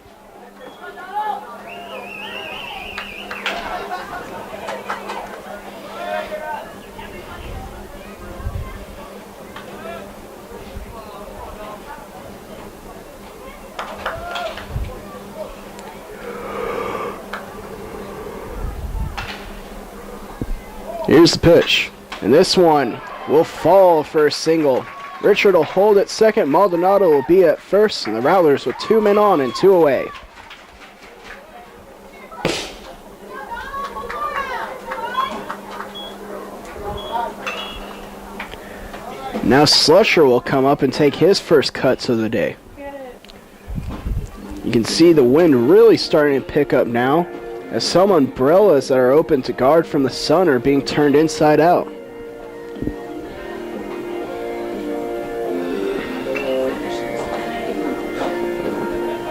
Here's the pitch. And this one will fall for a single. Richard will hold at second. Maldonado will be at first. And the Rattlers with 2 men on and 2 away. Now Slusher will come up and take his first cuts of the day. You can see the wind really starting to pick up now, as some umbrellas that are open to guard from the sun are being turned inside out.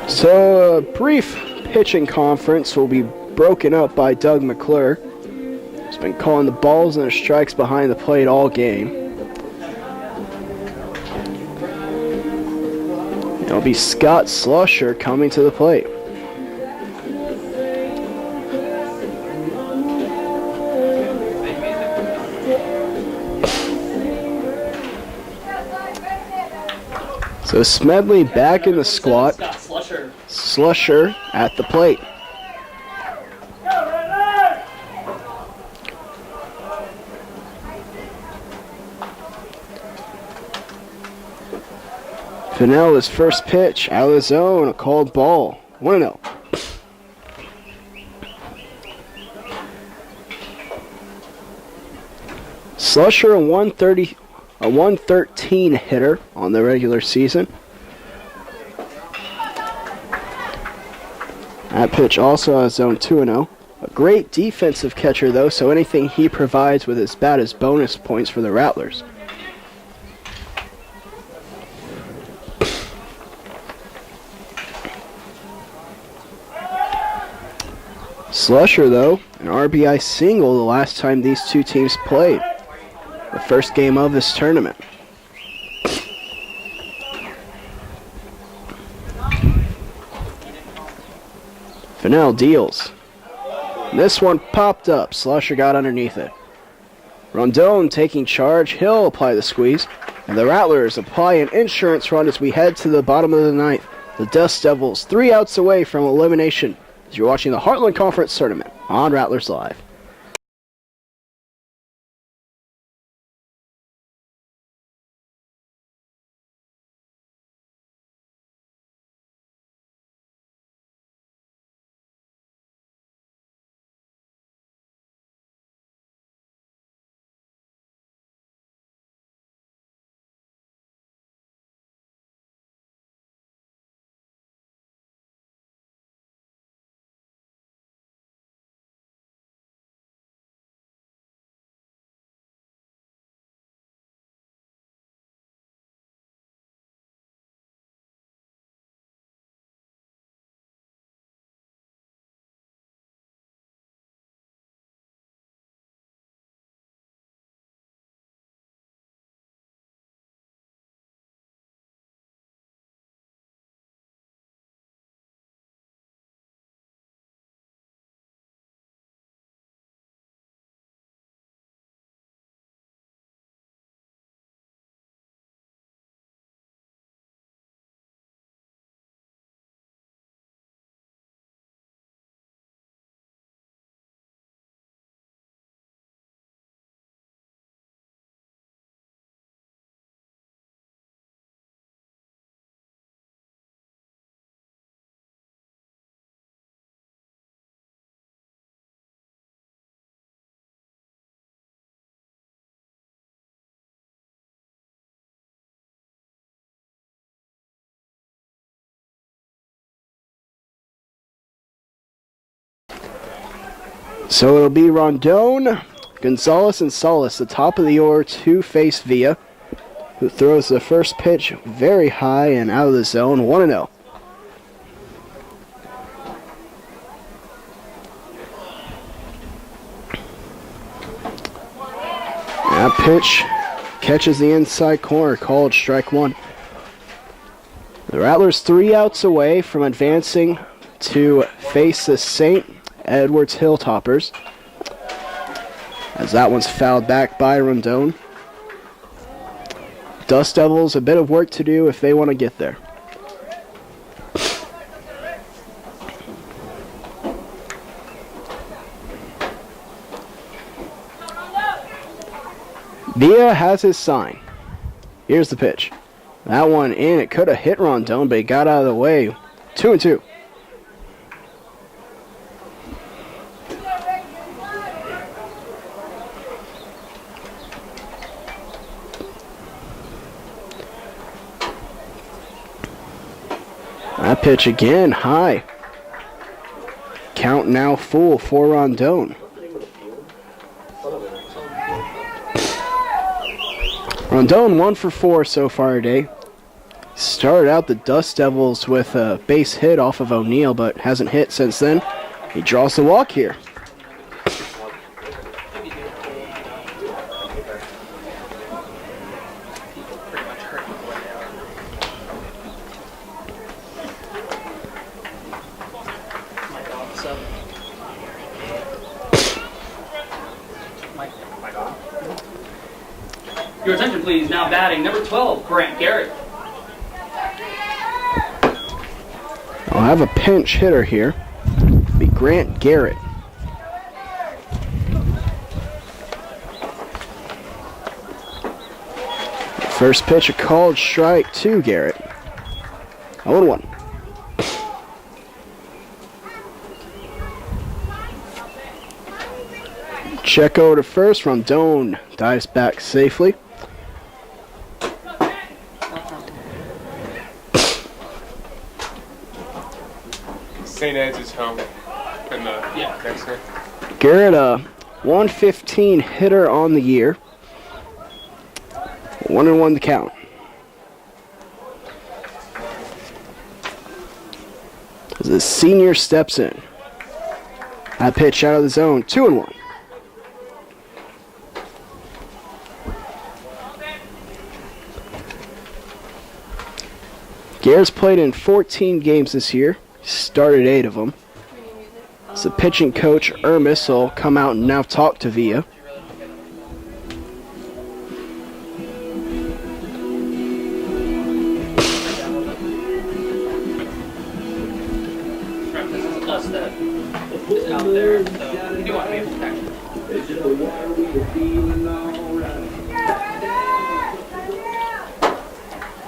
So a brief pitching conference will be broken up by Doug McClure. He's been calling the balls and the strikes behind the plate all game. It'll be Scott Slusher coming to the plate. So Smedley back in the squat. Slusher at the plate. Finella's first pitch out of the zone, a called ball. 1-0. Slusher, a 113 hitter on the regular season. That pitch also out of zone 2-0. A great defensive catcher though, so anything he provides with his bat is bonus points for the Rattlers. Slusher, though, an RBI single the last time these two teams played. The first game of this tournament. Fennell deals. This one popped up. Slusher got underneath it. Rondon taking charge. He'll apply the squeeze. And the Rattlers apply an insurance run as we head to the bottom of the ninth. The Dust Devils 3 outs away from elimination. You're watching the Heartland Conference Tournament on Rattlers Live. So it'll be Rondon, Gonzalez, and Salas, the top of the order to face Villa, who throws the first pitch very high and out of the zone, 1-0. That pitch catches the inside corner, called strike one. Rattlers 3 outs away from advancing to face the St. Edwards Hilltoppers, as that one's fouled back by Rondon. Dust Devils a bit of work to do if they want to get there. Villa has his sign. Here's the pitch. That one in. It could have hit Rondon, but he got out of the way. 2-2. That pitch again, high. Count now full for Rondon. Rondon 1 for 4 so far today. Started out the Dust Devils with a base hit off of O'Neill, but hasn't hit since then. He draws the walk here.
Your attention, please. Now batting number 12, Grant Garrett.
I'll have a pinch hitter here. It'll be Grant Garrett. First pitch, a called strike to Garrett. 0-1. Check over to first. Rondon dives back safely.
St. Ed's is home in the next game.
Garrett, a 115 hitter on the year. 1-1 the count. As the senior steps in. That pitch out of the zone. 2-1. Garrett's played in 14 games this year. Started 8 of them. So pitching coach Ermis will come out and now talk to Villa.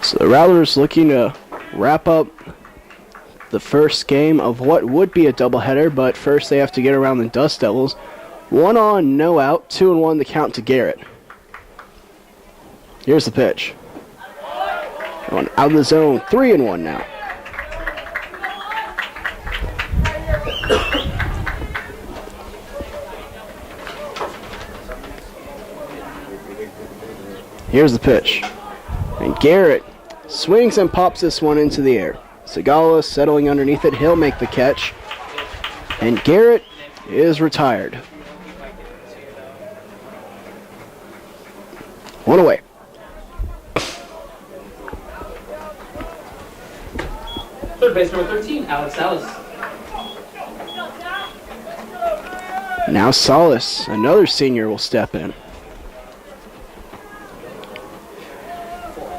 So the Rattlers looking to wrap up the first game of what would be a doubleheader, but first they have to get around the Dust Devils. 1 on, no out, 2-1 the count to Garrett. Here's the pitch. Going out of the zone, 3-1 now. Here's the pitch. And Garrett swings and pops this one into the air. Segala settling underneath it. He'll make the catch. And Garrett is retired. 1 away.
Third base number 13, Alex Salas.
Now Salas, another senior, will step in.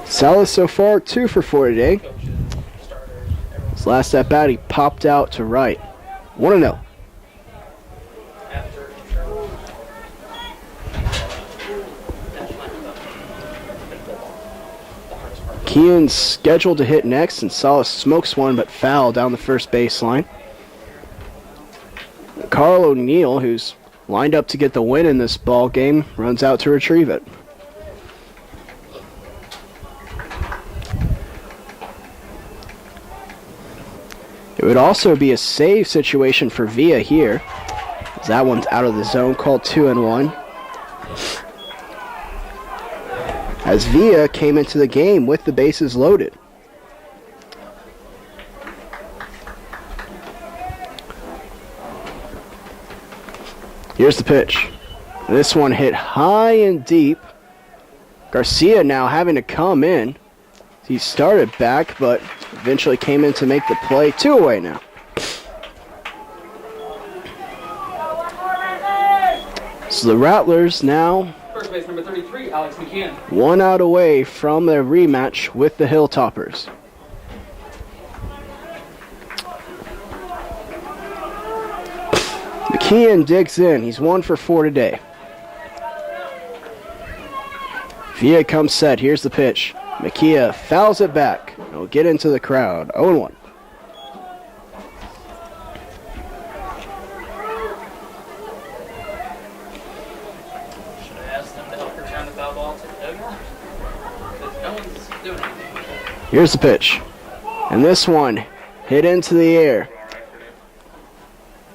Salas so far 2 for 4 today. His last at bat, he popped out to right. 1-0. Kean's scheduled to hit next, and Salas smokes one but foul down the first baseline. Carl O'Neill, who's lined up to get the win in this ball game, runs out to retrieve it. It would also be a save situation for Villa here, as that one's out of the zone, called 2-1. As Villa came into the game with the bases loaded. Here's the pitch. This one hit high and deep. Garcia now having to come in. He started back, but eventually came in to make the play. 2 away now. So the Rattlers now
First base number 33, Alex McKeon.
1 out away from their rematch with the Hilltoppers. McKeon digs in. He's 1 for 4 today. Villa comes set. Here's the pitch. McKeon fouls it back. He'll get into the crowd. 0-1.
Should I ask them to help return the foul ball to the dugout? Because no one's doing anything.
Here's the pitch. And this one hit into the air.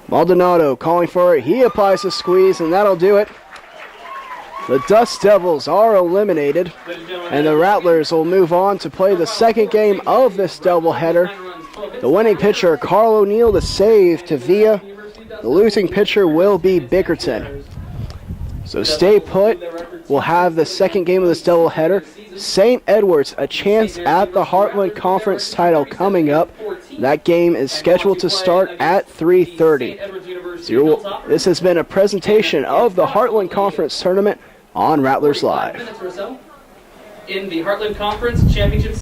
Maldonado calling for it. He applies a squeeze, and that'll do it. The Dust Devils are eliminated, and the Rattlers will move on to play the second game of this doubleheader. The winning pitcher, Carl O'Neill, the save to Villa. The losing pitcher will be Bickerton. So stay put. We'll have the second game of this doubleheader. St. Edward's, a chance at the Heartland Conference title coming up. That game is scheduled to start at 3:30. So this has been a presentation of the Heartland Conference Tournament on Rattlers Live.
In the Heartland Conference Championship.